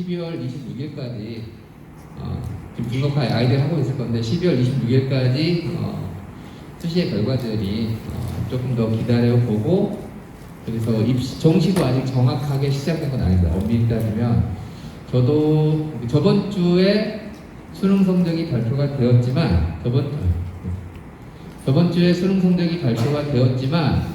12월 26일까지 지금 등록할 아이들 하고 있을 건데 12월 26일까지 수시의 결과들이 조금 더 기다려보고, 그래서 정시도 아직 정확하게 시작된 건 아닙니다. 엄밀히 따지면 저도 저번 주에 수능 성적이 발표가 되었지만 저번 주에 수능 성적이 발표가 되었지만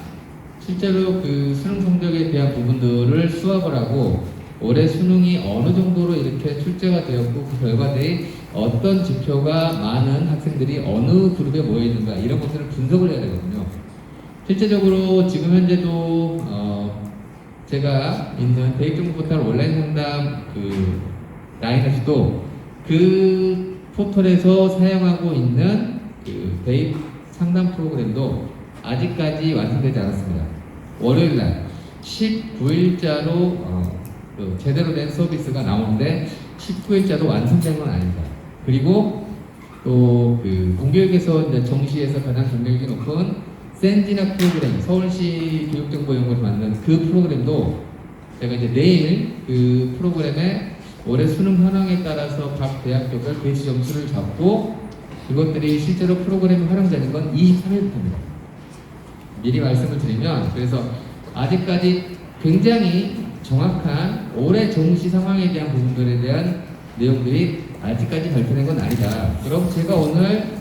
실제로 그 수능 성적에 대한 부분들을 수합을 하고 올해 수능이 어느 정도로 이렇게 출제가 되었고 그 결과들이 어떤 지표가 많은 학생들이 어느 그룹에 모여 있는가 이런 것들을 분석을 해야 되거든요. 실제적으로 지금 현재도 제가 있는 대입정보 포털 온라인 상담 그 라인에서도 그 포털에서 사용하고 있는 그 대입 상담 프로그램도 아직까지 완성되지 않았습니다. 월요일날 19일자로 제대로 된 서비스가 나오는데 19일자도 완성된 건 아닙니다. 그리고 또 그 공교육에서 이제 정시에서 가장 경쟁력이 높은 센지나 프로그램, 서울시 교육정보연구원에서 만든 그 프로그램도 제가 이제 내일 그 프로그램에 올해 수능 현황에 따라서 각 대학교별 배치 점수를 잡고 그것들이 실제로 프로그램이 활용되는 건 23일부터입니다. 미리 말씀을 드리면, 그래서 아직까지 굉장히 정확한 올해 정시 상황에 대한 부분들에 대한 내용들이 아직까지 발표된 건 아니다. 그럼 제가 오늘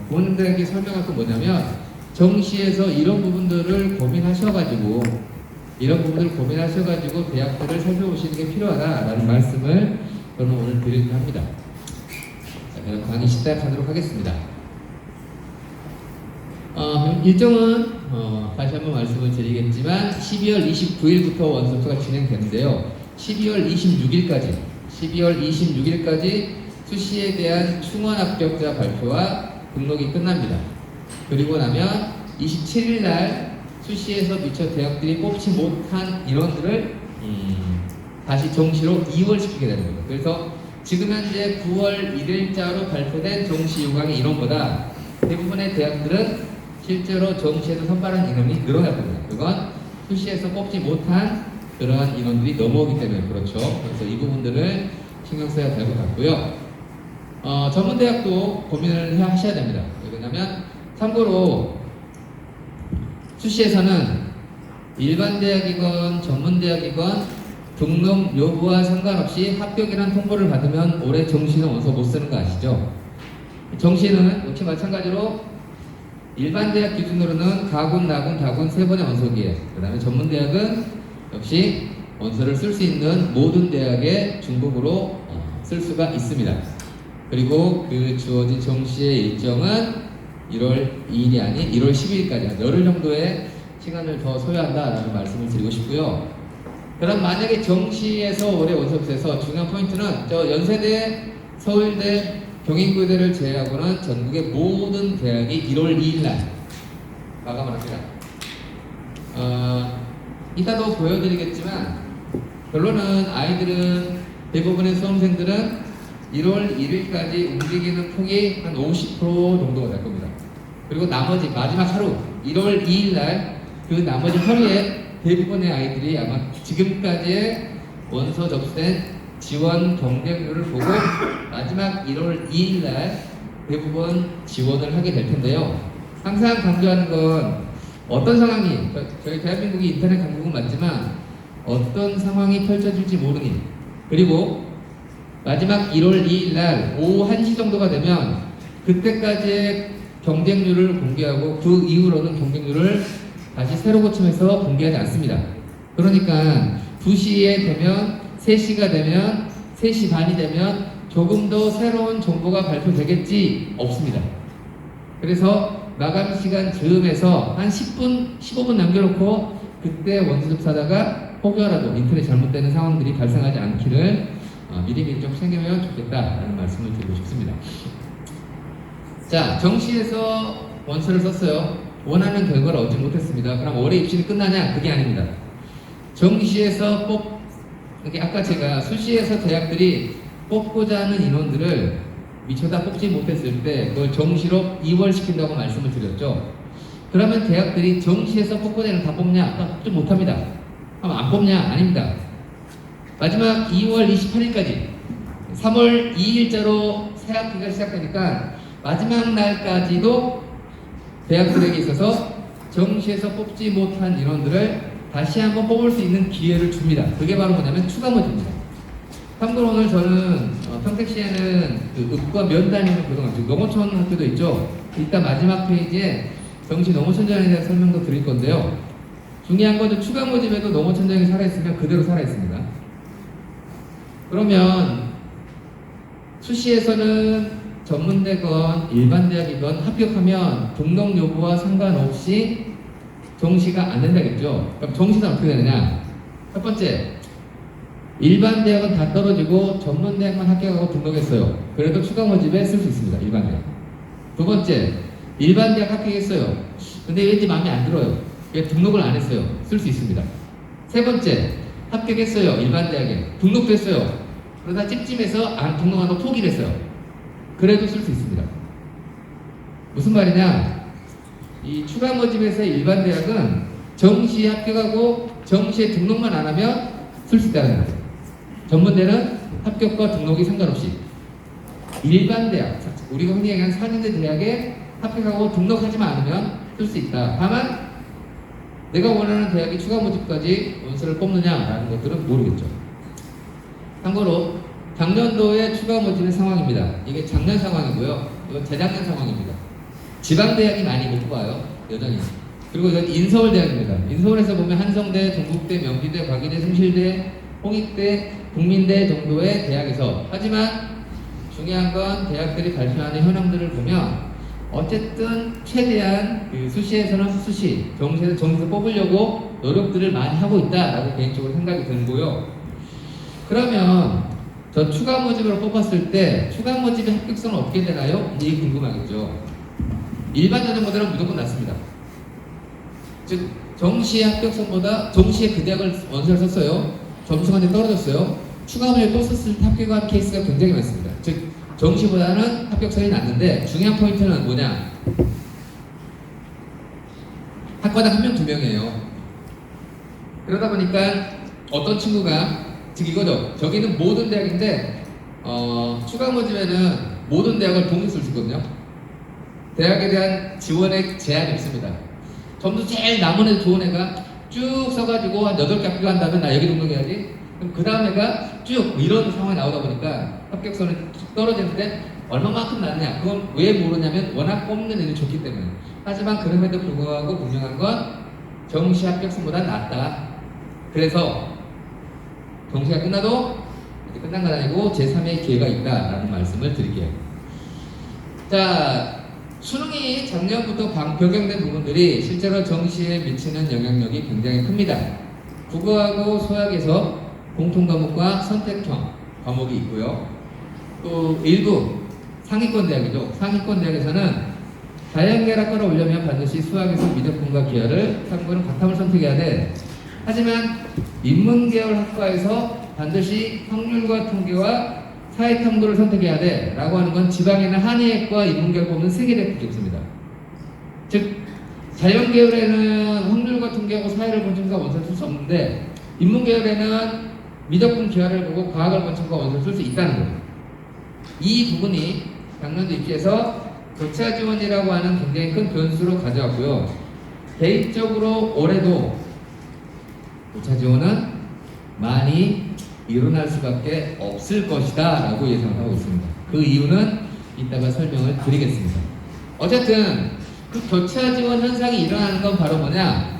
부모님들에게 설명할 건 뭐냐면, 정시에서 이런 부분들을 고민하셔가지고 대학들을 살펴보시는 게 필요하다라는 말씀을 저는 오늘 드리려고 합니다. 자, 그럼 강의 시작하도록 하겠습니다. 일정은 다시 한번 말씀을 드리겠지만 12월 29일부터 원서투가 진행되는데요. 12월 26일까지 수시에 대한 충원 합격자 발표와 등록이 끝납니다. 그리고 나면 27일날 수시에서 미처 대학들이 뽑지 못한 인원들을 다시 정시로 이월시키게 되는 거예요. 그래서 지금 현재 9월 1일자로 발표된 정시 요강의 인원보다 대부분의 대학들은 실제로 정시에서 선발한 인원이 늘어날 겁니다. 그건 수시에서 뽑지 못한 그러한 인원들이 넘어오기 때문에 그렇죠. 그래서 이 부분들을 신경 써야 될 것 같고요. 전문대학도 고민을 하셔야 됩니다. 왜냐하면 참고로 수시에서는 일반 대학이건 전문대학이건 등록 여부와 상관없이 합격이라는 통보를 받으면 올해 정시는 원서 못 쓰는 거 아시죠? 정시는 역시 마찬가지로 일반 대학 기준으로는 가군, 나군, 다군 3번의 원서기에, 그 다음에 전문대학은 역시 원서를 쓸 수 있는 모든 대학의 중복으로 쓸 수가 있습니다. 그리고 그 주어진 정시의 일정은 1월 2일이 아닌 1월 12일까지 한 열흘 정도의 시간을 더 소요한다라는 말씀을 드리고 싶고요. 그럼 만약에 정시에서 올해 원서에서 중요한 포인트는 저 연세대, 서울대, 경인고대를 제외하고는 전국의 모든 대학이 1월 2일날 마감을 합니다. 이따도 보여드리겠지만 결론은 아이들은 대부분의 수험생들은 1월 1일까지 움직이는 폭이 한 50% 정도가 될 겁니다. 그리고 나머지 마지막 하루 1월 2일날 그 나머지 하루에 대부분의 아이들이 아마 지금까지의 원서 접수된 지원 경쟁률을 보고 마지막 1월 2일날 대부분 지원을 하게 될 텐데요. 항상 강조하는 건 어떤 상황이, 저희 대한민국이 인터넷 강국은 맞지만 어떤 상황이 펼쳐질지 모르니, 그리고 마지막 1월 2일날 오후 1시 정도가 되면 그때까지의 경쟁률을 공개하고 그 이후로는 경쟁률을 다시 새로 고침해서 공개하지 않습니다. 그러니까 2시에 되면 3시가 되면 3시 반이 되면 조금 더 새로운 정보가 발표되겠지 없습니다. 그래서 마감 시간 즈음에서 한 10분, 15분 남겨놓고 그때 원서 접수하다가 혹여라도 인터넷 잘못되는 상황들이 발생하지 않기를 미리미리 좀 챙기면 좋겠다라는 말씀을 드리고 싶습니다. 자, 정시에서 원서를 썼어요. 원하는 결과를 얻지 못했습니다. 그럼 올해 입시는 끝나냐? 그게 아닙니다. 정시에서 아까 제가 수시에서 대학들이 뽑고자 하는 인원들을 미처 다 뽑지 못했을 때 그걸 정시로 이월시킨다고 말씀을 드렸죠. 그러면 대학들이 정시에서 뽑고자 하는 다 뽑냐? 뽑지 못합니다. 그럼 안 뽑냐? 아닙니다. 마지막 2월 28일까지 3월 2일자로 새 학기가 시작되니까 마지막 날까지도 대학들에게 있어서 정시에서 뽑지 못한 인원들을 다시 한번 뽑을 수 있는 기회를 줍니다. 그게 바로 뭐냐면 추가 모집입니다. 참고로 오늘 저는 평택시에는 그 읍과 면단위는 그동안 지금 농어촌 학교도 있죠. 이따 마지막 페이지에 정시 농어촌장에 대한 설명도 드릴 건데요. 중요한 건 추가 모집에도 농어촌장이 살아있으면 그대로 살아있습니다. 그러면 수시에서는 전문대건 일반대학이건 합격하면 등록 여부와 상관없이 정시가 안 된다겠죠. 그럼 정시는 어떻게 되느냐? 첫 번째, 일반 대학은 다 떨어지고 전문대학만 합격하고 등록했어요. 그래도 추가 모집에 쓸 수 있습니다. 일반 대학. 두 번째, 일반 대학 합격했어요. 근데 왠지 마음에 안 들어요. 등록을 안 했어요. 쓸 수 있습니다. 세 번째, 합격했어요. 일반 대학에. 등록도 했어요. 그러다 찜찜해서 안 등록하고 포기를 했어요. 그래도 쓸 수 있습니다. 무슨 말이냐? 이 추가 모집에서의 일반 대학은 정시에 합격하고 정시에 등록만 안 하면 쓸 수 있다는 거예요. 전문대는 합격과 등록이 상관없이 일반 대학, 우리가 흔히 얘기하는 4년제 대학에 합격하고 등록하지만 않으면 쓸 수 있다. 다만 내가 원하는 대학이 추가 모집까지 원서를 뽑느냐라는 것들은 모르겠죠. 참고로 작년도에 추가 모집의 상황입니다. 이게 작년 상황이고요. 이건 재작년 상황입니다. 지방대학이 많이 못 뽑아요. 여전히. 그리고 이건 인서울대학입니다. 인서울에서 보면 한성대, 동국대, 명지대, 과기대, 숭실대, 홍익대, 국민대 정도의 대학에서, 하지만 중요한 건 대학들이 발표하는 현황들을 보면 어쨌든 최대한 그 수시에서는 수시, 정시에서 정시에서 뽑으려고 노력들을 많이 하고 있다라고 개인적으로 생각이 들고요. 그러면 저 추가 모집으로 뽑았을 때 추가 모집의 합격성은 어떻게 되나요? 이게 궁금하겠죠. 일반 전형보다는 무조건 낮습니다. 즉 정시의 합격성보다 정시에 그 대학을 원서를 썼어요. 점수가 이제 떨어졌어요. 추가 모집을 또 썼을 때 합격한 케이스가 굉장히 많습니다. 즉 정시보다는 합격성이 낮는데 중요한 포인트는 뭐냐? 학과당 1명, 2명이에요. 그러다 보니까 어떤 친구가 즉 이거죠. 저기는 모든 대학인데 추가 모집에는 모든 대학을 동시에 쓸 수 있거든요. 대학에 대한 지원의 제한이 없습니다. 점수 제일 남은 애 좋은 애가 쭉 써가지고 한 8개 합격한다면 나 여기 등록해야지. 그럼 그 다음 애가 쭉 이런 상황이 나오다 보니까 합격선이 떨어지는데 얼마만큼 낮냐? 그건 왜 모르냐면 워낙 뽑는 애들이 좋기 때문에. 하지만 그럼에도 불구하고 분명한 건 정시 합격선보다 낮다. 그래서 정시가 끝나도 이제 끝난 건 아니고 제3의 기회가 있다라는 말씀을 드릴게요. 자, 수능이 작년부터 변경된 부분들이 실제로 정시에 미치는 영향력이 굉장히 큽니다. 국어하고 수학에서 공통과목과 선택형 과목이 있고요. 또 일부 상위권 대학이죠. 상위권 대학에서는 자연계학과를 오려면 반드시 수학에서 미적분과 기하를 참고는 바탕을 선택해야 돼. 하지만 인문계열 학과에서 반드시 확률과 통계와 사회탐구를 선택해야 돼 라고 하는 건 지방에는 한의학과 인문계열 뽑는 3개밖에 없습니다. 즉 자연계열에는 확률과 통계하고 사회를 본청과 원서를 쓸 수 없는데 인문계열에는 미적분 기하를 보고 과학을 본청과 원서를 쓸 수 있다는 거예요. 이 부분이 작년도 입시에서 교차 지원이라고 하는 굉장히 큰 변수로 가져왔고요. 개인적으로 올해도 교차 지원은 많이 일어날 수밖에 없을 것이다 라고 예상을 하고 있습니다. 그 이유는 이따가 설명을 드리겠습니다. 어쨌든 그 교차 지원 현상이 일어나는 건 바로 뭐냐?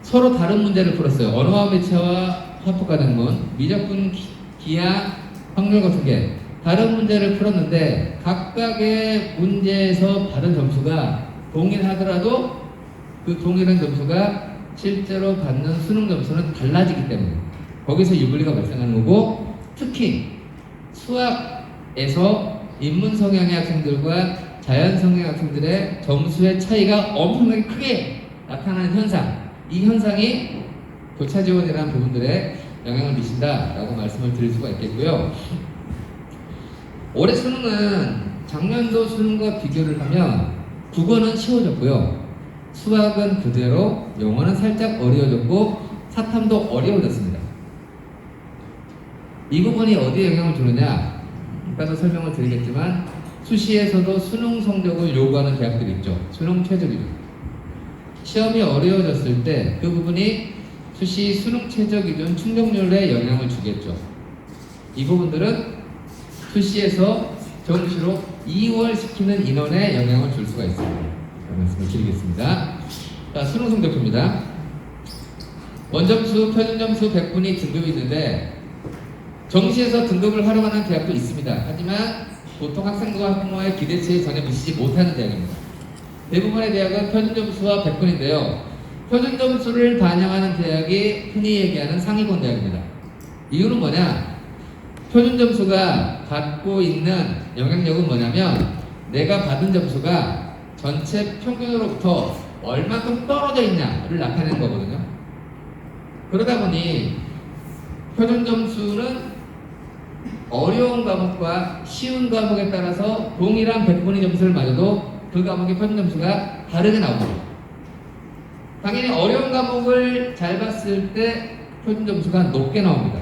서로 다른 문제를 풀었어요. 언어와 매체와 화폭가능문, 미적분, 기하, 확률 같은 게 다른 문제를 풀었는데 각각의 문제에서 받은 점수가 동일하더라도 그 동일한 점수가 실제로 받는 수능 점수는 달라지기 때문에 거기서 유불리가 발생하는 거고, 특히 수학에서 인문 성향의 학생들과 자연 성향의 학생들의 점수의 차이가 엄청나게 크게 나타나는 현상, 이 현상이 교차 지원이라는 부분들에 영향을 미친다라고 말씀을 드릴 수가 있겠고요. 올해 수능은 작년도 수능과 비교를 하면 국어는 쉬워졌고요. 수학은 그대로, 영어는 살짝 어려워졌고 사탐도 어려워졌습니다. 이 부분이 어디에 영향을 주느냐? 이따가 설명을 드리겠지만 수시에서도 수능 성적을 요구하는 대학들이 있죠. 수능 최저기준. 시험이 어려워졌을 때 그 부분이 수시 수능 최저기준 충족률에 영향을 주겠죠. 이 부분들은 수시에서 정시로 이월시키는 인원에 영향을 줄 수가 있습니다. 말씀을 드리겠습니다. 자, 수능 성적표입니다. 원점수, 표준점수 100분이 등급이 있는데 정시에서 등급을 활용하는 대학도 있습니다. 하지만 보통 학생과 학부모의 기대치에 전혀 미치지 못하는 대학입니다. 대부분의 대학은 표준점수와 100분인데요. 표준점수를 반영하는 대학이 흔히 얘기하는 상위권 대학입니다. 이유는 뭐냐? 표준점수가 갖고 있는 영향력은 뭐냐면 내가 받은 점수가 전체 평균으로부터 얼마큼 떨어져 있냐를 나타내는 거거든요. 그러다 보니 표준점수는 어려운 과목과 쉬운 과목에 따라서 동일한 100분의 점수를 맞아도 그 과목의 표준점수가 다르게 나옵니다. 당연히 어려운 과목을 잘 봤을 때 표준점수가 높게 나옵니다.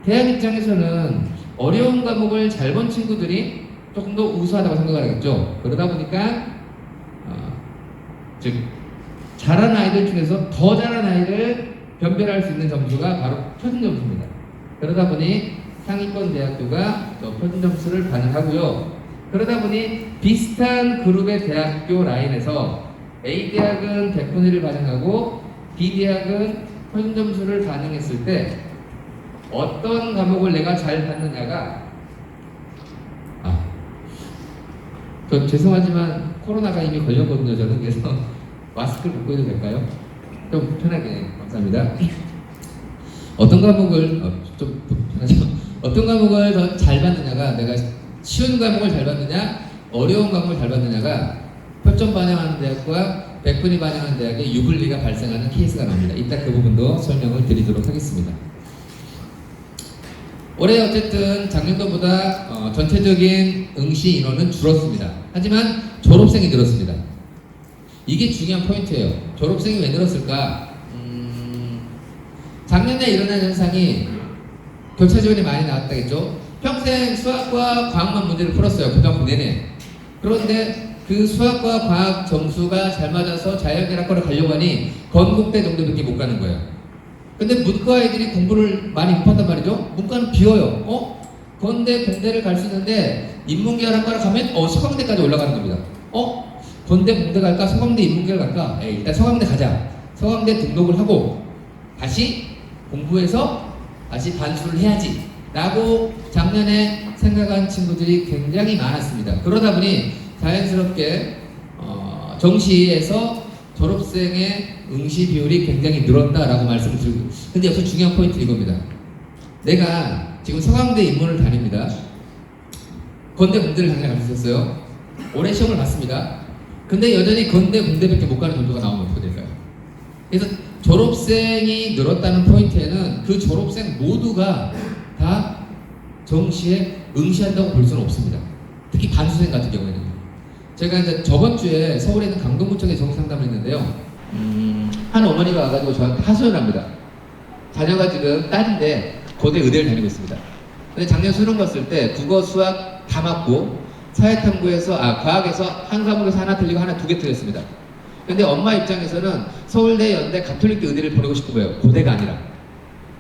대학 입장에서는 어려운 과목을 잘 본 친구들이 조금 더 우수하다고 생각을 하겠죠. 그러다 보니까 즉 잘한 아이들 중에서 더 잘한 아이를 변별할 수 있는 점수가 바로 표준점수입니다. 그러다 보니 상위권 대학교가 표준점수를 반영하고요. 그러다 보니 비슷한 그룹의 대학교 라인에서 A대학은 100분의 1을 반영하고 B대학은 표준점수를 반영했을 때 어떤 과목을 내가 잘 봤느냐가 저 죄송하지만 코로나가 이미 걸렸거든요. 저는 그래서 마스크를 벗고 해도 될까요? 좀 편하게. 감사합니다. 어떤 과목을 좀 편하죠. 어떤 과목을 더 잘 봤느냐가 내가 쉬운 과목을 잘 봤느냐 어려운 과목을 잘 봤느냐가 표점 반영하는 대학과 100분위 반영하는 대학의 유불리가 발생하는 케이스가 나옵니다. 이따 그 부분도 설명을 드리도록 하겠습니다. 올해 어쨌든 작년도보다 전체적인 응시 인원은 줄었습니다. 하지만 졸업생이 늘었습니다. 이게 중요한 포인트예요. 졸업생이 왜 늘었을까? 작년에 일어난 현상이 교차 지원이 많이 나왔다겠죠. 평생 수학과 과학만 문제를 풀었어요. 고등학교 내내. 그런데 그 수학과 과학 점수가 잘 맞아서 자연계학과를 가려고 하니 건국대 정도밖에 못 가는 거예요. 근데 문과 아이들이 공부를 많이 못한단 말이죠. 문과는 비어요. 건대, 공대를 갈 수 있는데 인문계학과를 가면 서강대까지 올라가는 겁니다. 건대, 공대 갈까? 서강대, 인문계를 갈까? 일단 서강대 가자. 서강대 등록을 하고 다시 공부해서 다시 반수를 해야지 라고 작년에 생각한 친구들이 굉장히 많았습니다. 그러다 보니 자연스럽게 정시에서 졸업생의 응시 비율이 굉장히 늘었다라고 말씀을 드리고, 근데 여기서 중요한 포인트 이겁니다. 내가 지금 서강대 인문을 다닙니다. 건대, 공대를 작년에 갔었어요. 올해 시험을 봤습니다. 근데 여전히 건대, 공대밖에 못 가는 정도가 나오면 어떻게 될까요? 그래서 졸업생이 늘었다는 포인트에는 그 졸업생 모두가 다 정시에 응시한다고 볼 수는 없습니다. 특히 반수생 같은 경우에는. 제가 이제 저번 주에 서울에 있는 강동구청에 정상담을 했는데요. 한 어머니가 와가지고 저한테 하소연을 합니다. 자녀가 지금 딸인데 고대 의대를 다니고 있습니다. 근데 작년 수능 봤을 때 국어, 수학 다 맞고 사회탐구에서 과학에서 한 과목에서 하나 틀리고 하나 2개 틀렸습니다. 근데 엄마 입장에서는 서울대, 연대, 가톨릭대 의대를 보내고 싶은 거예요. 고대가 아니라.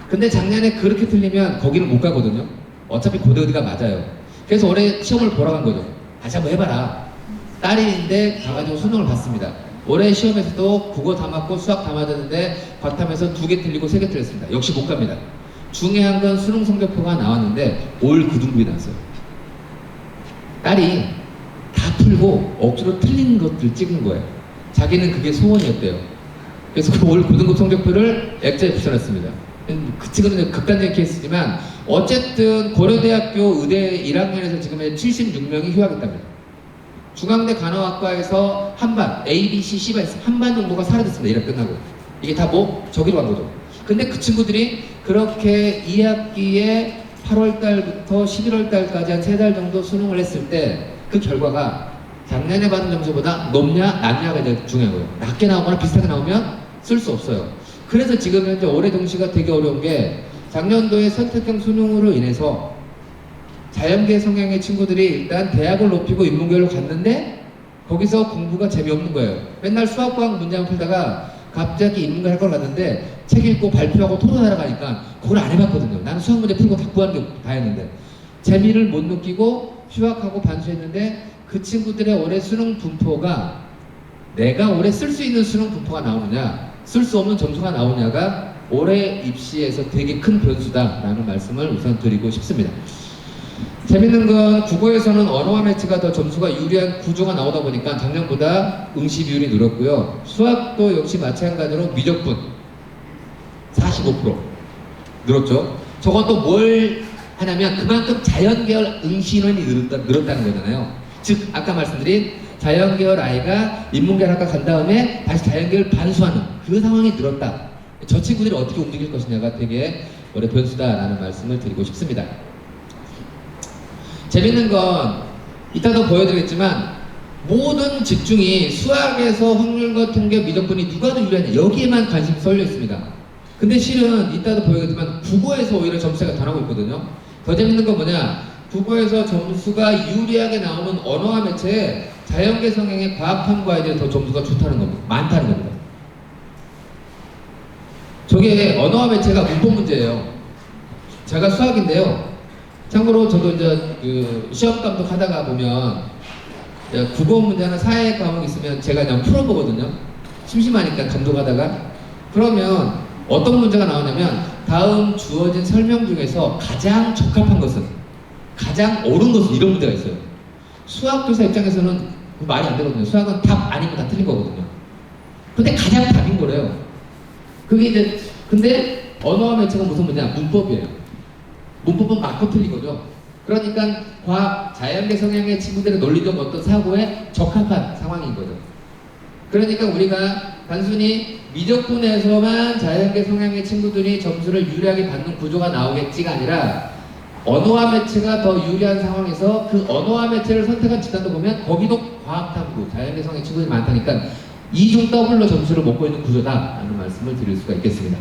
근데 작년에 그렇게 틀리면 거기는 못 가거든요. 어차피 고대 의대가 맞아요. 그래서 올해 시험을 보러 간 거죠. 다시 한번 해봐라. 딸인데 가가지고 수능을 봤습니다. 올해 시험에서도 국어 다 맞고 수학 다 맞았는데 과탐에서 2개 틀리고 3개 틀렸습니다. 역시 못 갑니다. 중요한 건 수능 성적표가 나왔는데 올 고등급이 나왔어요. 딸이 다 풀고 억지로 틀린 것들 찍은 거예요. 자기는 그게 소원이었대요. 그래서 그 올 고등급 성적표를 액자에 붙여놨습니다. 그 친구는 극단적인 케이스지만 어쨌든 고려대학교 의대 1학년에서 지금 76명이 휴학했답니다. 중앙대 간호학과에서 한반 A, B, C, C반 한반 정도가 사라졌습니다. 1학 끝나고. 이게 다 저기로 간 거죠. 근데 그 친구들이 그렇게 2학기에 8월달부터 11월달까지 한 3달 정도 수능을 했을 때 그 결과가 작년에 받은 점수보다 높냐 낮냐가 이제 중요한 거예요. 낮게 나오거나 비슷하게 나오면 쓸 수 없어요. 그래서 지금 현재 올해 정시가 되게 어려운 게 작년도에 선택형 수능으로 인해서 자연계 성향의 친구들이 일단 대학을 높이고 인문계로 갔는데 거기서 공부가 재미없는 거예요. 맨날 수학과학 문제만 풀다가 갑자기 인문계 할 걸 갔는데 책 읽고 발표하고 토론하러 가니까 그걸 안 해봤거든요. 나는 수학 문제 풀고 답구하는 게 다였는데 재미를 못 느끼고 휴학하고 반수했는데 그 친구들의 올해 수능 분포가 내가 올해 쓸 수 있는 수능 분포가 나오느냐 쓸 수 없는 점수가 나오냐가 올해 입시에서 되게 큰 변수다라는 말씀을 우선 드리고 싶습니다. 재밌는 건 국어에서는 언어와 매체가 더 점수가 유리한 구조가 나오다 보니까 작년보다 응시 비율이 늘었고요. 수학도 역시 마찬가지로 미적분 45% 늘었죠. 저건 또 뭘 하냐면 그만큼 자연계열 응시 인원이 늘었다는 거잖아요. 즉 아까 말씀드린 자연계열 아이가 인문계열 학과 간 다음에 다시 자연계열 반수하는 그 상황이 늘었다. 저 친구들이 어떻게 움직일 것이냐가 되게 올해 변수다라는 말씀을 드리고 싶습니다. 재밌는 건 이따도 보여드리겠지만 모든 집중이 수학에서 확률과 통계, 미적분이 누가 더 유리하냐 여기에만 관심이 쏠려 있습니다. 근데 실은 이따도 보여드리겠지만 국어에서 오히려 점수가 더 나오고 있거든요. 더 재밌는 건 뭐냐, 국어에서 점수가 유리하게 나오는 언어와 매체에 자연계 성향의 과학 탐구 아이들이 더 점수가 좋다는 겁니다. 많다는 겁니다. 저게 언어와 매체가 문법 문제예요. 제가 수학인데요. 참고로 저도 이제 그 시험 감독 하다가 보면 국어 문제나 사회 과목 있으면 제가 그냥 풀어보거든요. 심심하니까 감독하다가. 그러면 어떤 문제가 나오냐면 다음 주어진 설명 중에서 가장 적합한 것은, 가장 옳은 것은 이런 문제가 있어요. 수학교사 입장에서는 말이 안 되거든요. 수학은 답 아니면 다 틀린 거거든요. 근데 가장 답인 거래요. 그게 이제 근데 언어와 매체가 무슨 문제냐? 문법이에요. 문법은 맞고 틀린 거죠. 그러니까 과학, 자연계 성향의 친구들의 논리적 어떤 사고에 적합한 상황인 거죠. 그러니까 우리가 단순히 미적분에서만 자연계 성향의 친구들이 점수를 유리하게 받는 구조가 나오겠지가 아니라 언어와 매체가 더 유리한 상황에서 그 언어와 매체를 선택한 집단도 보면 거기도 과학 탐구, 자연계 성향의 친구들이 많다니까 이중 더블로 점수를 먹고 있는 구조다라는 말씀을 드릴 수가 있겠습니다.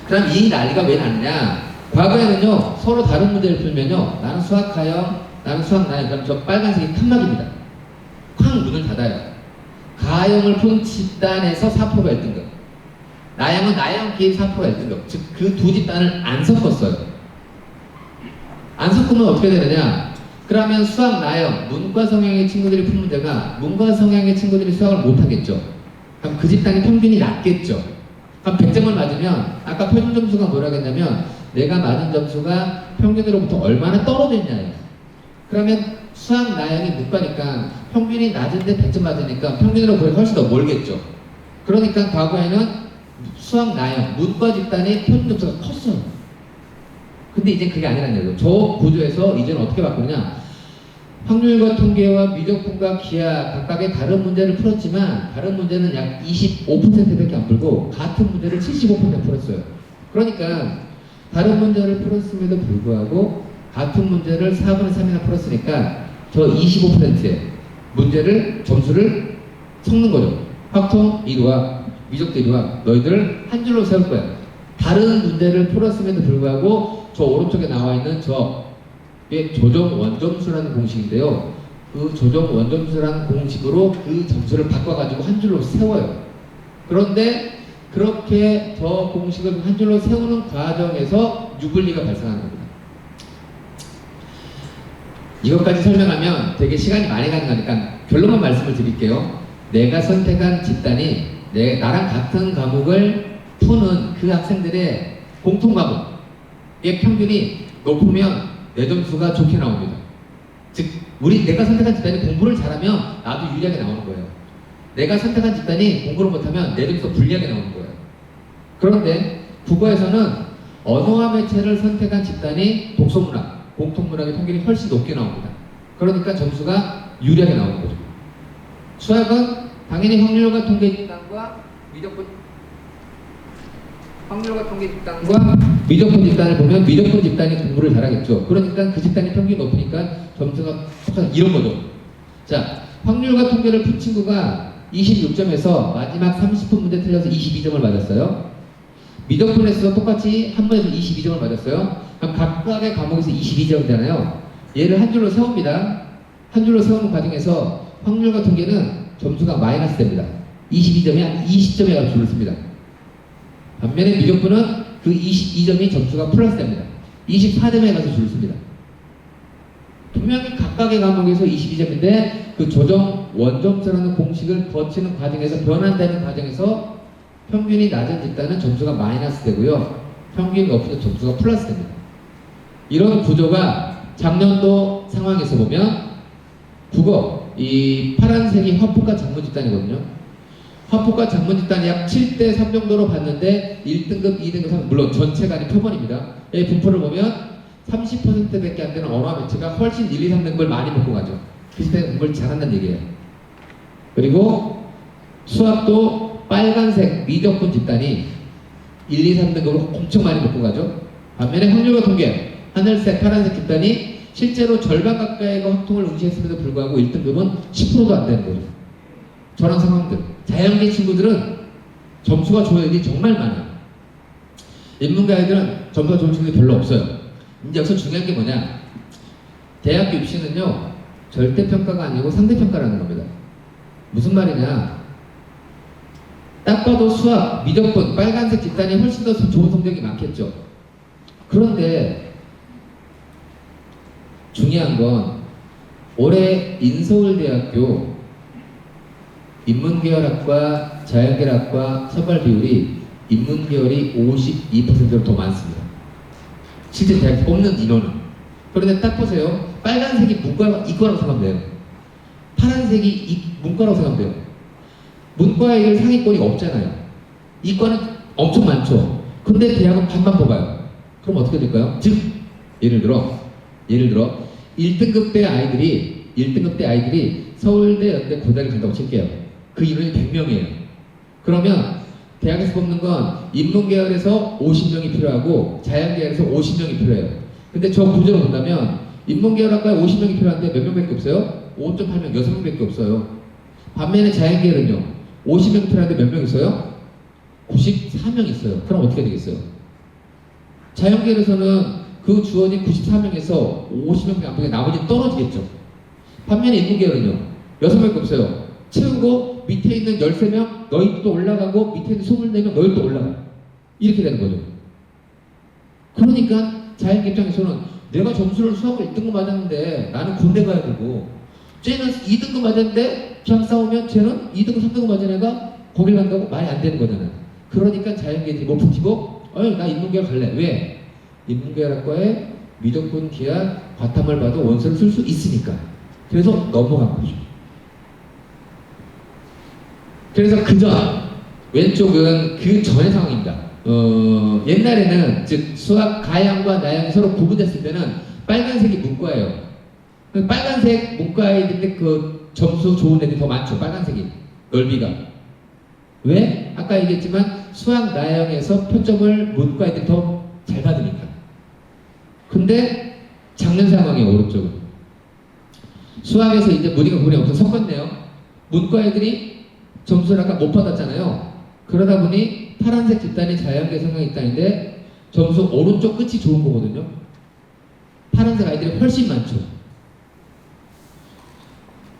그럼 이 난리가 왜 났냐? 과거에는요, 서로 다른 문제를 풀면요, 나는 수학 가형, 나는 수학 나형, 그럼 저 빨간색이 칸막입니다. 쾅 문을 닫아요. 가형을 푼 집단에서 4%가 1등급, 나형은 나형끼리 4%가 1등급, 즉 그 두 집단을 안 섞었어요. 안 섞으면 어떻게 되느냐? 그러면 수학 나형, 문과 성향의 친구들이 푼 문제가 문과 성향의 친구들이 수학을 못하겠죠. 그럼 그 집단의 평균이 낮겠죠. 그럼 100점을 맞으면 아까 평균 점수가 뭐라고 했냐면 내가 맞은 점수가 평균으로부터 얼마나 떨어져 있냐예요. 그러면 수학 나형이 문과니까 평균이 낮은데 100점 맞으니까 평균으로보다 훨씬 더 멀겠죠. 그러니까 과거에는 수학 나형, 문과 집단의 평균 점수가 컸어요. 근데 이제 그게 아니라는 얘기예요. 저 구조에서 이제는 어떻게 바꾸느냐? 확률과 통계와 미적분과 기하 각각의 다른 문제를 풀었지만 다른 문제는 약 25%밖에 안 풀고 같은 문제를 75% 풀었어요. 그러니까 다른 문제를 풀었음에도 불구하고 같은 문제를 4분의 3이나 풀었으니까 저 25%의 문제를 점수를 섞는 거죠. 확통 1위와 미적도 1위와 너희들 한 줄로 세울 거야. 다른 문제를 풀었음에도 불구하고 저 오른쪽에 나와 있는 저의 조정 원점수라는 공식인데요. 그 조정 원점수라는 공식으로 그 점수를 바꿔가지고 한 줄로 세워요. 그런데 그렇게 저 공식을 한 줄로 세우는 과정에서 유불리가 발생하는 겁니다. 이것까지 설명하면 되게 시간이 많이 가는 거니까 결론만 말씀을 드릴게요. 내가 선택한 집단이 나랑 같은 과목을 푸는 그 학생들의 공통 과목의 평균이 높으면 내 점수가 좋게 나옵니다. 즉 내가 선택한 집단이 공부를 잘하면 나도 유리하게 나오는 거예요. 내가 선택한 집단이 공부를 못하면 내 점수가 불리하게 나오는 거예요. 그런데 국어에서는 언어와 매체를 선택한 집단이 독서문학, 공통문학의 평균이 훨씬 높게 나옵니다. 그러니까 점수가 유리하게 나오는 거죠. 수학은 당연히 확률과 통계 집단과 확률과 통계 집단과 미적분 집단을 보면 미적분 집단이 공부를 잘하겠죠. 그러니까 그 집단이 평균이 높으니까 점수가 똑같은 이런 거죠. 자, 확률과 통계를 푼 친구가 26점에서 마지막 30분 문제 틀려서 22점을 맞았어요. 미적분에서 똑같이 한 번에서 22점을 맞았어요. 그럼 각각의 과목에서 22점이잖아요. 얘를 한 줄로 세웁니다. 한 줄로 세우는 과정에서 확률과 통계는 점수가 마이너스 됩니다. 22점이 한 20점에 가서 줄을 씁니다. 반면에 미적분은 그 22점이 점수가 플러스 됩니다. 24점에 가서 줄을 씁니다. 분명히 각각의 과목에서 22점인데 그 조정 원점수라는 공식을 거치는 과정에서 변환되는 과정에서 평균이 낮은 집단은 점수가 마이너스 되고요. 평균이 높은 점수가 플러스 됩니다. 이런 구조가 작년도 상황에서 보면 국어 이 파란색이 화폭과 작문 집단이거든요. 화폭과 작문 집단이 약 7대 3 정도로 봤는데 1등급, 2등급, 3 물론 전체가 아닌 표본입니다. 이 분포를 보면 30%밖에 안 되는 언어와 매체가 훨씬 1, 2, 3등급을 많이 먹고 가죠. 비슷하게 공부를 잘한다는 얘기예요. 그리고 수학도 빨간색 미적분 집단이 1, 2, 3등급으로 엄청 많이 먹고 가죠. 반면에 확률과 통계 하늘색, 파란색 집단이 실제로 절반 가까이가 확통을 응시했음에도 불구하고 1등급은 10%도 안 되는 거죠. 저런 상황들. 자연계 친구들은 점수가 좋은 애들이 정말 많아요. 인문계 아이들은 점수가 좋은 친구들이 별로 없어요. 이제 여기서 중요한 게 뭐냐? 대학교 입시는요, 절대평가가 아니고 상대평가라는 겁니다. 무슨 말이냐? 딱 봐도 수학, 미적분, 빨간색 집단이 훨씬 더 좋은 성적이 많겠죠. 그런데 중요한 건 올해 인서울대학교 인문계열학과, 자연계열학과 선발 비율이 인문계열이 52%로 더 많습니다. 실제 대학 뽑는 인원은. 그런데 딱 보세요. 빨간색이 이과라고 생각하면 돼요. 파란색이 문과라고 생각하면 돼요. 문과의 상위권이 없잖아요. 이과는 엄청 많죠. 근데 대학은 반만 뽑아요. 그럼 어떻게 될까요? 즉, 예를 들어 1등급 대 아이들이 서울대, 연대, 고대를 간다고 칠게요. 그 인원이 100명이에요. 그러면 대학에서 뽑는 건 인문계열에서 50명이 필요하고 자연계열에서 50명이 필요해요. 근데 저 구조로 본다면 인문계열학과에 50명이 필요한데 몇 명밖에 없어요? 5.8명, 6명밖에 없어요. 반면에 자연계열은요, 50명이 필요한데 몇 명 있어요? 94명 있어요. 그럼 어떻게 되겠어요? 자연계열에서는 그 주어진 94명에서 50명 안 되게 나머지는 떨어지겠죠. 반면에 인문계열은요, 6명밖에 없어요. 채우고 밑에 있는 13명 너희 또 올라가고 밑에 있는 24명 너희 또 올라가. 이렇게 되는 거죠. 그러니까 자연계 입장에서는 내가 점수를 수학을 1등급 맞았는데 나는 군대 가야 되고 쟤는 2등급 맞았는데 그냥 싸우면 쟤는 2등급 3등급 맞은 애가 거길 간다고 말이 안 되는 거잖아요. 그러니까 자연계들이 못 붙이고 나 인문계열 갈래. 왜? 인문계열학과에 미적분, 기하, 과탐을 봐도 원서를 쓸 수 있으니까. 그래서 넘어간 거죠. 그래서 그전 왼쪽은 그 전의 상황입니다. 옛날에는 즉 수학 가형과 나형이 서로 구분됐을 때는 빨간색이 문과예요. 빨간색 문과 아이들인데 그 점수 좋은 애들이 더 많죠. 빨간색이 넓이가. 왜? 아까 얘기했지만 수학 나형에서 표점을 문과 애들이 더 잘 받으니까. 근데 작년 상황이에요. 오른쪽은 수학에서 이제 문이가 구분이 엄청 섞었네요. 문과 애들이 점수를 아까 못 받았잖아요. 그러다 보니 파란색 집단이 자연계 성향 집단인데 점수 오른쪽 끝이 좋은 거거든요. 파란색 아이들이 훨씬 많죠.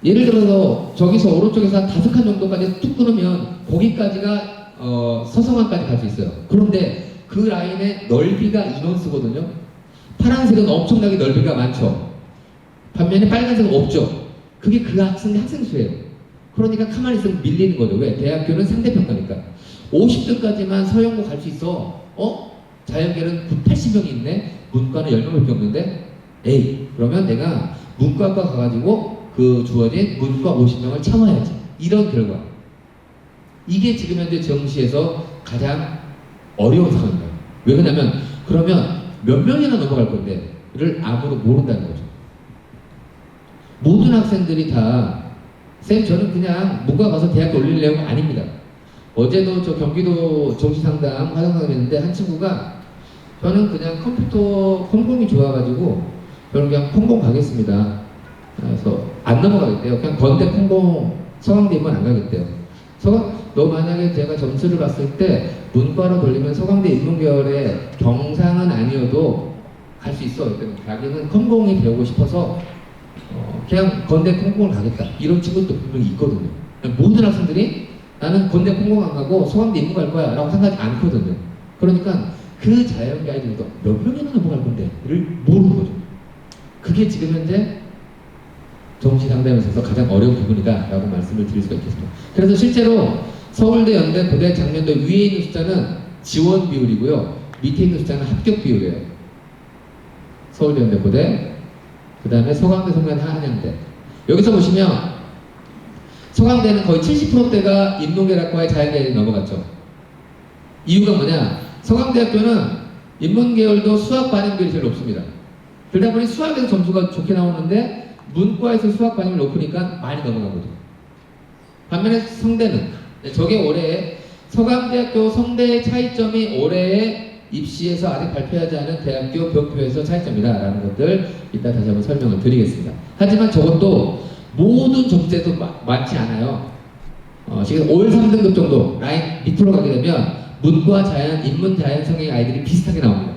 예를 들어서 저기서 오른쪽에서 한 5칸 정도까지 툭 끊으면 거기까지가 서성안까지 갈 수 있어요. 그런데 그 라인의 넓이가 인원수거든요. 파란색은 엄청나게 넓이가 많죠. 반면에 빨간색은 없죠. 그게 그 학생의 학생 수예요. 그러니까 가만히 있으면 밀리는 거죠. 왜? 대학교는 상대평가니까. 50등까지만 서영고 갈 수 있어. 자연계는 80명이 있네. 문과는 10명밖에 없는데. 에이, 그러면 내가 문과과 가가지고 그 주어진 문과 50명을 참아야지. 이런 결과. 이게 지금 현재 정시에서 가장 어려운 상황입니다. 왜 그러냐면 그러면 몇 명이나 넘어갈 건데를 아무도 모른다는 거죠. 모든 학생들이 다 쌤 저는 그냥 문과 가서 대학교 올릴 내용 아닙니다. 어제도 저 경기도 정시상담 화상담 했는데 한 친구가 저는 그냥 컴퓨터 컴공이 좋아가지고 저는 그냥 컴공 가겠습니다. 그래서 안 넘어가겠대요. 그냥 건대 컴공 서강대만 안 가겠대요. 너 만약에 제가 점수를 봤을 때 문과로 돌리면 서강대 인문계열의 경상은 아니어도 갈 수 있어. 자기는 컴공이 배우고 싶어서 그냥 건대 컴공을 가겠다. 이런 친구도 분명히 있거든요. 모든 학생들이 나는 건대 컴공 안 가고 서강대 인문 갈 거야 라고 생각하지 않거든요. 그러니까 그 자연계 아이들도 몇 명이나 넘어갈 건데를 모르는 거죠. 그게 지금 현재 정시 상담에서 가장 어려운 부분이다 라고 말씀을 드릴 수가 있겠습니다. 그래서 실제로 서울대, 연대, 고대, 작년도 위에 있는 숫자는 지원 비율이고요, 밑에 있는 숫자는 합격 비율이에요. 서울대, 연대, 고대, 그 다음에 서강대, 성균, 한양대. 여기서 보시면 서강대는 거의 70%대가 인문계학과의 자연계열이 넘어갔죠. 이유가 뭐냐? 서강대학교는 인문계열도 수학 반영 비율이 제일 높습니다. 그러다 보니 수학에서 점수가 좋게 나오는데 문과에서 수학 반영이 높으니까 많이 넘어간 거죠. 반면에 성대는, 저게 올해 서강대학교 성대의 차이점이 올해의 입시에서 아직 발표하지 않은 대학교 병표에서 차이점이다 라는 것들 이따 다시 한번 설명을 드리겠습니다. 하지만 저것도 모든 점수에도 많지 않아요. 지금 5월 3등급 정도 라인 밑으로 가게 되면 문과 자연, 인문 자연 성의 아이들이 비슷하게 나옵니다.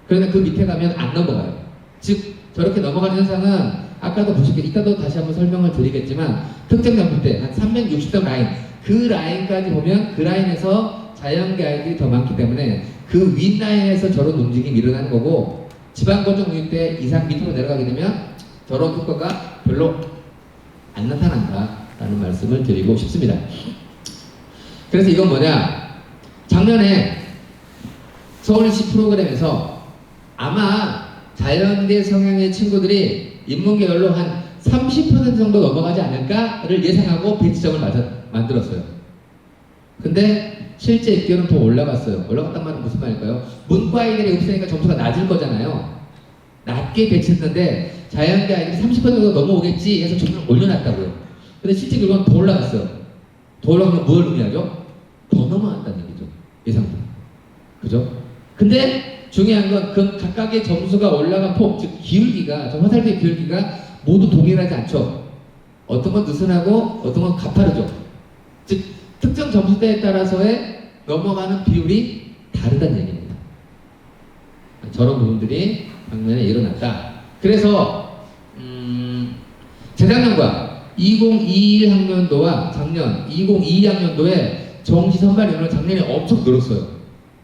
그런데 그 밑에 가면 안 넘어가요. 즉 저렇게 넘어가는 현상은 아까도 보셨겠, 이따도 다시 한번 설명을 드리겠지만 특정 점수 때 한 360점 라인, 그 라인까지 보면 그 라인에서 자연계 아이들이 더 많기 때문에 그 윗라인에서 저런 움직임이 일어나는 거고, 지방고정 6대 이상 밑으로 내려가게 되면 저런 효과가 별로 안 나타난다라는 말씀을 드리고 싶습니다. 그래서 이건 뭐냐, 작년에 서울시 프로그램에서 아마 자연계 성향의 친구들이 인문계열로 한 30% 정도 넘어가지 않을까를 예상하고 배치점을 만들었어요. 근데 실제 입결은 더 올라갔어요. 올라갔단 말은 무슨 말일까요? 문과 아이들이 없으니까 점수가 낮을 거잖아요. 낮게 배치했는데 자연계 아이들이 30% 정도 넘어오겠지 해서 점수를 올려놨다고요. 근데 실제 결과는 더 올라갔어요. 더 올라가면 뭘 의미하죠? 더 넘어간다는 얘기죠. 예상보다. 그죠? 근데 중요한 건 그 각각의 점수가 올라간 폭, 즉 기울기가, 저 화살표의 기울기가 모두 동일하지 않죠. 어떤 건 느슨하고 어떤 건 가파르죠. 즉 특정 점수대에 따라서의 넘어가는 비율이 다르다는 얘기입니다. 저런 부분들이 작년에 일어났다. 그래서 재작년과 2021 학년도와 작년 2022 학년도에 정시 선발 인원은 작년에 엄청 늘었어요.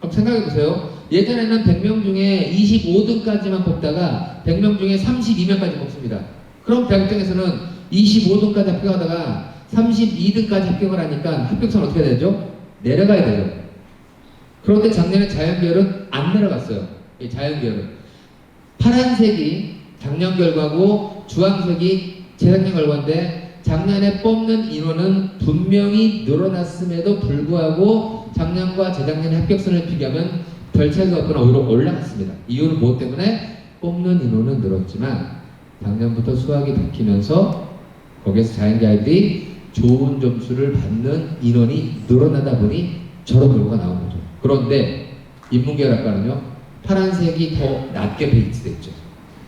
그럼 생각해보세요. 예전에는 100명 중에 25등까지만 뽑다가 100명 중에 32명까지 뽑습니다. 그럼 대학생에서는 25등까지 합격하다가 32등까지 합격을 하니까 합격선은 어떻게 되죠? 내려가야 되죠. 그런데 작년에 자연계열은 안 내려갔어요. 이 자연계열은 파란색이 작년 결과고 주황색이 재작년 결과인데, 작년에 뽑는 인원은 분명히 늘어났음에도 불구하고 작년과 재작년의 합격선을 비교하면 별 차이가 없거나 오히려 올라갔습니다. 이유는 무엇 때문에? 뽑는 인원은 늘었지만 작년부터 수학이 바뀌면서 거기에서 자연계 아이들이 좋은 점수를 받는 인원이 늘어나다 보니 저런 결과가 나온 거죠. 그런데 인문계열학과는요, 파란색이 더 낮게 배치됐죠.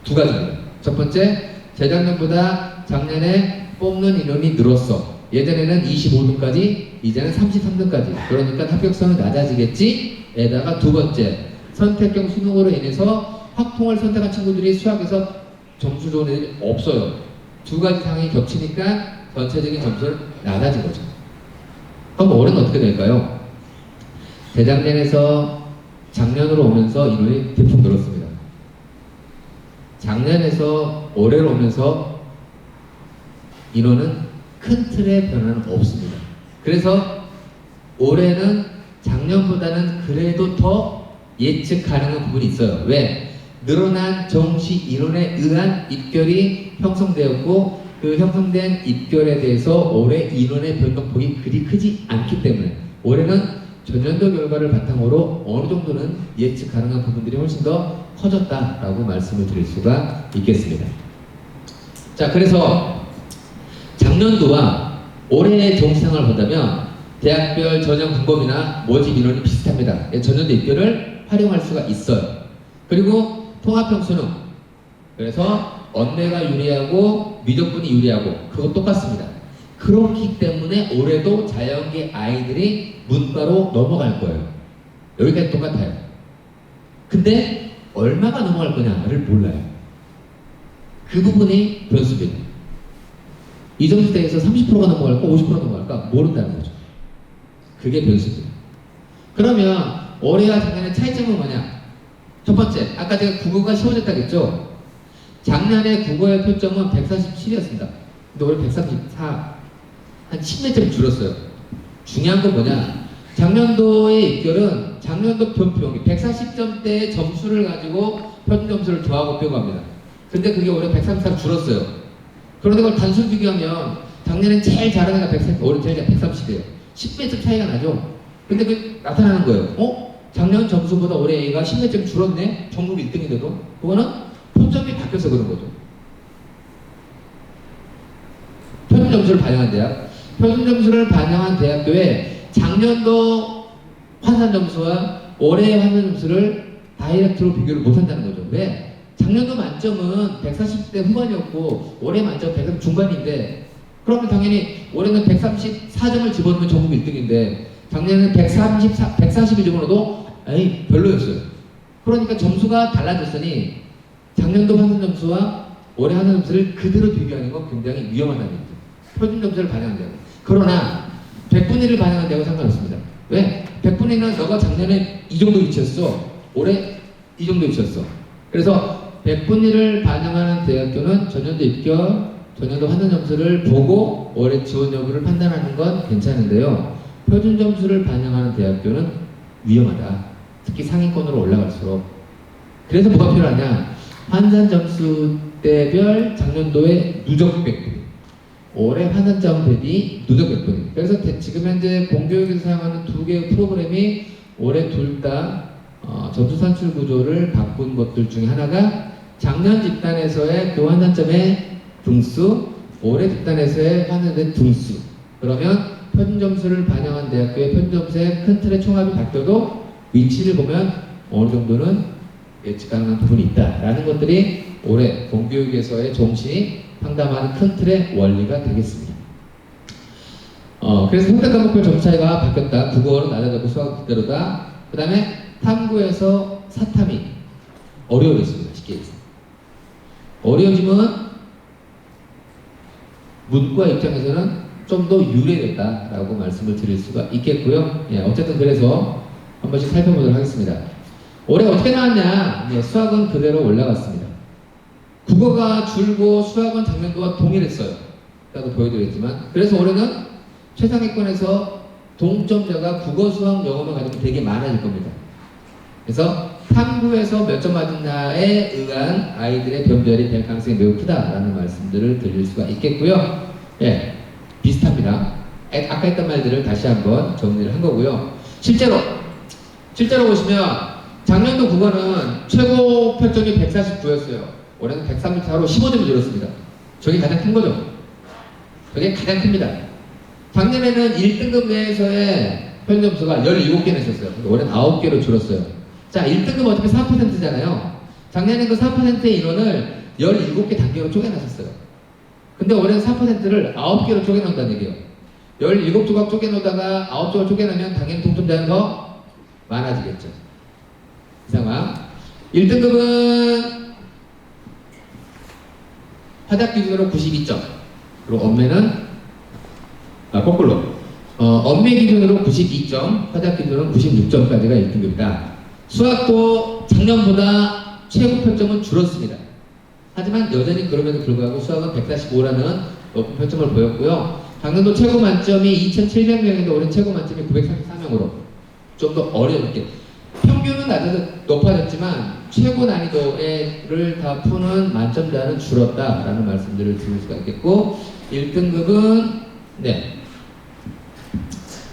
두 가지입니다. 첫 번째, 재작년보다 작년에 뽑는 인원이 늘었어. 예전에는 25등까지, 이제는 33등까지. 그러니까 합격선은 낮아지겠지. 에다가 두 번째, 선택형 수능으로 인해서 확통을 선택한 친구들이 수학에서 점수 좋은 애들이 없어요. 두 가지 상황이 겹치니까 전체적인 점수는 낮아진 거죠. 그럼 올해는 어떻게 될까요? 재작년에서 작년으로 오면서 인원이 대폭 늘었습니다. 작년에서 올해로 오면서 인원은 큰 틀의 변화는 없습니다. 그래서 올해는 작년보다는 그래도 더 예측 가능한 부분이 있어요. 왜? 늘어난 정시 인원에 의한 입결이 형성되었고, 그 형성된 입결에 대해서 올해 인원의 변동폭이 그리 크지 않기 때문에 올해는 전년도 결과를 바탕으로 어느 정도는 예측 가능한 부분들이 훨씬 더 커졌다라고 말씀을 드릴 수가 있겠습니다. 자, 그래서 작년도와 올해의 정시상을 본다면 대학별 전형 분범이나 모집 인원이 비슷합니다. 전년도 입결을 활용할 수가 있어요. 그리고 통합형 수능, 그래서 언내가 유리하고 미적분이 유리하고 그거 똑같습니다. 그렇기 때문에 올해도 자연계 아이들이 문과로 넘어갈 거예요. 여기까지 똑같아요. 근데 얼마가 넘어갈 거냐를 몰라요. 그 부분이 변수입니다. 이 점수대에서 30%가 넘어갈까 50%가 넘어갈까 모른다는 거죠. 그게 변수입니다. 그러면 올해와 작년의 차이점은 뭐냐? 첫 번째, 아까 제가 국어가 쉬워졌다고 했죠? 작년에 국어의 표점은 147이었습니다. 근데 올해 134, 한 10몇 점 줄었어요. 중요한 건 뭐냐? 작년도의 입결은 작년도 변표용이 140점대의 점수를 가지고 표준 점수를 더하고 빼고 합니다. 근데 그게 올해 134로 줄었어요. 그런데 그걸 단순 비교하면 작년엔 제일 잘하는 애가 130, 올해 제일 130이에요. 10몇 점 차이가 나죠? 근데 그 나타나는 거예요. 작년 점수보다 올해 A가 10몇 점 줄었네? 전국 1등인데도? 그거는 표점이 바뀌어서 그런 거죠. 표준 점수를 반영한 대학. 표준 점수를 반영한 대학교에 작년도 환산 점수와 올해의 환산 점수를 다이렉트로 비교를 못 한다는 거죠. 왜? 작년도 만점은 140대 후반이었고 올해 만점 130 중반인데 그러면 당연히 올해는 134점을 집어넣으면 전국 1등인데 작년에는 140을 집어넣어도 에이 별로였어요. 그러니까 점수가 달라졌으니 작년도 환산 점수와 올해 환산 점수를 그대로 비교하는 건 굉장히 위험하다는 얘기죠. 표준 점수를 반영한다고. 그러나 100분의 1을 반영한다고 상관없습니다. 왜? 100분의 1은 너가 작년에 이 정도 위치였어. 올해 이 정도 위치였어. 그래서 100분의 1을 반영하는 대학교는 전년도 입결, 전년도 환산 점수를 보고 올해 지원 여부를 판단하는 건 괜찮은데요. 표준 점수를 반영하는 대학교는 위험하다. 특히 상위권으로 올라갈수록. 그래서 뭐가 필요하냐? 환산 점수대별 작년도의 누적 100분. 올해 환산점 대비 누적 100분. 그래서 지금 현재 공교육에서 사용하는 두 개의 프로그램이 올해 둘 다 점수 산출 구조를 바꾼 것들 중에 하나가 작년 집단에서의 그 환산점의 등수, 올해 집단에서의 환산된 등수. 그러면 표준 점수를 반영한 대학교의 표준 점수의 큰 틀의 총합이 바뀌어도 위치를 보면 어느 정도는 예측 가능한 부분이 있다라는 것들이 올해 공교육에서의 종시 상담하는 큰 틀의 원리가 되겠습니다. 그래서 선택 과목별 점수 차이가 바뀌었다. 국어는 낮아졌고 수학은 그대로다. 그 다음에 탐구에서 사탐이 어려워졌습니다. 쉽게 얘기해서. 어려워짐은 문과 입장에서는 좀 더 유리했다라고 말씀을 드릴 수가 있겠고요. 예, 어쨌든 그래서 한 번씩 살펴보도록 하겠습니다. 올해 어떻게 나왔냐? 예, 수학은 그대로 올라갔습니다. 국어가 줄고 수학은 작년도와 동일했어요. 아까도 보여드렸지만. 그래서 올해는 최상위권에서 동점자가 국어, 수학, 영어만 가지고 되게 많아질 겁니다. 그래서 탐구에서 몇 점 맞았냐에 의한 아이들의 변별이 될 가능성이 매우 크다라는 말씀들을 드릴 수가 있겠고요. 예, 비슷합니다. 아까 했던 말들을 다시 한번 정리를 한 거고요. 실제로 보시면 작년도 국어는 최고 표점이 149였어요. 올해는 134로 15점이 줄었습니다. 저게 가장 큰 거죠. 저게 가장 큽니다. 작년에는 1등급 내에서의 표준 점수가 17개나 있었어요. 근데 올해는 9개로 줄었어요. 자, 1등급 어차피 4%잖아요. 작년에 그 4%의 인원을 17개 단계로 쪼개놨었어요. 근데 올해는 4%를 9개로 쪼개놓는다는 얘기예요. 17조각 쪼개놓다가 9조각 쪼개놓으면 당연히 동점자는 더 많아지겠죠. 이 상황. 1등급은 화답 기준으로 92점. 그리고 엄매는 거꾸로. 엄매 기준으로 92점, 화답 기준으로 96점까지가 1등급이다. 수학도 작년보다 최고 표점은 줄었습니다. 하지만 여전히 그럼에도 불구하고 수학은 145라는 높은 표점을 보였고요. 작년도 최고 만점이 2,700명인데 올해 최고 만점이 934명으로 좀 더 어렵게. 평균은 높아졌지만 최고 난이도를 다 푸는 만점자는 줄었다라는 말씀들을 드릴 수가 있겠고 1등급은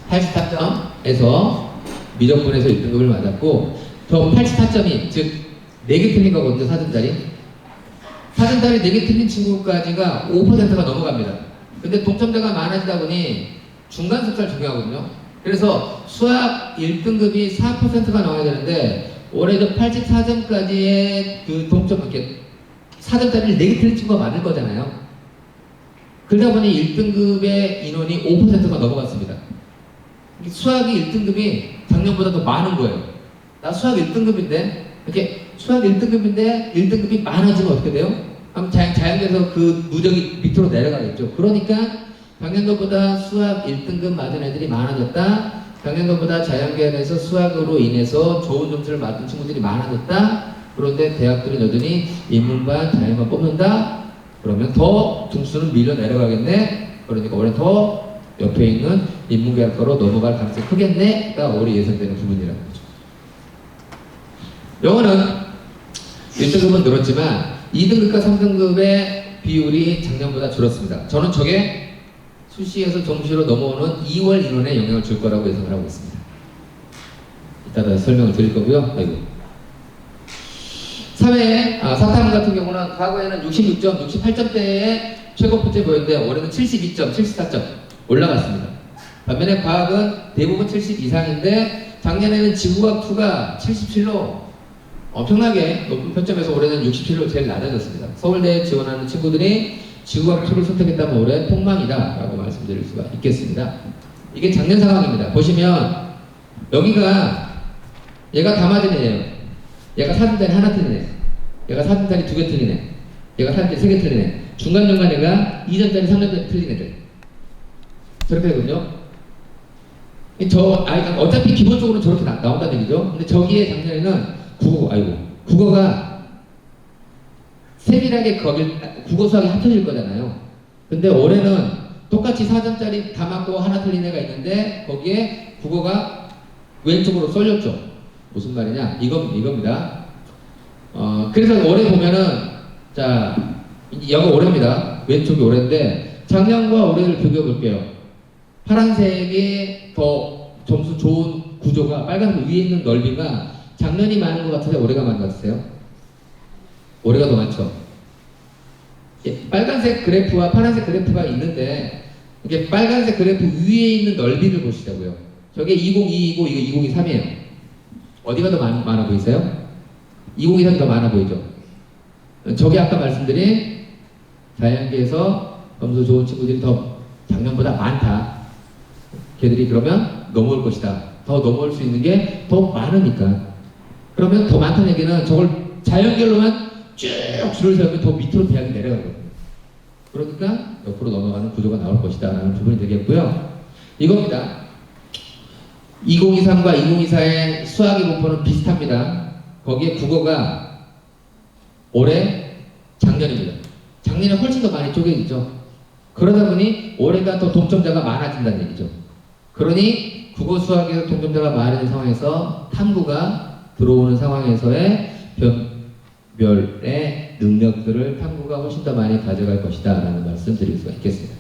84점에서 미적분에서 1등급을 맞았고 저 84점이 즉 4개 틀린 거거든요. 사전달이 4개 틀린 친구까지가 5%가 넘어갑니다. 근데 동점자가 많아지다 보니 중간 숙제를 중요하거든요. 그래서 수학 1등급이 4%가 나와야 되는데 올해 저 84점까지의 그 동점, 이렇게 사전달을 4개 틀린 친구가 많을 거잖아요. 그러다 보니 1등급의 인원이 5%가 넘어갔습니다. 수학이 1등급이 작년보다 더 많은 거예요. 나 수학 1등급인데 이렇게 수학 1등급인데 1등급이 많아지면 어떻게 돼요? 그럼 자연계에서 그 누적이 밑으로 내려가겠죠. 그러니까 작년도보다 수학 1등급 맞은 애들이 많아졌다. 작년도보다 자연계에서 수학으로 인해서 좋은 점수를 맞은 친구들이 많아졌다. 그런데 대학들은 여전히 인문반, 자연만 뽑는다. 그러면 더 등수는 밀려 내려가겠네. 그러니까 올해 더 옆에 있는 인문계학과로 넘어갈 가능성이 크겠네가 올해 예상되는 부분이라는 거죠. 영어는 1등급은 늘었지만 2등급과 3등급의 비율이 작년보다 줄었습니다. 저는 저게 수시에서 정시로 넘어오는 2월 인원에 영향을 줄 거라고 예상을 하고 있습니다. 이따가 설명을 드릴 거고요. 아이고. 사탐 같은 경우는 과거에는 66점, 68점대의 최고 표제 보였는데 올해는 72점, 74점 올라갔습니다. 반면에 과학은 대부분 70 이상인데 작년에는 지구과학2가 77로 엄청나게 높은 표점에서 올해는 67로 제일 낮아졌습니다. 서울대에 지원하는 친구들이 지구과학2를 선택했다면 올해 폭망이다 라고 말씀드릴 수가 있겠습니다. 이게 작년 상황입니다. 보시면 여기가 얘가 다 맞은 애예요. 얘가 4등짜리 하나 틀린 애, 얘가 4등짜리 2개 틀린 애, 얘가 4등짜리 3개 틀린 애, 중간중간 애가 2점짜리 3점짜리 틀린 애들 저렇게 되거든요. 어차피 기본적으로 저렇게 나온다는 얘기죠. 근데 저기에 작년에는 국어가 세밀하게 국어 수학이 합쳐질 거잖아요. 근데 올해는 똑같이 4점짜리 다 맞고 하나 틀린 애가 있는데 거기에 국어가 왼쪽으로 쏠렸죠. 무슨 말이냐? 이겁니다. 그래서 올해 보면은, 자, 여기 올해입니다. 왼쪽이 올해인데, 작년과 올해를 비교해 볼게요. 파란색이 더 점수 좋은 구조가, 빨간색 위에 있는 넓이가 작년이 많은 것 같으세요? 올해가 많은 것 같으세요? 올해가 더 많죠? 빨간색 그래프와 파란색 그래프가 있는데, 이게 빨간색 그래프 위에 있는 넓이를 보시자고요. 저게 2022이고, 이거 2023이에요. 어디가 더 많아 보이세요? 2023이 더 많아 보이죠? 저게 아까 말씀드린 자연계에서 점수 좋은 친구들이 더 작년보다 많다. 걔들이 그러면 넘어올 것이다. 더 넘어올 수 있는 게 더 많으니까. 그러면 더 많다는 얘기는 저걸 자연계로만 쭉 줄을 세우면 더 밑으로 대학이 내려가거든요. 그러니까 옆으로 넘어가는 구조가 나올 것이다 라는 부분이 되겠고요. 이겁니다. 2023과 2024의 수학의 분포는 비슷합니다. 거기에 국어가 올해 작년입니다. 작년에 훨씬 더 많이 쪼개지죠. 그러다 보니 올해가 더 동점자가 많아진다는 얘기죠. 그러니 국어 수학에서 동점자가 많아진 상황에서 탐구가 들어오는 상황에서의 별의 능력들을 탐구가 훨씬 더 많이 가져갈 것이다 라는 말씀 드릴 수가 있겠습니다.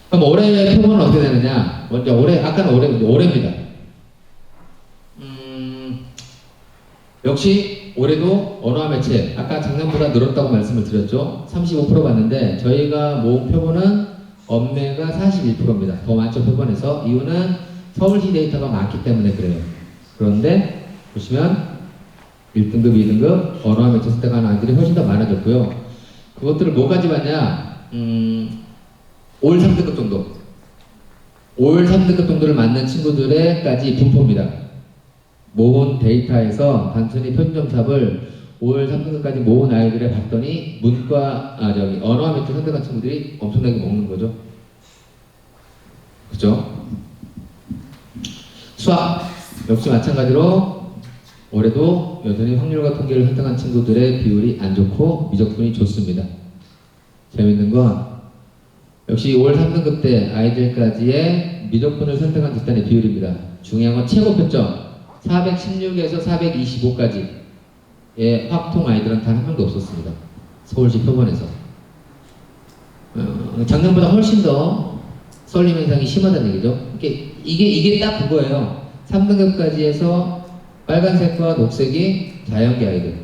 그럼 올해의 표본은 어떻게 되느냐? 먼저 아까는 올해입니다. 역시 올해도 언어와 매체, 아까 작년보다 늘었다고 말씀을 드렸죠. 35% 봤는데 저희가 모은 표본은 엄매가 41%입니다. 더 많죠, 표본에서. 이유는 서울시 데이터가 많기 때문에 그래요. 그런데 보시면 1등급, 2등급 언어와 매체 선택하는 아이들이 훨씬 더 많아졌고요. 그것들을 뭐 가져왔냐? 올 3등급 정도. 올 3등급 정도를 맞는 친구들의까지 분포입니다. 모은 데이터에서 단순히 편점삽을 올 3등급까지 모은 아이들을 봤더니 언어와 매체 선택한 친구들이 엄청나게 먹는 거죠. 그죠? 수학 역시 마찬가지로 올해도 여전히 확률과 통계를 선택한 친구들의 비율이 안 좋고 미적분이 좋습니다. 재밌는 건 역시 올 3등급 때 아이들까지의 미적분을 선택한 집단의 비율입니다. 중요한 건 최고 표점 416에서 425까지의 확통 아이들은 단 한 명도 없었습니다. 서울시 표본에서. 작년보다 훨씬 더 썰림 현상이 심하다는 얘기죠. 이게 딱 그거예요. 3등급까지 해서 빨간색과 녹색이 자연계 아이들,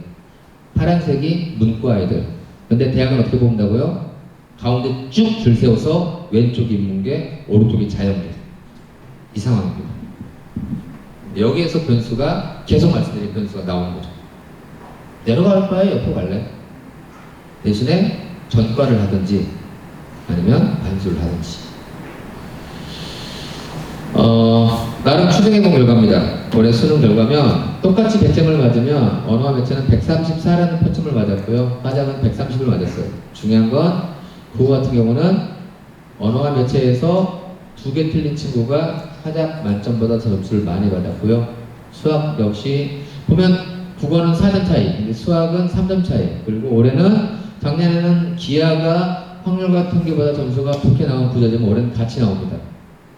파란색이 문과 아이들. 근데 대학은 어떻게 뽑는다고요? 가운데 쭉 줄 세워서 왼쪽이 인문계, 오른쪽이 자연계. 이 상황입니다. 여기에서 변수가 계속 말씀드린 변수가 나오는 거죠. 내려갈 바에 옆으로 갈래? 대신에 전과를 하든지 아니면 반수를 하든지. 나름 추정해본 결과입니다. 올해 수능 결과면 똑같이 100점을 맞으면 언어와 매체는 134라는 표점을 맞았고요. 화작은 130을 맞았어요. 중요한 건 국어 같은 경우는 언어와 매체에서 2개 틀린 친구가 화작 만점보다 더 점수를 많이 받았고요. 수학 역시 보면 국어는 4점 차이, 근데 수학은 3점 차이. 그리고 올해는 작년에는 기하가 확률과 통계보다 점수가 좋게 나온 부자지만 올해는 같이 나옵니다.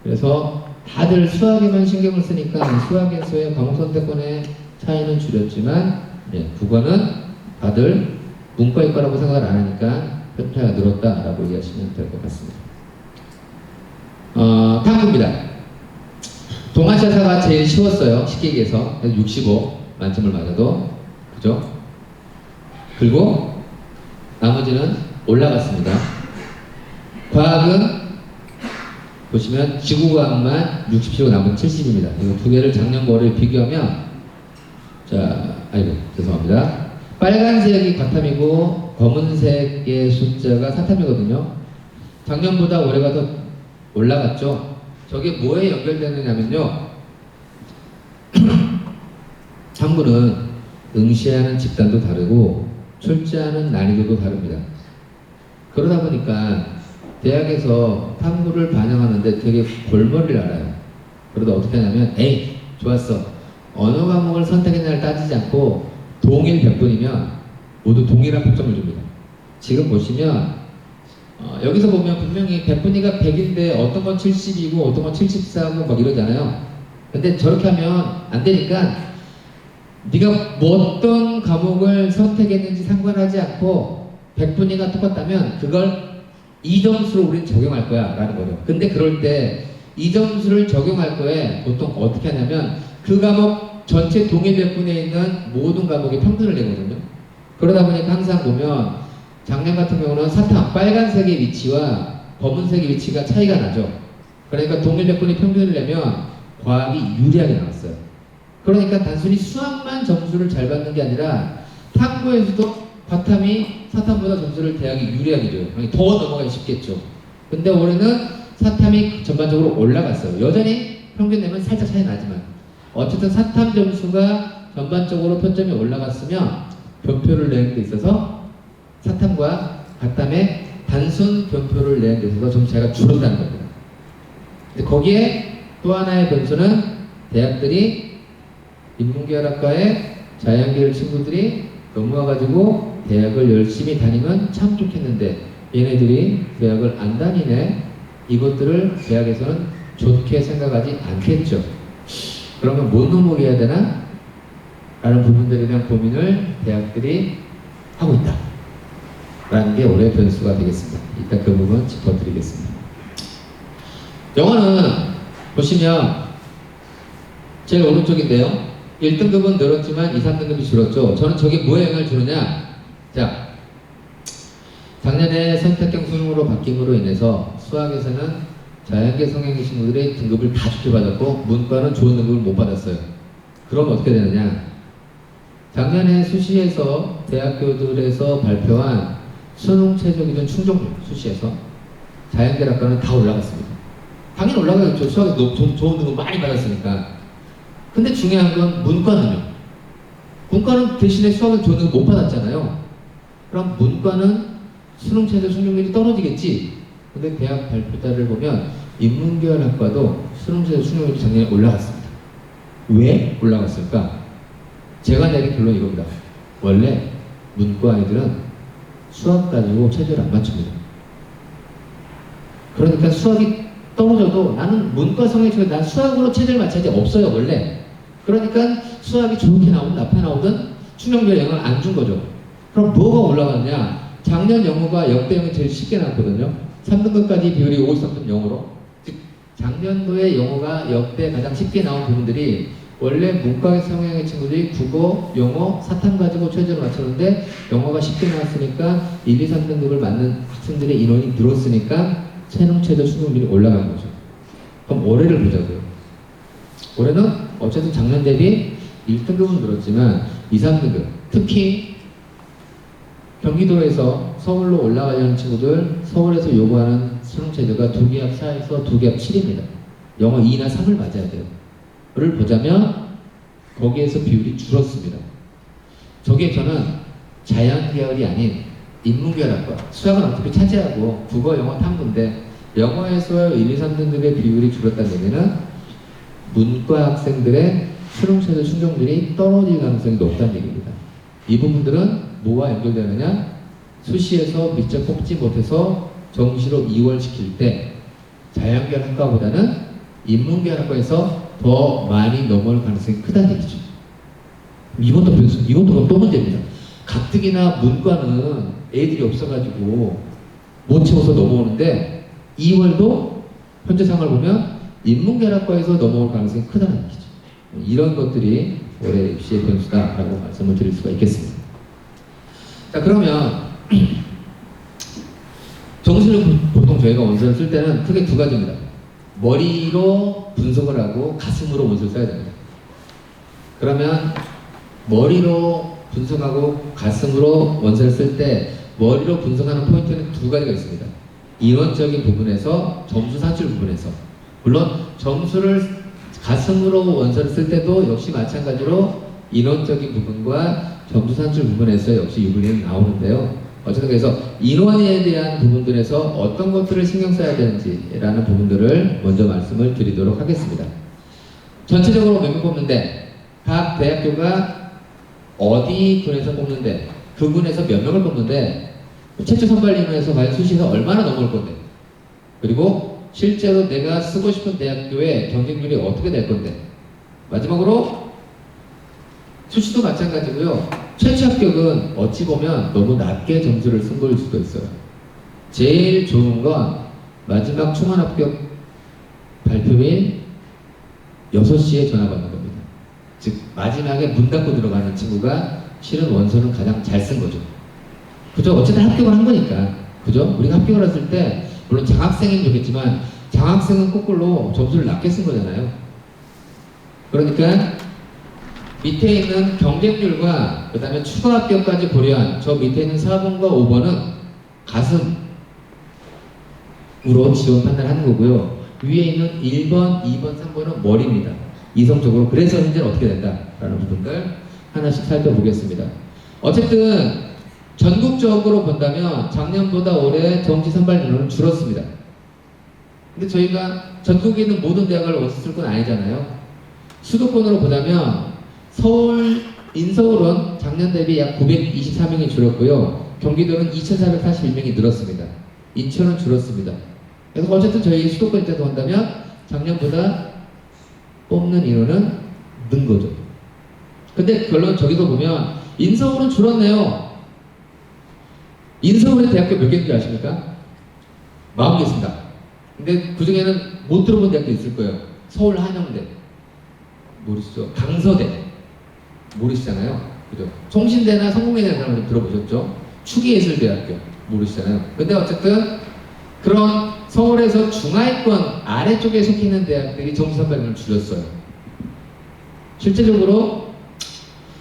그래서 다들 수학에만 신경을 쓰니까 수학에서의 과목 선택권의 차이는 줄였지만 국어는 다들 문과일 거라고 생각을 안 하니까 편차가 늘었다라고 이해하시면 될 것 같습니다. 탐구입니다. 동아시아사가 제일 쉬웠어요. 쉽게 얘기해서 65 만점을 맞아도 그죠? 그리고 나머지는 올라갔습니다. 과학은 보시면 지구과학만 60이고 나머지 70입니다. 이 두 개를 작년 거를 비교하면 죄송합니다. 빨간색이 과탐이고 검은색의 숫자가 사탐이거든요. 작년보다 올해가 더 올라갔죠. 저게 뭐에 연결되느냐면요. 탐구는 응시하는 집단도 다르고 출제하는 난이도도 다릅니다. 그러다 보니까 대학에서 탐구를 반영하는데 되게 골머리를 알아요. 그러다 어떻게 하냐면 에이 좋았어. 어느 과목을 선택했냐를 따지지 않고 동일 100분이면 모두 동일한 평점을 줍니다. 지금 보시면 여기서 보면 분명히 100분위가 100인데 어떤 건 70이고 어떤 건 74고 막 이러잖아요. 근데 저렇게 하면 안 되니까 네가 뭐 어떤 과목을 선택했는지 상관하지 않고 100분위가 똑같다면 그걸 이 점수로 우리는 적용할 거야 라는 거죠. 근데 그럴 때 이 점수를 적용할 거에 보통 어떻게 하냐면 그 과목 전체 동일 100분에 있는 모든 과목의 평균을 내거든요. 그러다 보니까 항상 보면 작년 같은 경우는 사탐 빨간색의 위치와 검은색의 위치가 차이가 나죠. 그러니까 동일 100분의 평균을 내면 과학이 유리하게 나왔어요. 그러니까 단순히 수학만 점수를 잘 받는 게 아니라 탐구에서도 과탐이 사탐보다 점수를 대학이 유리하게 줘요. 더 넘어가기 쉽겠죠. 근데 올해는 사탐이 전반적으로 올라갔어요. 여전히 평균 내면 살짝 차이 나지만 어쨌든 사탐 점수가 전반적으로 표점이 올라갔으면 변표를 내는 데 있어서 사탐과 과탐의 단순 변표를 내는 데 있어서 좀 차이가 줄었다는 겁니다. 근데 거기에 또 하나의 변수는 대학들이 인문계열학과의 자연계열 친구들이 넘어와가지고 대학을 열심히 다니면 참 좋겠는데 얘네들이 대학을 안 다니네. 이것들을 대학에서는 좋게 생각하지 않겠죠. 그러면 못 넘어오게 해야 되나? 라는 부분들에 대한 고민을 대학들이 하고 있다 라는 게 올해의 변수가 되겠습니다. 이따 그 부분 짚어드리겠습니다. 영어는 보시면 제일 오른쪽인데요. 1등급은 늘었지만 2, 3등급이 줄었죠. 저는 저게 뭐에 영향을 주느냐? 자, 작년에 선택형 수능으로 바뀜으로 인해서 수학에서는 자연계 성향의 친구들이 등급을 다 좋게 받았고 문과는 좋은 등급을 못 받았어요. 그럼 어떻게 되느냐? 작년에 수시에서 대학교들에서 발표한 수능 최저 기준 충족률 수시에서 자연계학과는 다 올라갔습니다. 당연히 올라가겠죠. 수학에서 좋은 등급 많이 받았으니까. 근데 중요한 건 문과는요. 문과는 대신에 수학을 좋은 등급 못 받았잖아요. 그럼 문과는 수능 최저 충족률이 떨어지겠지. 근데 대학 발표자를 보면 인문계열학과도 수능 최저 충족률이 작년에 올라갔습니다. 왜 올라갔을까? 제가 내린 결론 이겁니다. 원래 문과 아이들은 수학 가지고 최저를 안 맞춥니다. 그러니까 수학이 떨어져도 나는 문과 성향이지만 난 수학으로 최저를 맞춰야지 없어요 원래. 그러니까 수학이 좋게 나오든 나쁘게 나오든 충족률에 영향을 안 준 거죠. 그럼 뭐가 올라갔냐? 작년 영어가 역대형이 제일 쉽게 나왔거든요. 3등급까지 비율이 53.0으로 즉 작년도에 영어가 역대 가장 쉽게 나온 부분들이 원래 문과 성향의 친구들이 국어, 영어, 사탐 가지고 최저를 맞췄는데 영어가 쉽게 나왔으니까 1, 2, 3등급을 맞는 학생들의 인원이 늘었으니까 최능 최저 충족률이 올라간 거죠. 그럼 올해를 보자고요. 올해는 어쨌든 작년 대비 1등급은 늘었지만 2, 3등급 특히 경기도에서 서울로 올라가려는 친구들, 서울에서 요구하는 수능 제도가 2기합 4에서 2기합 7입니다. 영어 2나 3을 맞아야 돼요. 를 보자면 거기에서 비율이 줄었습니다. 저기에서는 자연 계열이 아닌 인문계열학과, 수학은 어차피 차지하고 국어, 영어, 탐구인데 영어에서 1, 2, 3등급의 비율이 줄었다는 얘기는 문과 학생들의 수능체제 충족률이 떨어질 가능성이 높다는 얘기입니다. 이 부분들은 뭐와 연결되느냐? 수시에서 미처 뽑지 못해서 정시로 이월시킬 때 자연계열 학과보다는 인문계열 학과에서 더 많이 넘어올 가능성이 크다는 얘기죠. 이것도 그럼 또 문제입니다. 가뜩이나 문과는 애들이 없어가지고 못 채워서 넘어오는데 2월도 현재 상황을 보면 인문계열 학과에서 넘어올 가능성이 크다는 얘기죠. 이런 것들이 올해 입시의 변수다라고 말씀을 드릴 수가 있겠습니다. 자, 그러면 정시를 보통 저희가 원서를 쓸 때는 크게 두 가지입니다. 머리로 분석을 하고 가슴으로 원서를 써야 됩니다. 그러면 머리로 분석하고 가슴으로 원서를 쓸 때 머리로 분석하는 포인트는 두 가지가 있습니다. 이론적인 부분에서 점수 산출 부분에서, 물론 점수를 가슴으로 원서를 쓸 때도 역시 마찬가지로 이론적인 부분과 점수 산출 부분에서 역시 유불리는 나오는데요. 어쨌든 그래서 인원에 대한 부분들에서 어떤 것들을 신경 써야 되는지라는 부분들을 먼저 말씀을 드리도록 하겠습니다. 전체적으로 몇 명 뽑는데 각 대학교가 어디 군에서 뽑는데 그 군에서 몇 명을 뽑는데 최초 선발 인원에서 과연 수시에서 얼마나 넘어올 건데, 그리고 실제로 내가 쓰고 싶은 대학교의 경쟁률이 어떻게 될 건데, 마지막으로 수시도 마찬가지고요. 최초 합격은 어찌 보면 너무 낮게 점수를 쓴 걸 수도 있어요. 제일 좋은 건 마지막 총원 합격 발표일 6시에 전화 받는 겁니다. 즉 마지막에 문 닫고 들어가는 친구가 실은 원서는 가장 잘 쓴 거죠. 그죠? 어쨌든 합격을 한 거니까. 그죠? 우리가 합격을 했을 때 물론 장학생이면 좋겠지만 장학생은 거꾸로 점수를 낮게 쓴 거잖아요. 그러니까 밑에 있는 경쟁률과 그 다음에 추가 합격까지 고려한 저 밑에 있는 4번과 5번은 가슴으로 지원 판단하는 거고요. 위에 있는 1번, 2번, 3번은 머리입니다. 이성적으로. 그래서 현재는 어떻게 된다라는 부분들 하나씩 살펴보겠습니다. 어쨌든 전국적으로 본다면 작년보다 올해 정시 선발 인원은 줄었습니다. 근데 저희가 전국에 있는 모든 대학을 원서 쓸 건 아니잖아요. 수도권으로 보자면 서울, 인서울은 작년 대비 약 924명이 줄었고요. 경기도는 2,441명이 늘었습니다. 인천은 줄었습니다. 그래서 어쨌든 저희 수도권 입장에서 본다면 작년보다 뽑는 인원은 는 거죠. 근데 결론 저기도 보면 인서울은 줄었네요. 인서울에 대학교 몇 개인지 아십니까? 40개 있습니다. 근데 그 중에는 못 들어본 대학도 있을 거예요. 서울 한영대 모르시죠? 강서대 모르시잖아요. 그죠? 송신대나 성공회대라는 사람들 들어보셨죠? 추기예술대학교 모르시잖아요. 근데 어쨌든 그런 서울에서 중하위권 아래쪽에 속해 있는 대학들이 정시 선발률을 줄였어요. 실제적으로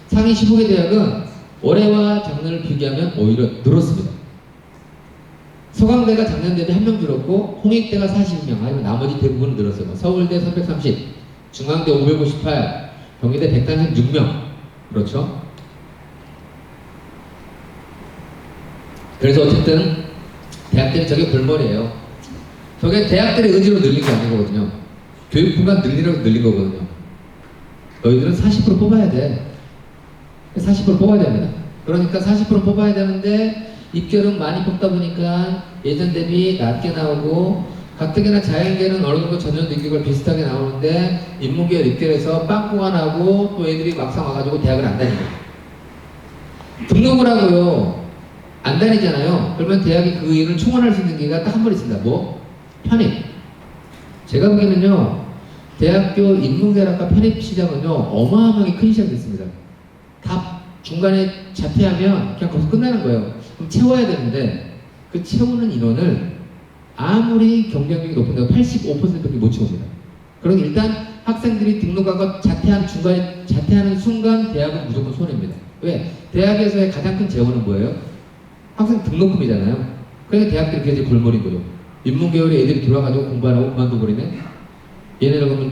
상위 15개 대학은 올해와 작년을 비교하면 오히려 늘었습니다. 서강대가 작년 대비 1명 줄었고 홍익대가 40명, 아니면 나머지 대부분은 늘었어요. 서울대 330, 중앙대 558, 경기대 136명. 그렇죠? 그래서 어쨌든 대학들이 저게 볼머리예요. 저게 대학들의 의지로 늘린 게 아니거든요. 교육부가 늘리라고 늘린 거거든요. 너희들은 40% 뽑아야 돼. 40% 뽑아야 됩니다. 그러니까 40% 뽑아야 되는데 입결은 많이 뽑다 보니까 예전 대비 낮게 나오고, 가뜩이나 자연계는 어느 정도 전년 등급을 비슷하게 나오는데 인문계열 입결에서 빵꾸가 나고 또 애들이 막상 와가지고 대학을 안 다니고 등록을 하고요. 안 다니잖아요. 그러면 대학이 그 일을 총원할 수 있는 기회가 딱 한 번 있습니다. 뭐? 편입. 제가 보기에는요, 대학교 인문계열학과 편입 시장은요 어마어마하게 큰 시장이 됐습니다. 다 중간에 자퇴하면 그냥 거기서 끝나는 거예요. 그럼 채워야 되는데 그 채우는 인원을 아무리 경쟁력이 높은데도 85%밖에 못 채웁니다. 그럼 일단 학생들이 등록하고 중간에 자퇴하는 순간 대학은 무조건 손해입니다. 왜? 대학에서의 가장 큰 재원은 뭐예요? 학생 등록금이잖아요. 그러니까 대학들이 굉장히 골머린 거죠. 인문계열에 애들이 들어와가지고 공부 안 하고 그만둬버리네. 얘네들 그러면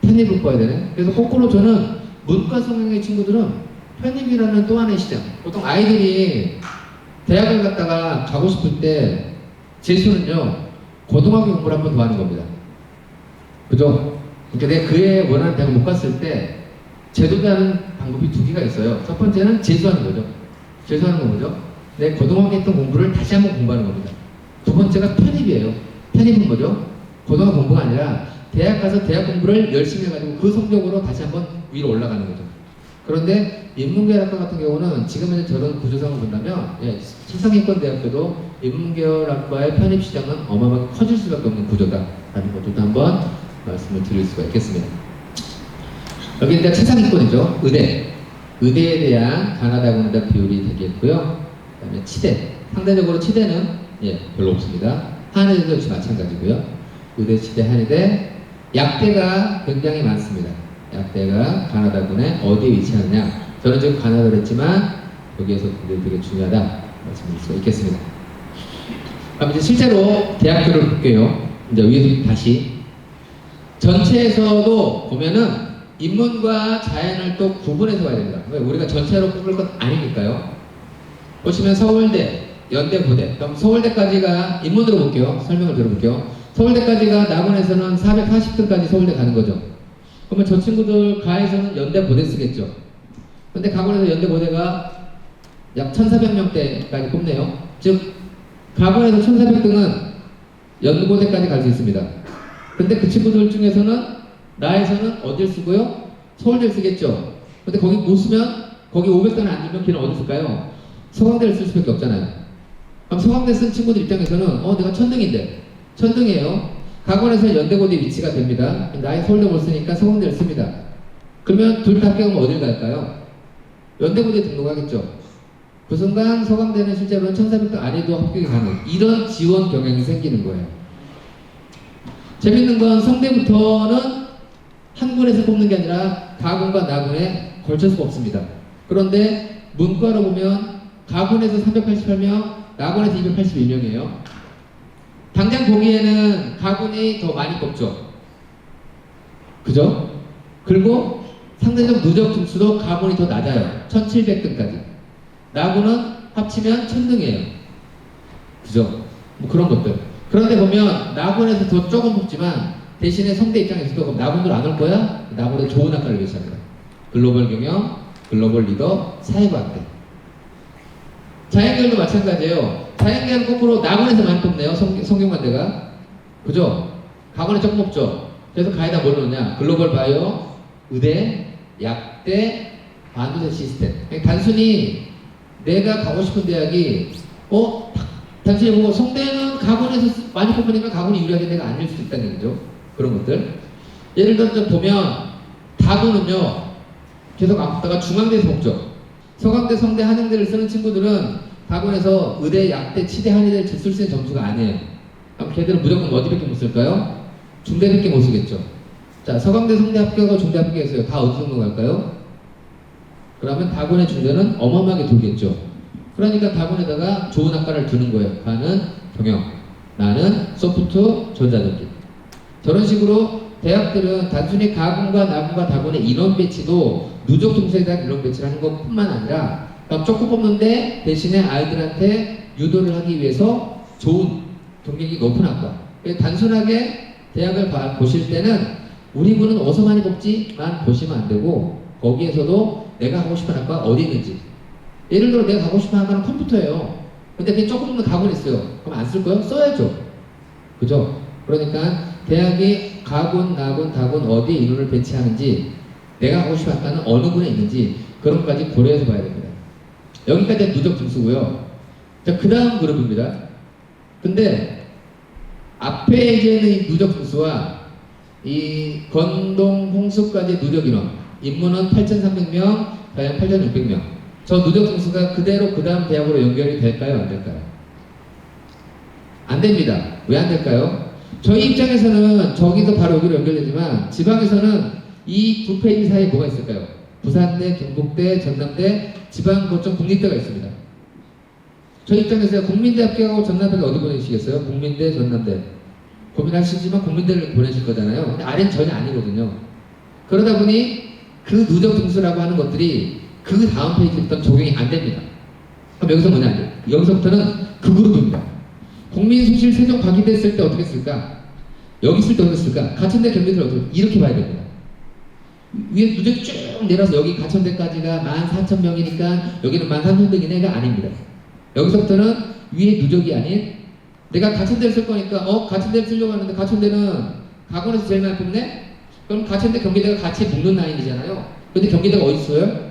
편입을 봐야 되네. 그래서 거꾸로 저는 문과 성향의 친구들은 편입이라는 또 하나의 시장. 보통 아이들이 대학을 갔다가 가고 싶을 때 재수는요 고등학교 공부를 한 번 더 하는 겁니다. 그죠? 그러니까 내가 그에 원하는 대학을 못 갔을 때 재도하는 방법이 두 개가 있어요. 첫 번째는 재수하는 거죠. 재수하는 건 뭐죠? 내 고등학교 했던 공부를 다시 한번 공부하는 겁니다. 두 번째가 편입이에요. 편입은 뭐죠? 고등학교 공부가 아니라 대학 가서 대학 공부를 열심히 해가지고 그 성적으로 다시 한번 위로 올라가는 거죠. 그런데 인문계열학과 같은 경우는 지금 이제 저런 구조상을 본다면 최상위권 대학교도 인문계열학과의 편입 시장은 어마어마하게 커질 수밖에 없는 구조다라는 것도 한번 말씀을 드릴 수가 있겠습니다. 여기 이제 최상위권이죠. 의대에 대한 가나다군대 비율이 되겠고요. 그다음에 치대, 상대적으로 치대는 별로 없습니다. 한의대도 역시 마찬가지고요. 의대, 치대, 한의대, 약대가 굉장히 많습니다. 약대가 가나다군에 어디에 위치하느냐. 저는 지금 가나다를 했지만 여기에서 굉장히 되게 중요하다 말씀드릴 수 있겠습니다. 그럼 이제 실제로 대학교를 볼게요. 이제 위에서 다시 전체에서도 보면은 인문과 자연을 또 구분해서 봐야 됩니다. 왜? 우리가 전체로 뽑을 건 아니니까요. 보시면 서울대, 연대, 고대. 그럼 서울대까지가 인문으로 볼게요. 설명을 들어볼게요. 서울대까지가 낙원에서는 440등까지 서울대 가는 거죠. 그러면 저 친구들 가에서는 연대, 고대 쓰겠죠. 근데 가군에서 연대, 고대가 약 1400명대까지 뽑네요. 즉 가군에서 1400등은 연고대까지 갈 수 있습니다. 근데 그 친구들 중에서는 나에서는 어딜 쓰고요? 서울대를 쓰겠죠. 근데 거기 못 쓰면 거기 500등을 안 주면 걔는 어디 쓸까요? 서강대를 쓸 수밖에 없잖아요. 그럼 서강대 쓴 친구들 입장에서는 내가 천등인데 천등이에요. 가군에서 연대고대 위치가 됩니다. 나의 서울대 못 쓰니까 서강대를 씁니다. 그러면 둘 다 합격하면 어딜 갈까요? 연대고대 등록하겠죠. 그 순간 서강대는 실제로는 1400등 안에도 합격이 가능. 이런 지원 경향이 생기는 거예요. 재밌는 건 성대부터는 한 군에서 뽑는 게 아니라 가군과 나군에 걸쳐서 뽑습니다. 그런데 문과로 보면 가군에서 388명, 나군에서 281명이에요. 당장 보기에는 가군이 더 많이 뽑죠. 그죠? 그리고 상대적 누적 등수도 가군이 더 낮아요. 1700등까지. 나군은 합치면 1000등이에요. 그죠? 뭐 그런 것들. 그런데 보면 나군에서 더 조금 뽑지만 대신에 성대 입장에서도 그럼 나군들 안 올 거야? 나군에 좋은 학과를 위해서합니다. 글로벌 경영, 글로벌 리더, 사회과학대. 자연계열도 마찬가지예요. 자연계열은 거꾸로 나군에서 많이 뽑네요. 성균관대가. 그죠? 가군에 조금 뽑죠. 그래서 가에다 뭘 넣느냐? 글로벌 바이오, 의대, 약대, 반도체 시스템. 단순히 내가 가고 싶은 대학이 단순히 보고 성대는 가군에서 많이 뽑으니까 가군이 유리하게 내가 아닐 수 있다는 얘기죠. 그런 것들. 예를 들어서 보면 다군은요 계속 안 뽑다가 중앙대에서 뽑죠. 서강대, 성대, 한양대를 쓰는 친구들은 가군에서 의대, 약대, 치대, 한의대를 쓸 수 있는 점수가 아니에요. 그럼 걔들은 무조건 어디밖에 못 쓸까요? 중대밖에 못 쓰겠죠. 자, 서강대, 성대 합격하고 중대 합격했어요. 다 어디 정도 갈까요? 그러면 다군의 중대는 어마어마하게 돌겠죠. 그러니까 다군에다가 좋은 학과를 두는 거예요. 가는 경영, 나는 소프트, 전자전기. 저런 식으로 대학들은 단순히 가군과 나군과 다군의 인원 배치도 누적 등수에 대한 인원 배치를 하는 것뿐만 아니라 조금 뽑는데 대신에 아이들한테 유도를 하기 위해서 좋은 경쟁이 높은 학과. 단순하게 대학을 보실 때는 우리 군은 어디서 많이 뽑지만 보시면 안 되고 거기에서도 내가 가고 싶은 학과가 어디 있는지. 예를 들어 내가 가고 싶은 학과는 컴퓨터예요. 근데 그게 조금 가군이 있어요. 그럼 안 쓸 거예요? 써야죠. 그죠? 그러니까 대학이 가군, 나군, 다군 어디에 인원을 배치하는지 내가 가고 싶은 학과는 어느 군에 있는지 그런 것까지 고려해서 봐야 됩니다. 여기까지 누적 등수고요. 자, 그 다음 그룹입니다. 근데 앞에 이제는 이 누적 등수와 이 건동, 홍수까지 누적 인원 인문은 8,300명, 자연 8,600명. 저 누적 등수가 그대로 그 다음 대학으로 연결이 될까요? 안 될까요? 안 됩니다. 왜 안 될까요? 저희 입장에서는 저기서 바로 여기로 연결되지만 지방에서는 이 두 페이지 사이에 뭐가 있을까요? 부산대, 경북대, 전남대, 지방고점 국립대가 있습니다. 저 입장에서 국민대학교하고 전남대를 어디 보내시겠어요? 국민대, 전남대. 고민하시지만 국민대를 보내실 거잖아요. 근데 아래는 전혀 아니거든요. 그러다 보니 그 누적 등수라고 하는 것들이 그 다음 페이지부터 적용이 안 됩니다. 그럼 여기서 뭐냐? 여기서부터는 그 그룹입니다. 국민수실 세종 방기됐을 때 어떻게 쓸까? 여기 있을 때 어떻게 쓸까? 가천대 경기대를 어떻게 이렇게 봐야 됩니다. 위에 누적이 쭉 내려서 여기 가천대까지가 14,000명이니까 여기는 13,000명이네가 아닙니다. 여기서부터는 위에 누적이 아닌 내가 가천대를 쓸 거니까 가천대를 쓰려고 하는데 가천대는 가군에서 제일 많이 뽑네? 그럼 가천대 경기대가 같이 묶는 라인이잖아요. 근데 경기대가 어디 있어요?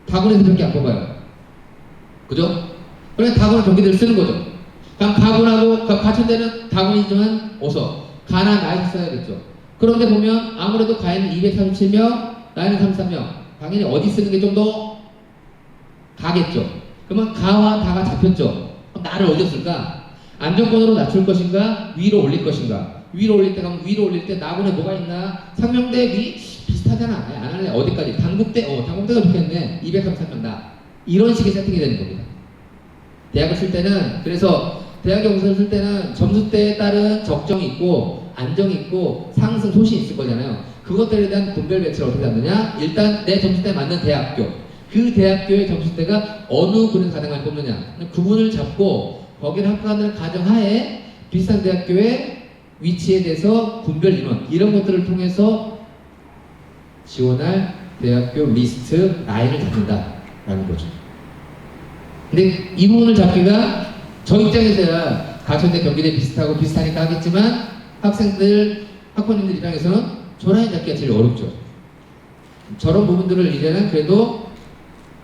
가군에서 그렇게 안 뽑아요. 그죠? 그래서 가군은 경기대를 쓰는 거죠. 그럼 가군하고 가천대는 가군이지만 어서 가나 나에서 써야겠죠. 그런데 보면 아무래도 가에는 237명, 나에는 33명. 당연히 어디 쓰는 게 좀 더 가겠죠. 그러면 가와 다가 잡혔죠. 그럼 나를 어디 쓸까? 안정권으로 낮출 것인가? 위로 올릴 것인가? 위로 올릴 때 가면 위로 올릴 때 나군에 뭐가 있나? 상명대 위 비슷하잖아. 안 할래. 어디까지? 당국대? 당국대가 좋겠네. 233명 나. 이런 식의 세팅이 되는 겁니다. 대학을 쓸 때는 그래서 대학 영수를 쓸 때는 점수대에 따른 적정이 있고 안정이 있고 상승 소신이 있을 거잖아요. 그것들에 대한 분별 배치를 어떻게 하느냐? 일단 내 점수대에 맞는 대학교, 그 대학교의 점수대가 어느 군에서 가장 많이 뽑느냐? 구분을 잡고 거기를 합격하는 가정하에 비슷한 대학교의 위치에 대해서 분별 인원 이런 것들을 통해서 지원할 대학교 리스트 라인을 잡는다라는 거죠. 근데 이 부분을 잡기가 저 입장에서야 가천대 경기대 비슷하니까 하겠지만 학생들, 학부모님들 입장에서는 저 라인 잡기가 제일 어렵죠. 저런 부분들을 이제는 그래도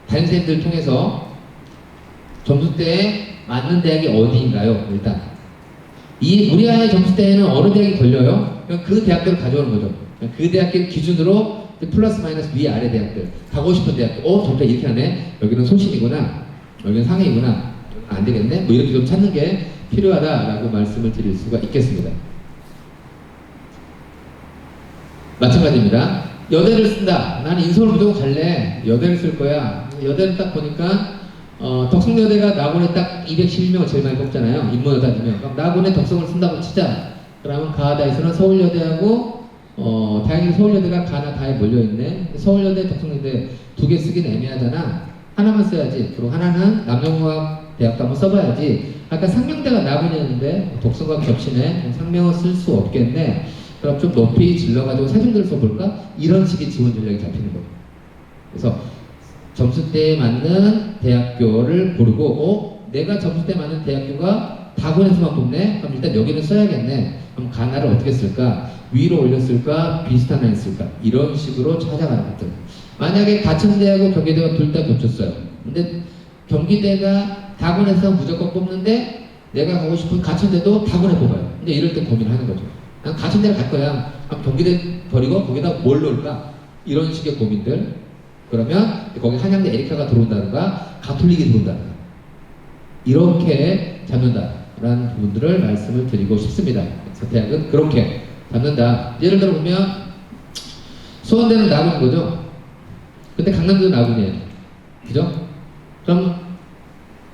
다른 선생님들 통해서 점수대에 맞는 대학이 어디인가요? 일단 이 우리 아이의 점수대에는 어느 대학이 걸려요? 그 대학들을 가져오는 거죠. 그 대학교 기준으로 플러스 마이너스 위아래 대학들 가고 싶은 대학교 점수대 이렇게 하네. 여기는 소신이구나. 여기는 상해이구나. 안 되겠네. 뭐 이렇게 좀 찾는 게 필요하다라고 말씀을 드릴 수가 있겠습니다. 마찬가지입니다. 여대를 쓴다. 나는 인서울 무조건 갈래. 여대를 쓸 거야. 여대를 딱 보니까 덕성여대가 나군에 딱 211명을 제일 많이 뽑잖아요. 인문을 따지면. 그럼 나군에 덕성을 쓴다고 치자. 그러면 가하다에서는 서울여대하고 다행히 서울여대가 가나 다에 몰려있네. 서울여대, 덕성여대 두 개 쓰기는 애매하잖아. 하나만 써야지. 그리고 하나는 남녀공학대학도 한번 써봐야지. 아까 상명대가 나군이었는데 독성과 겹치네. 상명은 쓸 수 없겠네. 그럼 좀 높이 질러가지고 세종대를 써볼까? 이런 식의 지원 전략이 잡히는 거예요. 그래서 점수대에 맞는 대학교를 고르고 내가 점수대에 맞는 대학교가 다군에서만 뽑네? 그럼 일단 여기는 써야겠네. 그럼 가나를 어떻게 쓸까? 위로 올렸을까? 비슷한 라인 쓸까? 이런 식으로 찾아가는 것들. 만약에 가천대하고 경기대가 둘 다 겹쳤어요. 근데 경기대가 다군에서 무조건 뽑는데 내가 가고 싶은 가천대도 다군에 뽑아요. 근데 이럴 때 고민을 하는 거죠. 난 가천대를 갈 거야. 그럼 경기대 버리고 거기다 뭘 넣을까? 이런 식의 고민들. 그러면 거기 한양대 에리카가 들어온다든가 가톨릭이 들어온다든가 이렇게 잡는다라는 부분들을 말씀을 드리고 싶습니다. 그래서 대학은 그렇게 잡는다. 예를 들어 보면 수원대는 나군인 거죠. 근데 강남대도 나군이에요. 그죠? 그럼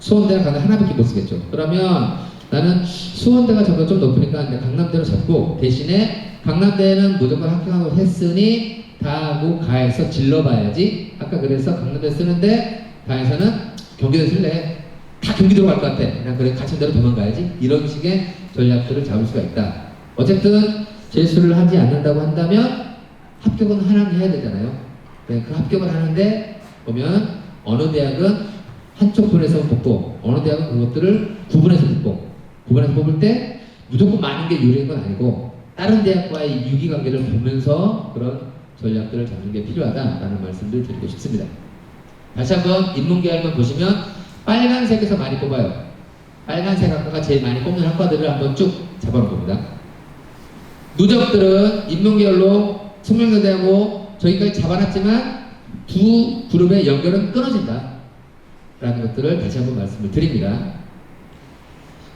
수원대랑 강남 하나밖에 못 쓰겠죠. 그러면 나는 수원대가 점점 좀 높으니까 강남대로 잡고 대신에 강남대는 무조건 합격하고 했으니 다하고 가에서 질러봐야지. 아까 그래서 강남대 쓰는데 다에서는 경기대 쓸래. 다 경기도로 갈 것 같아. 그냥 그래 가천대로 도망가야지. 이런 식의 전략들을 잡을 수가 있다. 어쨌든 재수를 하지 않는다고 한다면 합격은 하나는 해야 되잖아요. 그 합격을 하는데 보면 어느 대학은 한쪽 분에서 뽑고 어느 대학은 그것들을 구분해서 뽑고 구분해서 뽑을 때 무조건 많은 게 유리한 건 아니고 다른 대학과의 유기관계를 보면서 그런 전략들을 잡는 게 필요하다라는 말씀을 드리고 싶습니다. 다시 한번 인문계열만 보시면 빨간색에서 많이 뽑아요. 빨간색 학과가 제일 많이 뽑는 학과들을 한번 쭉 잡아놓은 겁니다. 누적들은 인문계열로 숙명여대하고 저기까지 잡아놨지만 두 그룹의 연결은 끊어진다 라는 것들을 다시 한번 말씀을 드립니다.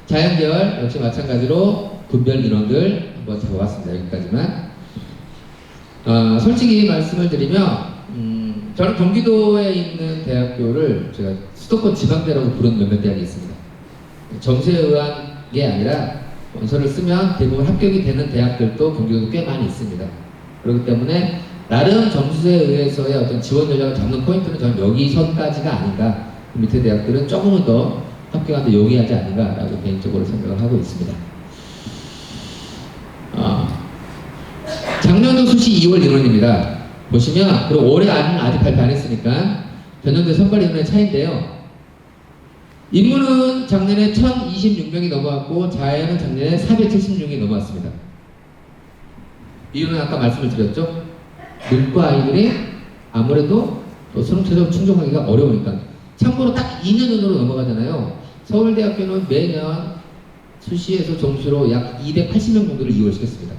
자연계열 역시 마찬가지로 분별 인원들 한번 잡아왔습니다. 여기까지만. 솔직히 말씀을 드리면 저는 경기도에 있는 대학교를 제가 수도권 지방대라고 부르는 몇몇 대학이 있습니다. 점수에 의한 게 아니라 원서를 쓰면 대부분 합격이 되는 대학들도 경기도도 꽤 많이 있습니다. 그렇기 때문에 나름 점수에 의해서의 어떤 지원 전략을 잡는 포인트는 저는 여기서까지가 아닌가. 그 밑에 대학들은 조금은 더 합격하는데 용이하지 않은가라고 개인적으로 생각을 하고 있습니다. 작년도 수시 2월 인원입니다. 보시면 그리고 올해 아직 발표 안 했으니까 전년도 선발 인원의 차이인데요. 인문은 작년에 1026명이 넘어왔고 자연은 작년에 476명이 넘어왔습니다. 이유는 아까 말씀을 드렸죠. 문과 아이들이 아무래도 또 수능 최저 충족하기가 어려우니까. 참고로 딱 2년으로 넘어가잖아요. 서울대학교는 매년 수시에서 정시로 약 280명 정도를 이월시켰습니다.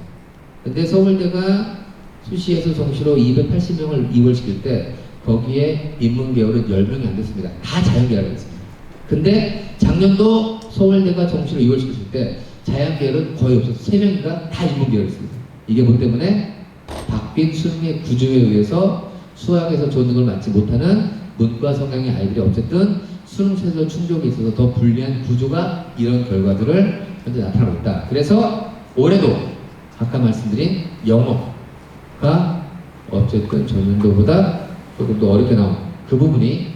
근데 서울대가 수시에서 정시로 280명을 이월시킬 때 거기에 인문계열은 10명이 안 됐습니다. 다 자연계열이 됐습니다. 근데 작년도 서울대가 정시로 이월시켰을 때 자연계열은 거의 없어서 3명인가 다 인문계열이었습니다. 이게 뭐 때문에 바뀐 수능의 구조에 의해서 수학에서 좋은 걸 맞지 못하는 문과 성향의 아이들이 어쨌든 수능 최저 충족에 있어서 더 불리한 구조가 이런 결과들을 현재 나타나고 있다. 그래서 올해도 아까 말씀드린 영어가 어쨌든 전년도보다 조금 더 어렵게 나온 그 부분이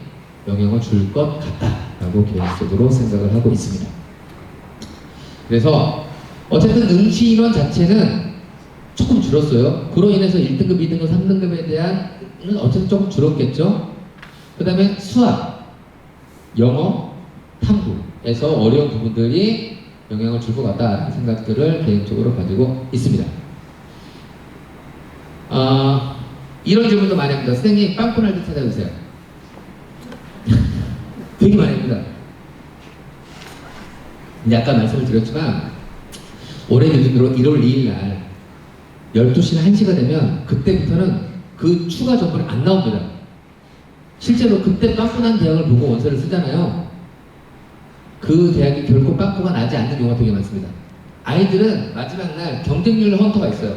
영향을 줄 것 같다라고 개인적으로 생각을 하고 있습니다. 그래서 어쨌든 응시 인원 자체는 조금 줄었어요. 그로 인해서 1등급, 2등급, 3등급에 대한 어쨌든 조금 줄었겠죠. 그 다음에 수학, 영어, 탐구에서 어려운 부분들이 영향을 줄 것 같다는 생각들을 개인적으로 가지고 있습니다. 이런 질문도 많이 합니다. 선생님, 빵꾸 날 때 찾아주세요. 되게 많이 합니다. 이제 아까 말씀을 드렸지만 올해 기준으로 1월 2일 날 12시나 1시가 되면 그때부터는 그 추가 정보는 안 나옵니다. 실제로 그때 빵꾸 난 대학을 보고 원서를 쓰잖아요. 그 대학이 결코 빵꾸가 나지 않는 경우가 되게 많습니다. 아이들은 마지막 날 경쟁률 헌터가 있어요.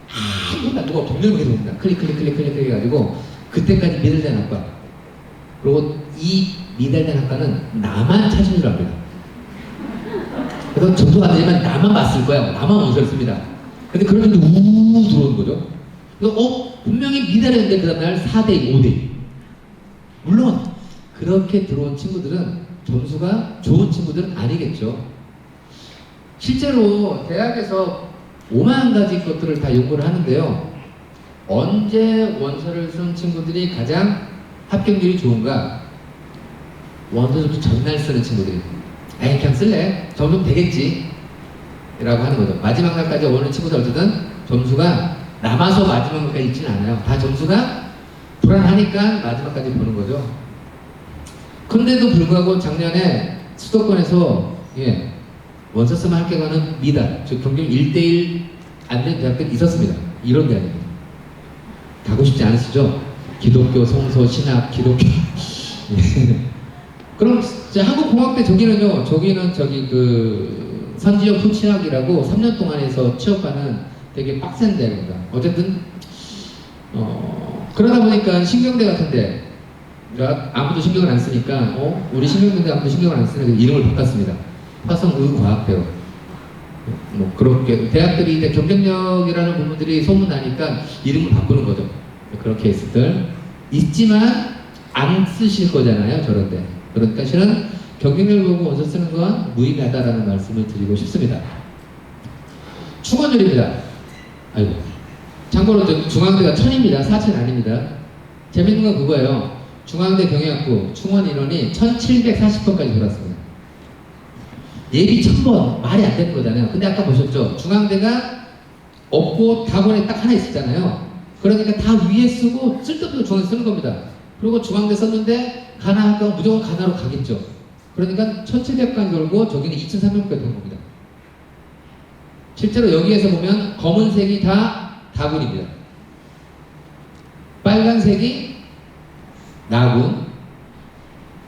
아무나 누가 경쟁률을 계속 봅니다. 클릭 해가지고 그때까지 미달된 학과. 그리고 이 미달된 학과는 나만 찾은 줄 압니다. 그래서 점수가 안 되지만 나만 봤을 거야. 나만 원서를 씁니다. 근데 그러는데 우우 들어오는 거죠. 그래서 분명히 미달했는데 그 다음날 4대2, 5대2. 물론 그렇게 들어온 친구들은 점수가 좋은 친구들은 아니겠죠. 실제로 대학에서 5만 가지 것들을 다 연구를 하는데요. 언제 원서를 쓴 친구들이 가장 합격률이 좋은가? 원서 접수 전날 쓰는 친구들이. 에이 그냥 쓸래? 점수면 되겠지 라고 하는 거죠. 마지막 날까지 오는 친구들 어쨌든 점수가 남아서 마지막 날까지 있지는 않아요. 다 점수가 불안하니까 마지막까지 보는 거죠. 근데도 불구하고 작년에 수도권에서 원서 쓰면 합격하는 미달, 즉 경쟁 1대1 안 된 대학들이 있었습니다. 이런 대학입니다. 가고 싶지 않으시죠? 기독교, 성서, 신학, 기독교. 그럼 한국공학대 저기는요, 저기는 그 선지역 후치학이라고 3년 동안 해서 취업하는 되게 빡센 대학입니다. 어쨌든 그러다 보니까 신경대 같은데 아무도 신경을 안 쓰니까 우리 신경대 아무도 신경을 안 쓰니까 이름을 바꿨습니다. 화성의과학대요. 뭐 그렇게 대학들이 이제 경쟁력이라는 부분들이 소문나니까 이름을 바꾸는 거죠. 그런 케이스들 있지만 안 쓰실 거잖아요. 저런데. 그러니까 실은 경쟁력 보고 원서 쓰는 건 무의미하다라는 말씀을 드리고 싶습니다. 충원율입니다. 아이고. 참고로 중앙대가 1000입니다. 4000 아닙니다. 재밌는 건 그거예요. 중앙대 경영학부 충원 인원이 1740번까지 돌았습니다. 예비 1000번 말이 안 되는 거잖아요. 근데 아까 보셨죠? 중앙대가 없고 답원에 딱 하나 있었잖아요. 그러니까 다 위에 쓰고 쓸데없는 중앙대 쓰는 겁니다. 그리고 중앙대 썼는데 가나 학과가 무조건 가나로 가겠죠. 그러니까 1700간 돌고 저기는 2300까지 된 겁니다. 실제로 여기에서 보면 검은색이 다 다군입니다. 빨간색이 나군,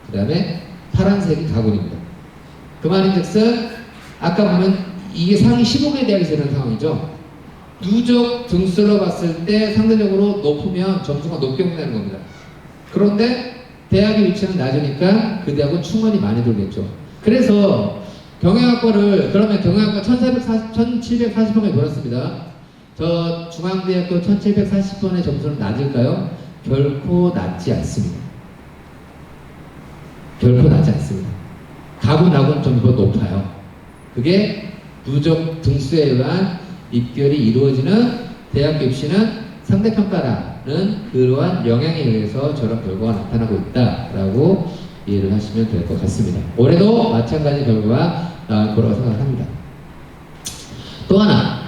그 다음에 파란색이 가군입니다. 그 말인즉슨 아까 보면 이게 상위 15개 대학에서 이런 상황이죠. 누적 등수로 봤을 때 상대적으로 높으면 점수가 높게 본다는 겁니다. 그런데 대학의 위치는 낮으니까 그 대학은 충원이 많이 돌겠죠. 그래서 경영학과를 그러면 경영학과 1740번에 돌았습니다. 저 중앙대학교 1740번의 점수는 낮을까요? 결코 낮지 않습니다. 결코 낮지 않습니다. 가군나군 점수가 높아요. 그게 누적 등수에 의한 입결이 이루어지는 대학교 입시는 상대평가라는 그러한 영향에 의해서 저런 결과가 나타나고 있다라고 이해를 하시면 될 것 같습니다. 올해도 마찬가지 결과가 나올 거라고 생각합니다. 또 하나,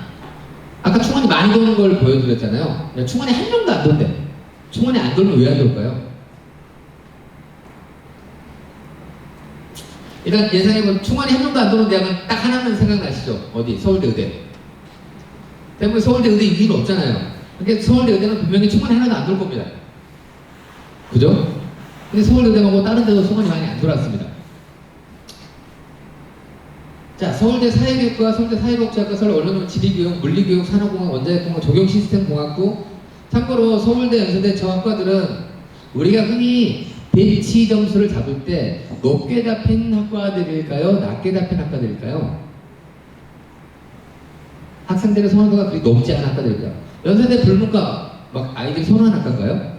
아까 충원이 많이 도는 걸 보여드렸잖아요. 충원이 한 명도 안 돈대. 충원이 안 돌면 왜 안 돌까요? 일단 예상해보면 충원이 한 명도 안 도는 대학은 딱 하나는 생각나시죠? 어디? 서울대 의대. 대부분 서울대 의대 이유가 없잖아요. 그러니까 서울대 의대는 분명히 충원이 하나도 안 돌 겁니다. 그죠? 근데 서울대 의대 말고 다른 데도 충원이 많이 안 돌았습니다. 자, 서울대 사회교육과 서울대 사회복지학과, 서울 언론교육, 지리교육, 물리교육, 산업공학, 원자력공학, 적용시스템공학부. 참고로 서울대, 연세대 저 학과들은 우리가 흔히 배치 점수를 잡을 때 높게 잡힌 학과들일까요? 낮게 잡힌 학과들일까요? 학생들의 선호도가 그리 높지 않은 학과들일까요? 연세대 불문과 막 아이들이 선호하는 학과인가요?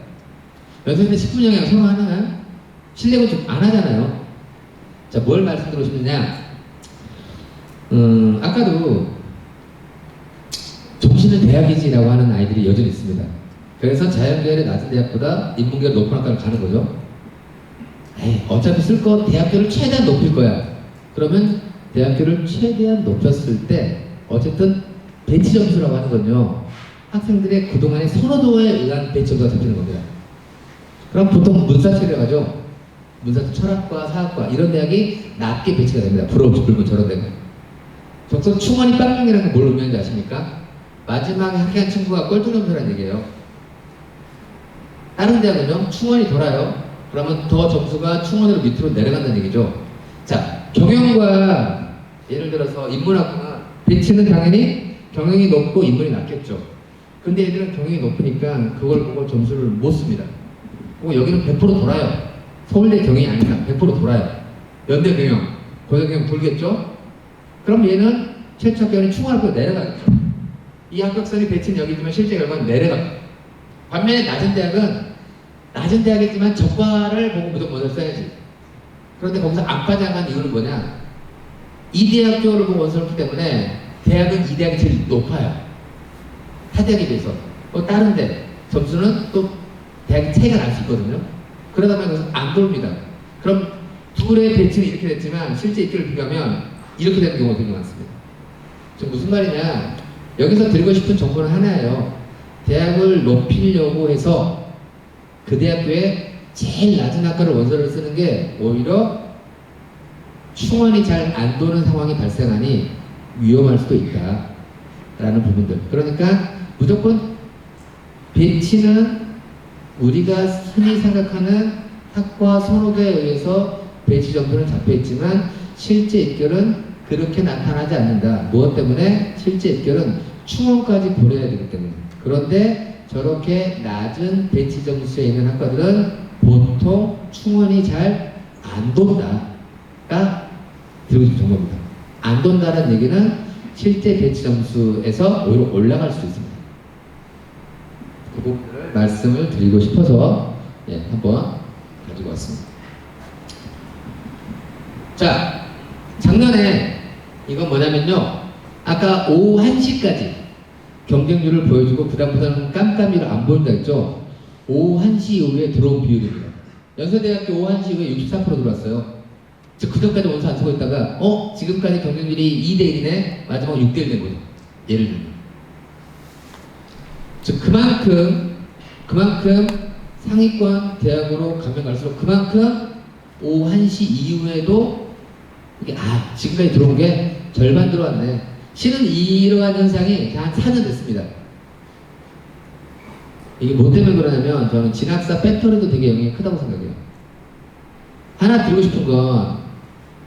연세대 10분 영양 선호하나요? 실력은 좀 안 하잖아요. 자, 뭘 말씀드리고 싶느냐? 아까도 정시는 대학이지라고 하는 아이들이 여전히 있습니다. 그래서 자연계열의 낮은 대학보다 인문계열 높은 학과를 가는 거죠. 에이, 어차피 쓸 거 대학교를 최대한 높일 거야. 그러면 대학교를 최대한 높였을 때 어쨌든 배치 점수라고 하는 건요, 학생들의 그동안의 선호도에 의한 배치 점수가 잡히는 겁니다. 그럼 보통 문사체를 가죠. 문사체 철학과 사학과 이런 대학이 낮게 배치가 됩니다. 불어없이 불면 저런 데는. 적선 충원이 빵명이라는 게 뭘 의미하는지 아십니까? 마지막에 합격한 친구가 꼴등점수라는 얘기예요. 다른 대학은요, 충원이 돌아요. 그러면 더 점수가 충원으로 밑으로 내려간다는 얘기죠. 자, 경영과 예를 들어서 인문학과는 배치는 당연히 경영이 높고 인문이 낮겠죠. 근데 얘들은 경영이 높으니까 그걸 보고 점수를 못 씁니다. 그리고 여기는 100% 돌아요. 서울대 경영이 아니라 100% 돌아요. 연대 경영, 고대 경영 돌겠죠? 그럼 얘는 최초 합격이 충원학교로 내려가겠죠. 이 합격선이 배치는 여기지만 실제 결과는 내려갑니다. 반면에 낮은 대학은 낮은 대학이지만 저과를 보고 무조건 원서를 써야지. 그런데 거기서 안 빠져나간 이유는 뭐냐? 이 대학교를 보고 원서를 풀기 때문에 대학은 이 대학이 제일 높아요. 타 대학에 비해서. 다른 데 점수는 또 대학이 차이가 날 수 있거든요. 그러다 보면 그래서 안 돌립니다. 그럼 둘의 배치는 이렇게 됐지만 실제 입결을 비교하면 이렇게 되는 경우가 되게 많습니다. 지금 무슨 말이냐? 여기서 드리고 싶은 정보는 하나예요. 대학을 높이려고 해서 그 대학교에 제일 낮은 학과를 원서를 쓰는 게 오히려 충원이 잘 안 도는 상황이 발생하니 위험할 수도 있다 라는 부분들. 그러니까 무조건 배치는 우리가 흔히 생각하는 학과 선호도에 의해서 배치 점수는 잡혀있지만 실제 입결은 그렇게 나타나지 않는다. 무엇 때문에? 실제 입결은 충원까지 고려해야 되기 때문에. 그런데 저렇게 낮은 배치 점수에 있는 학과들은 보통 충원이 잘 안 돈다가 들고 싶은 정보입니다. 안 돈다는 얘기는 실제 배치 점수에서 오히려 올라갈 수 있습니다. 그 부분을 말씀을 드리고 싶어서 한번 가지고 왔습니다. 자, 작년에 이건 뭐냐면요, 아까 오후 1시까지 경쟁률을 보여주고 그다음부터는 깜깜이로 안 보인다 했죠. 오후 1시 이후에 들어온 비율입니다. 연세대학교 오후 1시 이후에 63% 들어왔어요. 즉 그전까지 원서 안 쓰고 있다가 지금까지 경쟁률이 2대1이네, 마지막 6대1 된 거죠. 예를 들면. 즉 그만큼 상위권 대학으로 가면 갈수록 그만큼 오후 1시 이후에도 이게 지금까지 들어온 게 절반 들어왔네. 실은 이러한 현상이 한 4년 됐습니다. 이게 뭐 때문에 그러냐면 저는 진학사 배터리도 되게 영향이 크다고 생각해요. 하나 드리고 싶은 건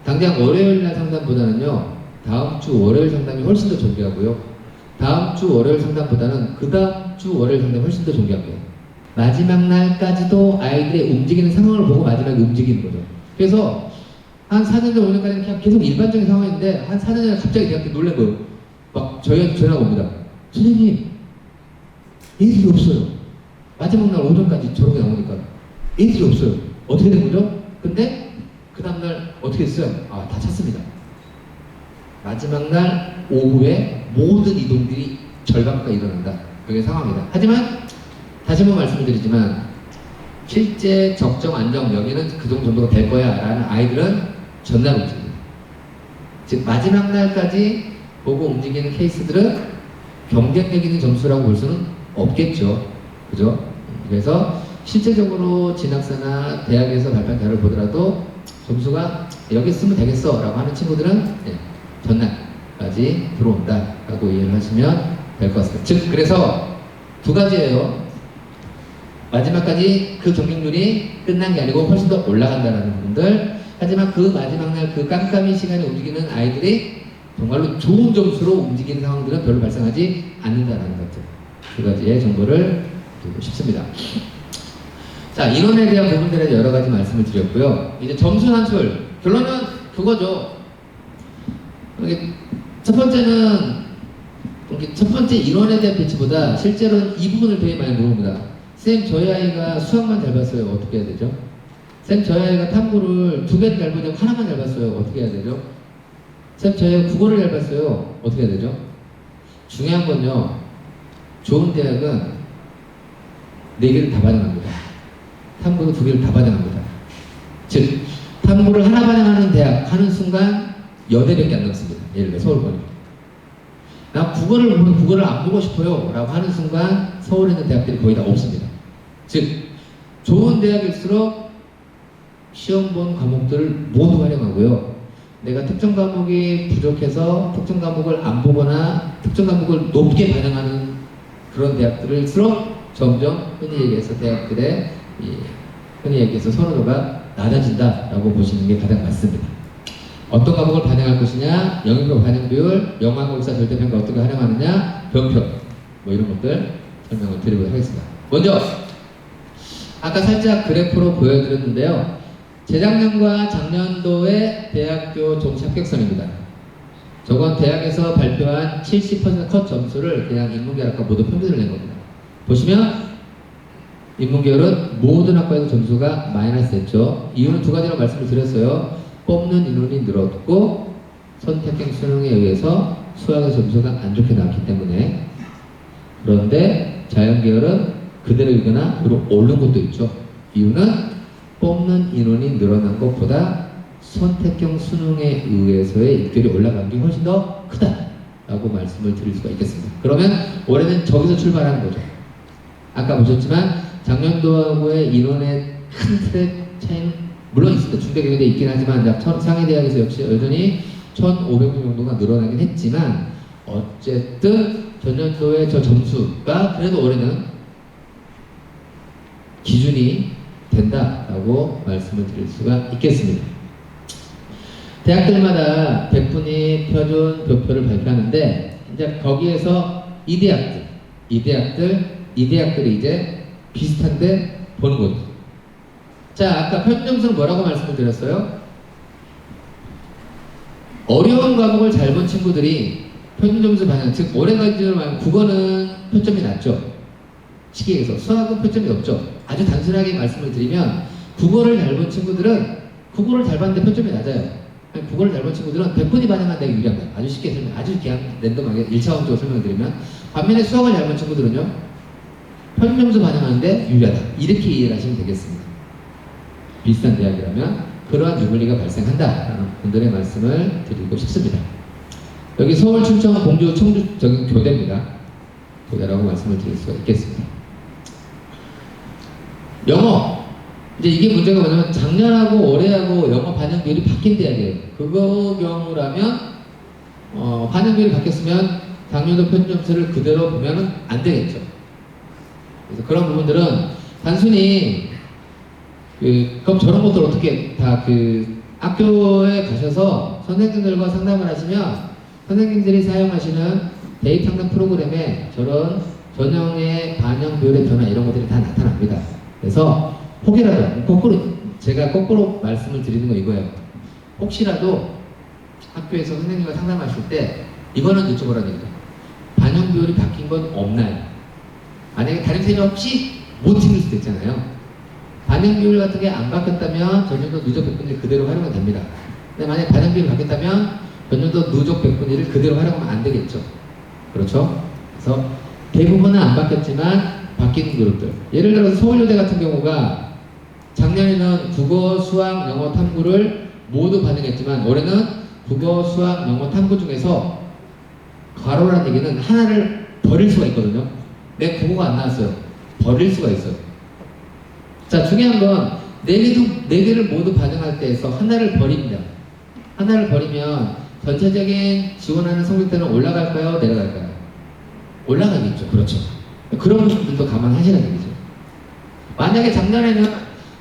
당장 월요일날 상담보다는요, 다음 주 월요일 상담이 훨씬 더 존귀하고요, 다음 주 월요일 상담보다는 그 다음 주 월요일 상담이 훨씬 더 존귀합니다. 마지막 날까지도 아이들의 움직이는 상황을 보고 마지막에 움직이는 거죠. 그래서 한 4년 전 5년까지는 그냥 계속 일반적인 상황인데 한 4년 전에 갑자기 대학교 놀란 거예요. 막 저희한테 전화가 옵니다. 선생님, 애들이 없어요. 마지막 날 오전까지 저렇게 나오니까 애들이 없어요. 어떻게 된 거죠? 근데 그 다음날 어떻게 했어요? 아, 다 찼습니다. 마지막 날 오후에 모든 이동들이 절반가까이 일어난다. 그게 상황이다. 하지만 다시 한번 말씀을 드리지만 실제 적정 안정 여기는 그 정도가 될 거야 라는 아이들은 전날 움직입니다. 즉 마지막 날까지 보고 움직이는 케이스들은 경쟁력 있는 점수라고 볼 수는 없겠죠. 그죠? 그래서 실제적으로 진학사나 대학에서 발표한 자료를 보더라도 점수가 여기 쓰면 되겠어 라고 하는 친구들은 전날까지 들어온다 라고 이해를 하시면 될 것 같습니다. 즉 그래서 두 가지예요. 마지막까지 그 경쟁률이 끝난 게 아니고 훨씬 더 올라간다는 부분들. 하지만 그 마지막 날 그 깜깜이 시간에 움직이는 아이들이 정말로 좋은 점수로 움직이는 상황들은 별로 발생하지 않는다는 것들. 두 가지의 정보를 드리고 싶습니다. 자, 인원에 대한 부분들에 여러 가지 말씀을 드렸고요. 이제 점수 산술. 결론은 그거죠. 첫 번째는 첫 번째 인원에 대한 배치보다 실제로는 이 부분을 되게 많이 물어봅니다. 쌤, 저희 아이가 수학만 잘 봤어요. 어떻게 해야 되죠? 쌤, 저희 아이가 탐구를 2개를 잘 보냐고 하나만 잘 봤어요. 어떻게 해야 되죠? 쌤, 저희 아이가 국어를 잘 봤어요. 어떻게 해야 되죠? 중요한 건요. 좋은 대학은 4개를 다 반영합니다. 탐구도 2개를 다 반영합니다. 즉, 탐구를 하나 반영하는 대학 하는 순간 여대밖에 안 남습니다. 예를 들어 서울권이. 나 국어를 보면 국어를 안 보고 싶어요 라고 하는 순간 서울에 있는 대학들이 거의 다 없습니다. 즉 좋은 대학일수록 시험 본 과목들을 모두 활용하고요. 내가 특정 과목이 부족해서 특정 과목을 안 보거나 특정 과목을 높게 반영하는 그런 대학들일수록 점점 흔히 얘기해서 대학들의 흔히 얘기해서 선호도가 낮아진다라고 보시는 게 가장 맞습니다. 어떤 과목을 반영할 것이냐, 영역별 반영 비율, 영화국사 절대평가 어떻게 활용하느냐, 병평 뭐 이런 것들 설명을 드리도록 하겠습니다. 먼저 아까 살짝 그래프로 보여드렸는데요. 재작년과 작년도의 대학교 정시 합격선입니다. 저건 대학에서 발표한 70% 컷 점수를 그냥 인문계열학과 모두 평균을 낸 겁니다. 보시면 인문계열은 모든 학과에서 점수가 마이너스 됐죠. 이유는 두 가지로 말씀을 드렸어요. 뽑는 인원이 늘었고 선택형 수능에 의해서 수학의 점수가 안 좋게 나왔기 때문에. 그런데 자연계열은 그대로 이거나 그리고 오른 것도 있죠. 이유는 뽑는 인원이 늘어난 것보다 선택형 수능에 의해서의 입결이 올라간 게 훨씬 더 크다라고 말씀을 드릴 수가 있겠습니다. 그러면 올해는 저기서 출발하는 거죠. 아까 보셨지만 작년도하고의 인원의 큰 틀의 차이는 물론 있습니다. 중대경희대 있긴 하지만 상해대학에서 역시 여전히 1,500명 정도가 늘어나긴 했지만 어쨌든 전년도의 저 점수가 그래도 올해는 기준이 된다라고 말씀을 드릴 수가 있겠습니다. 대학들마다 백분위, 표준, 교표를 발표하는데 이제 거기에서 이 대학들이 이제 비슷한데 보는 거죠. 자, 아까 표준 점수는 뭐라고 말씀을 드렸어요? 어려운 과목을 잘 본 친구들이 표준 점수 반영, 즉 올해 기준으로 말하면 국어는 표점이 낮죠. 시기에서 수학은 표점이 높죠. 아주 단순하게 말씀을 드리면 국어를 잘 본 친구들은 국어를 잘 봤는데 표점이 낮아요. 국어를 잘 본 친구들은 100분이 반영한 데가 유리합니다. 아주 쉽게 아주 그냥 랜덤하게 1차원적으로 설명을 드리면, 반면에 수학을 잘 본 친구들은요 표준 점수 반영하는데 유리하다. 이렇게 이해를 하시면 되겠습니다. 비슷한 대학이라면 그러한 유불리가 발생한다라는 분들의 말씀을 드리고 싶습니다. 여기 서울, 춘천, 공주, 청주 저기 교대입니다. 교대라고 말씀을 드릴 수가 있겠습니다. 영어, 이제 이게 문제가 뭐냐면 작년하고 올해하고 영어 반영 비율이 바뀐 대학이에요. 그거 경우라면 반영 비율이 바뀌었으면 작년도 표준 점수를 그대로 보면은 안 되겠죠. 그래서 그런 부분들은 단순히 그럼 저런 것들 어떻게 다 학교에 가셔서 선생님들과 상담을 하시면 선생님들이 사용하시는 데이터 상담 프로그램에 저런 전형의 반영 비율의 변화 이런 것들이 다 나타납니다. 그래서 혹이라도 제가 거꾸로 말씀을 드리는 거 이거예요. 혹시라도 학교에서 선생님과 상담하실 때 이거는 여쭤보라는 얘기죠. 반영 비율이 바뀐 건 없나요? 만약에 다른 선생님 혹시 못 챙길 수도 있잖아요. 반영 비율 같은 게 안 바뀌었다면 전년도 누적 백분위를 그대로 활용하면 됩니다. 근데 만약에 반영 비율이 바뀌었다면 전년도 누적 백분위를 그대로 활용하면 안 되겠죠. 그렇죠? 그래서 대부분은 안 바뀌었지만 바뀌는 그룹들. 예를 들어서 서울여대 같은 경우가 작년에는 국어, 수학, 영어, 탐구를 모두 반영했지만 올해는 국어, 수학, 영어, 탐구 중에서 과로라는 얘기는 하나를 버릴 수가 있거든요. 내 국어가 안 나왔어요. 버릴 수가 있어요. 자, 중요한 건 네 개를 모두 반영할 때에서 하나를 버립니다. 하나를 버리면 전체적인 지원하는 성적대는 올라갈까요? 내려갈까요? 올라가겠죠. 그렇죠. 그런 부분들도 감안하시라는 얘기죠. 만약에 작년에는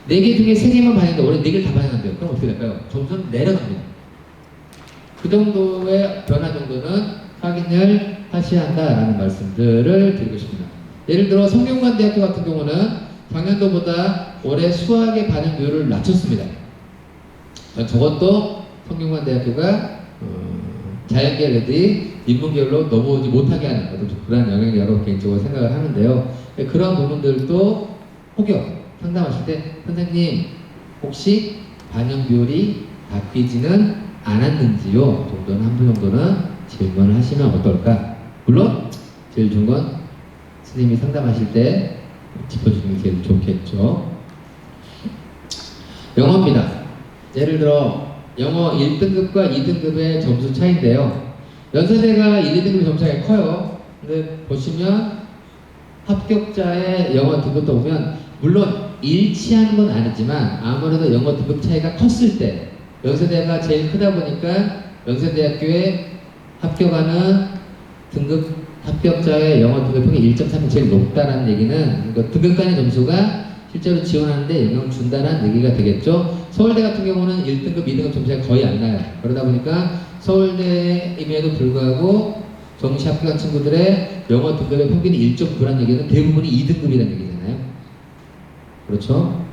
4개 중에 3개만 반영했는데 올해 4개를 다 반영한대요. 그럼 어떻게 될까요? 점수는 내려갑니다. 그 정도의 변화 정도는 확인을 하셔야 한다라는 말씀들을 드리고 싶습니다. 예를 들어 성균관대학교 같은 경우는 작년도보다 올해 수학의 반영 비율을 낮췄습니다. 저것도 성균관대학교가 자연계열 애들이 인문계열로 넘어오지 못하게 하는 것도 그런 영향이라고 개인적으로 생각을 하는데요. 그런 부분들도 혹여 상담하실 때 선생님 혹시 반영 비율이 바뀌지는 않았는지요? 정도는 한 분 정도는 질문을 하시면 어떨까? 물론 제일 좋은 건 선생님이 상담하실 때 짚어주는 게 제일 좋겠죠. 영어입니다. 예를 들어 영어 1등급과 2등급의 점수 차이인데요. 연세대가 1, 2등급 점수 차이가 커요. 근데 보시면 합격자의 영어 등급도 보면 물론 일치하는 건 아니지만 아무래도 영어 등급 차이가 컸을 때 연세대가 제일 크다 보니까 연세대학교에 합격하는 등급 합격자의 영어 등급 평균 1.3이 제일 높다는 얘기는 등급 간의 점수가 실제로 지원하는데 영향을 준다는 얘기가 되겠죠. 서울대 같은 경우는 1등급, 2등급 점수가 거의 안 나요. 그러다 보니까 서울대임에도 불구하고 정시 합격한 친구들의 영어 등급의 평균이 1.9라는 얘기는 대부분이 2등급이라는 얘기잖아요. 그렇죠?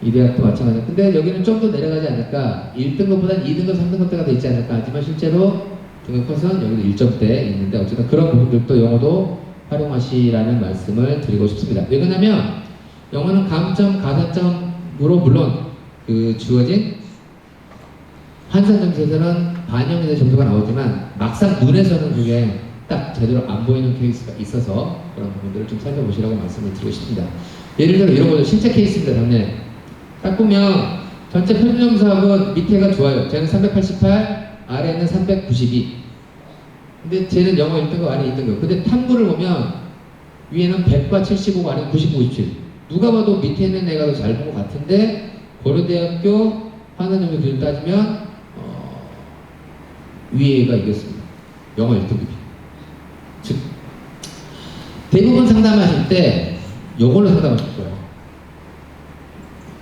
이 대학도 마찬가지입니다. 근데 여기는 좀 더 내려가지 않을까? 1등급보다는 2등급, 3등급대가 더 있지 않을까? 하지만 실제로 등급 컷은 여기도 1점대 있는데 어쨌든 그런 부분들도 영어도 활용하시라는 말씀을 드리고 싶습니다. 왜 그러냐면 영어는 감점, 가산점으로 물론 그 주어진 환산 점수에서는 반영이 된 점수가 나오지만 막상 눈에서는 그게 딱 제대로 안 보이는 케이스가 있어서 그런 부분들을 좀 살펴보시라고 말씀을 드리고 싶습니다. 예를 들어 이런 거죠. 신체 케이스입니다. 작년에 딱 보면 전체 표준 점수하고 밑에가 좋아요. 쟤는 388, 아래는 392. 근데 쟤는 영어 1등급, 아래 2등급. 근데 탐구를 보면 위에는 100과 75, 아래는 99, 97. 누가 봐도 밑에 있는 애가 더 잘 본 것 같은데 고려대학교 환산점수 기준 따지면 위에가 이겼습니다. 영어 1등급이. 즉 대부분 상담하실 때 요걸로 상담하실 거예요.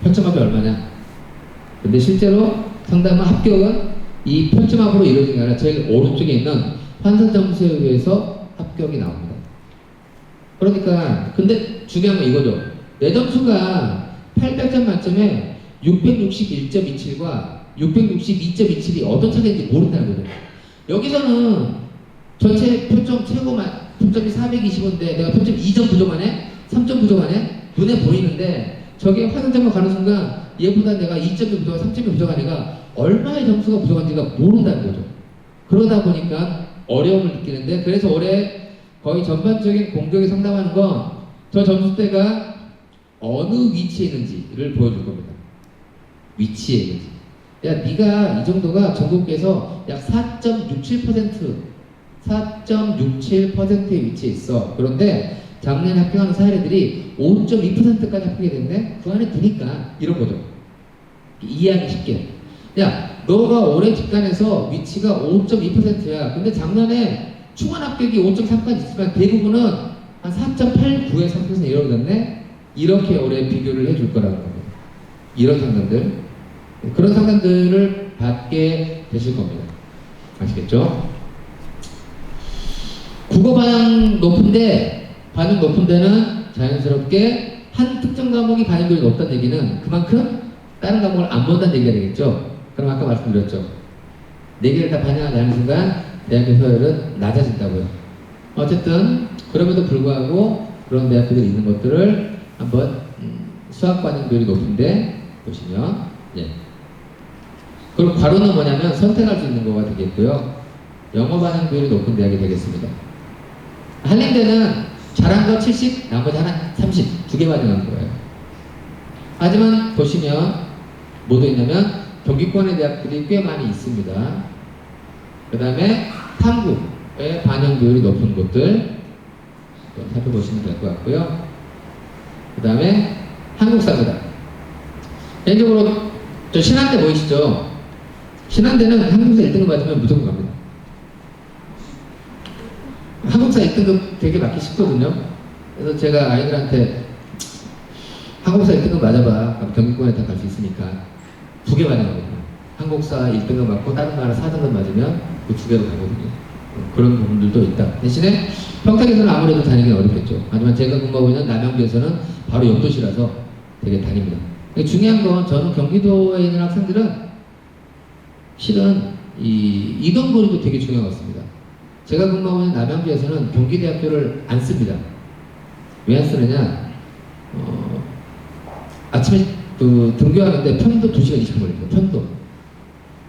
평점합이 얼마냐? 근데 실제로 상담은 합격은 이 평점합으로 이루어진 게 아니라 제일 오른쪽에 있는 환산 점수에 의해서 합격이 나옵니다. 그러니까 근데 중요한 건 이거죠. 내 점수가 800점 만점에 661.27과 662.27이 어떤 차이인지 모른다는 거죠. 여기서는 전체 표점 표점이 420인데 내가 표점 2점 부족하네? 3점 부족하네? 눈에 보이는데 저게 환산점을 가는 순간 얘보다 내가 2점이 부족하고 3점이 부족한 애가 얼마의 점수가 부족한지가 모른다는 거죠. 그러다 보니까 어려움을 느끼는데 그래서 올해 거의 전반적인 공격에 상담하는 건 저 점수대가 어느 위치에 있는지를 보여줄 겁니다. 위치에 있는지. 야, 네가 이 정도가 전국에서 약 4.67%의 위치에 있어. 그런데 작년에 합격하는 사례들이 5.2%까지 합격이 됐는데 그 안에 드니까 이런 거죠. 이해하기 쉽게. 야, 너가 올해 직관에서 위치가 5.2%야. 근데 작년에 충원 합격이 5.3까지 있지만 대부분은 한 4.89에 3% 이루어졌네. 이렇게 올해 비교를 해줄 거라는 겁니다. 이런 상담들, 그런 상담들을 받게 되실 겁니다. 아시겠죠? 국어 반영 높은 데는 자연스럽게 한 특정 과목이 반영률이 높다는 얘기는 그만큼 다른 과목을 안 본다는 얘기가 되겠죠. 그럼 아까 말씀드렸죠. 4개를 다 반영하지 않는 순간 대학교 서열은 낮아진다고요. 어쨌든 그럼에도 불구하고 그런 대학교들이 있는 것들을 한번 수학 반영 비율이 높은데 보시면 그리고 괄호는 뭐냐면 선택할 수 있는 거가 되겠고요. 영어 반영 비율이 높은 대학이 되겠습니다. 한림대는 잘한 거 70, 나머지 하나 30, 2개 반영한 거예요. 하지만 보시면 뭐도 있냐면 경기권의 대학들이 꽤 많이 있습니다. 그 다음에 탐구의 반영 비율이 높은 곳들 살펴보시면 될 것 같고요. 그 다음에 한국사입니다. 개인적으로 저 신한대 보이시죠? 신한대는 한국사 1등급 맞으면 무조건 갑니다. 한국사 1등급 되게 맞기 쉽거든요. 그래서 제가 아이들한테 한국사 1등급 맞아봐. 그럼 경기권에 다 갈 수 있으니까 2개 반영하거든요. 한국사 1등급 맞고 다른 나라 4등급 맞으면 그 2개로 가거든요. 그런 부분들도 있다. 대신에 평택에서는 아무래도 다니기 어렵겠죠. 하지만 제가 근무하고 있는 남양주에서는 바로 옆도시라서 되게 다닙니다. 중요한 건 저는 경기도에 있는 학생들은 실은 이 이동거리도 되게 중요한 것 같습니다. 제가 근무하고 있는 남양주에서는 경기대학교를 안 씁니다. 왜 안 쓰느냐? 아침에 등교하는데 편도 2시간 20분 걸립니다. 편도.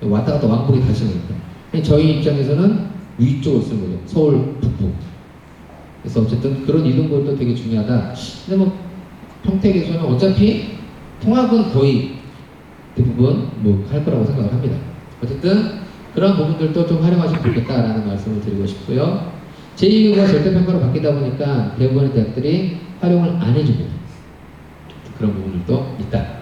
왔다 갔다 왕복이 다시 오니까. 저희 입장에서는 위쪽으로 쓰는 거죠. 서울 북부. 그래서 어쨌든 그런 이동거리도 되게 중요하다. 근데 뭐 평택에서는 어차피 통학은 거의 대부분 뭐 할 거라고 생각을 합니다. 어쨌든 그런 부분들도 좀 활용하시면 좋겠다라는 말씀을 드리고 싶고요. 제2교육과 절대평가로 바뀌다 보니까 대부분의 대학들이 활용을 안 해줍니다. 그런 부분들도 있다.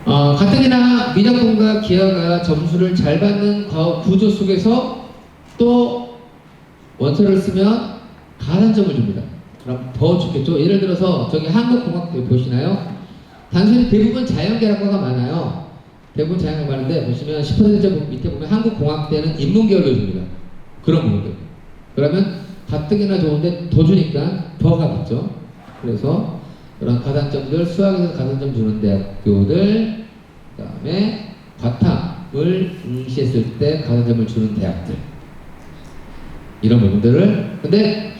가뜩이나 민혁군과 기아가 점수를 잘 받는 구조 속에서 또 원서를 쓰면 가산점을 줍니다. 그럼 더 좋겠죠. 예를 들어서 저기 한국공학대 보시나요? 단순히 대부분 자연계학과가 많아요. 대부분 자연계학과 많은데 보시면 10% 밑에 보면 한국공학대는 인문계열로 줍니다. 그런 부분들. 그러면 가뜩이나 좋은데 더 주니까 더 가겠죠. 그래서 그런 가산점들, 수학에서 가산점 주는 대학교들, 그 다음에 과탐을 응시했을 때 가산점을 주는 대학들, 이런 부분들을. 근데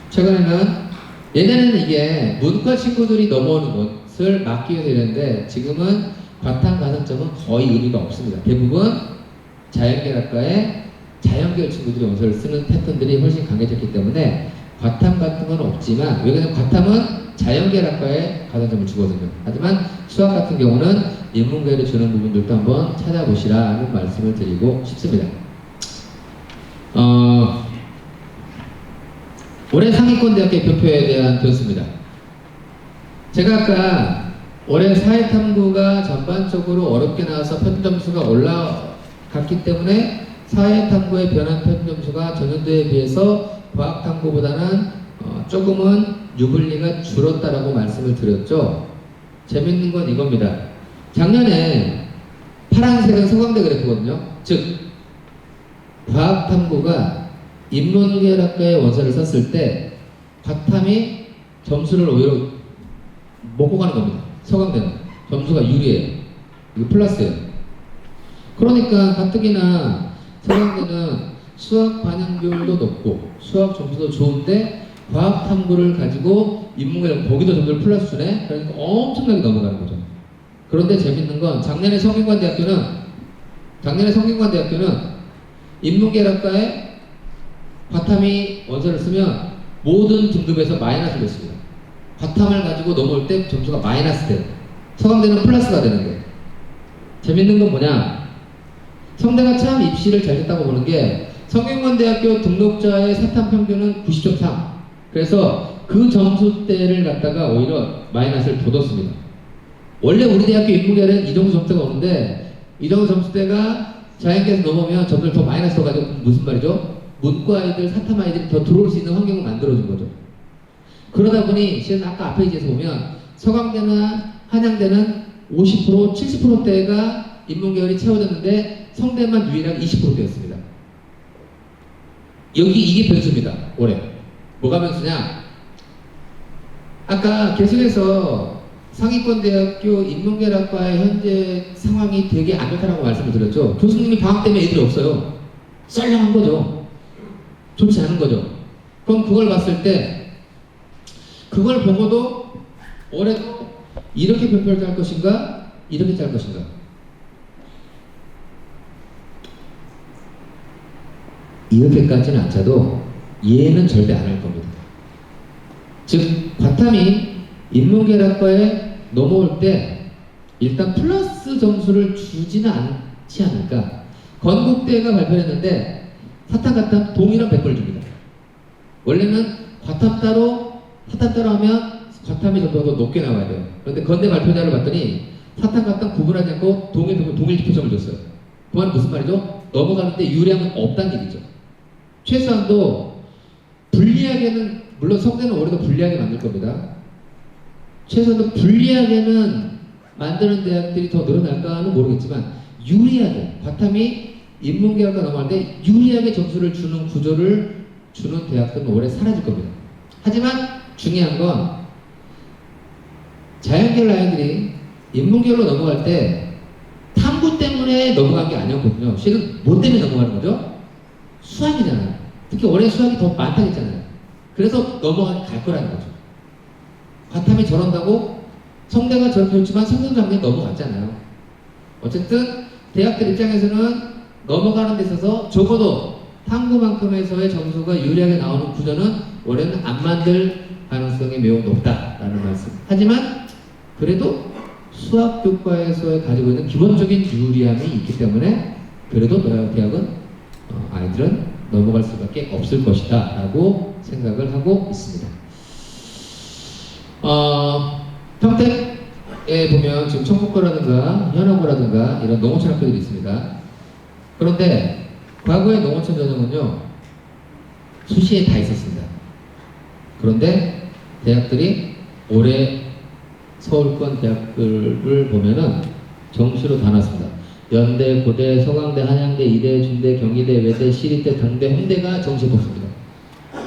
최근에는 예전에는 이게 문과 친구들이 넘어오는 것을 막기 위해서 이랬는데 지금은 과탐 가산점은 거의 의미가 없습니다. 대부분 자연계학과에 자연계열 친구들이 원서를 쓰는 패턴들이 훨씬 강해졌기 때문에 과탐 같은 건 없지만, 왜냐면 과탐은 자연계학과에 가산점을 주거든요. 하지만 수학 같은 경우는 인문계열에 주는 부분들도 한번 찾아보시라는 말씀을 드리고 싶습니다. 올해 상위권 대학교 표표에 대한 교수입니다. 제가 아까 올해 사회탐구가 전반적으로 어렵게 나와서 평점수가 올라갔기 때문에 사회탐구의 변환 평점수가 전년도에 비해서 과학탐구보다는 조금은 유불리가 줄었다라고 말씀을 드렸죠. 재밌는 건 이겁니다. 작년에 파란색은 서강대 그랬거든요. 즉 과학탐구가 인문계열학과에 원서를 썼을 때 과탐이 점수를 오히려 먹고 가는 겁니다. 서강대는 점수가 유리해요. 이거 플러스예요. 그러니까 가뜩이나 서강대는 수학 반영 비율도 높고 수학 점수도 좋은데 과학 탐구를 가지고 인문계열 거기도 점수를 플러스 주네. 그러니까 엄청나게 넘어가는 거죠. 그런데 재밌는 건 작년에 성균관대학교는 인문계열학과에 과탐이 원서를 쓰면 모든 등급에서 마이너스를 냈습니다. 과탐을 가지고 넘어올 때 점수가 마이너스 돼요. 서강대는 플러스가 되는데 재밌는 건 뭐냐? 성대가 참 입시를 잘 됐다고 보는 게 성균관대학교 등록자의 사탐 평균은 90.3. 그래서 그 점수대를 갖다가 오히려 마이너스를 더 뒀습니다. 원래 우리 대학교 인문계열은 이 정도 점수대가 오는데 이 정도 점수대가 자연계에서 넘어오면 점수를 더 마이너스 넣어가지고 무슨 말이죠? 문과 아이들, 사탐 아이들이 더 들어올 수 있는 환경을 만들어준 거죠. 그러다 보니 실은 아까 앞에 이제서 보면 서강대나 한양대는 50%, 70%대가 인문계열이 채워졌는데 성대만 유일하게 20%대였습니다. 이게 변수입니다. 올해. 뭐가 변수냐? 아까 계속해서 상위권 대학교 인문계학과의 현재 상황이 되게 안 좋다라고 말씀을 드렸죠. 교수님이 방학 때문에 애들이 없어요. 썰렁한 거죠. 좋지 않은 거죠. 그럼 그걸 봤을 때 그걸 보고도 올해도 이렇게 발표를 할 것인가 이렇게 할 것인가, 이렇게까지는 안 차도 얘는 절대 안 할 겁니다. 즉 과탐이 인문계학과에 넘어올 때 일단 플러스 점수를 주지는 않지 않을까. 건국대가 발표했는데 사탐 과탐 동일한 100%를 줍니다. 원래는 과탐 따로 사탐 따로 하면 과탐이 좀 더 높게 나와야 돼요. 그런데 건대 발표자를 봤더니 사탐 과탐 구분하지 않고 동일 표점을 줬어요. 그 말은 무슨 말이죠? 넘어가는데 유리함은 없다는 얘기죠. 최소한도 불리하게는, 물론 성대는 올해도 불리하게 만들 겁니다. 최소한도 불리하게는 만드는 대학들이 더 늘어날까는 모르겠지만 유리하게, 과탐이 인문계학과 넘어갈 때 유리하게 점수를 주는 구조를 주는 대학들은 올해 사라질 겁니다. 하지만 중요한 건 자연계열 아이들이 인문계열로 넘어갈 때 탐구 때문에 넘어간 게 아니었거든요. 실은 뭐 때문에 넘어가는 거죠? 수학이잖아요. 특히 올해 수학이 더 많다겠잖아요. 그래서 넘어갈 거라는 거죠. 과탐이 저런다고 성대가 저렇게 좋지만 성대도 당연히 넘어갔잖아요. 어쨌든 대학들 입장에서는 넘어가는 데 있어서 적어도 탐구만큼에서의 점수가 유리하게 나오는 구조는 올해는 안 만들 가능성이 매우 높다라는 말씀. 하지만 그래도 수학 교과에서 가지고 있는 기본적인 유리함이 있기 때문에 그래도 대학은 아이들은 넘어갈 수밖에 없을 것이다 라고 생각을 하고 있습니다. 평택에 보면 지금 청북고라든가 현업고라든가 이런 농어촌 학교들이 있습니다. 그런데 과거의 농어촌 전형은요 수시에 다 있었습니다. 그런데 대학들이 올해 서울권 대학들을 보면은 정시로 다 놨습니다. 연대, 고대, 서강대, 한양대, 이대, 중대, 경희대, 외대, 시립대, 당대, 홍대가 정시에 뽑습니다.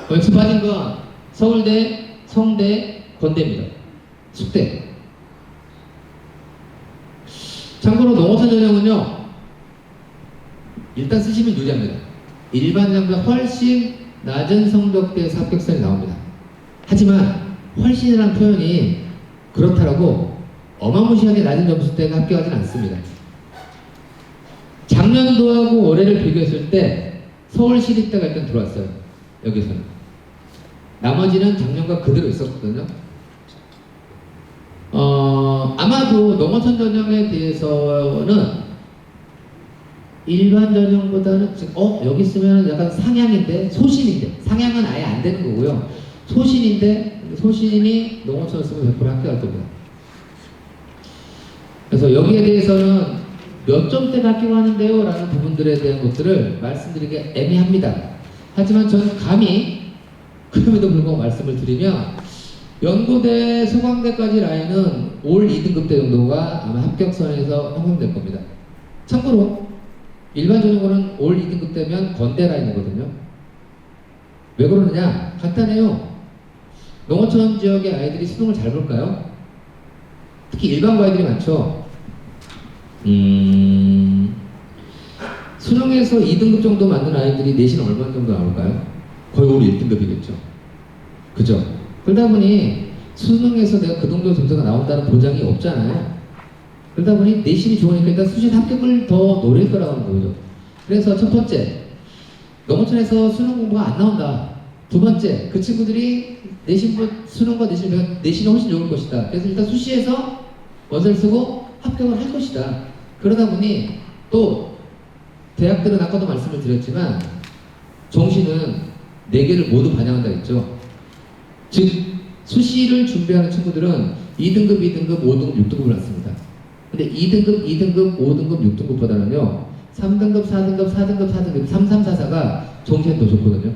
여기서 빠진 건 서울대, 성대, 건대입니다. 숙대. 참고로 농어촌 전형은요 일단 쓰시면 유리합니다. 일반전보다 훨씬 낮은 성적대에서 합격선이 나옵니다. 하지만 훨씬이라는 표현이 그렇다라고 어마무시하게 낮은 점수대가 합격하진 않습니다. 작년도하고 올해를 비교했을 때 서울시립대가 일단 들어왔어요. 여기서는. 나머지는 작년과 그대로 있었거든요. 아마도 농어촌 전형에 대해서는 일반 전형보다는 여기 있으면 약간 상향인데, 소신인데, 상향은 아예 안 되는 거고요. 소신인데, 소신이 농어촌을 쓰면 100% 합격할 겁니다. 그래서 여기에 대해서는 몇 점대 합격하는데요? 라는 부분들에 대한 것들을 말씀드리기 애매합니다. 하지만 저는 감히 그럼에도 불구하고 말씀을 드리면 연고대, 서강대까지 라인은 올 2등급대 정도가 아마 합격선에서 형성될 겁니다. 참고로 일반 전형으로는 올 2등급대면 건대 라인이거든요. 왜 그러느냐? 간단해요. 농어촌 지역의 아이들이 수능을 잘 볼까요? 특히 일반고 아이들이 많죠. 수능에서 2등급 정도 맞는 아이들이 내신 얼마 정도 나올까요? 거의 올 1등급이겠죠. 그죠? 그러다 보니 수능에서 내가 그 정도 점수가 나온다는 보장이 없잖아요. 그러다 보니 내신이 좋으니까 일단 수시 합격을 더 노릴 거라고 하는 거죠. 그래서 첫 번째, 농어촌에서 수능 공부가 안 나온다. 두 번째, 그 친구들이 수능과 내신이 훨씬 좋을 것이다. 그래서 일단 수시에서 원서를 쓰고 합격을 할 것이다. 그러다 보니 또 대학들은 아까도 말씀을 드렸지만 정시는 4개를 모두 반영한다 했죠. 즉 수시를 준비하는 친구들은 2등급, 2등급, 5등급, 6등급을 낳습니다. 근데 2등급, 2등급, 5등급, 6등급보다는요 3등급, 4등급, 4등급, 4등급, 3, 3, 4, 4가 정시엔 더 좋거든요.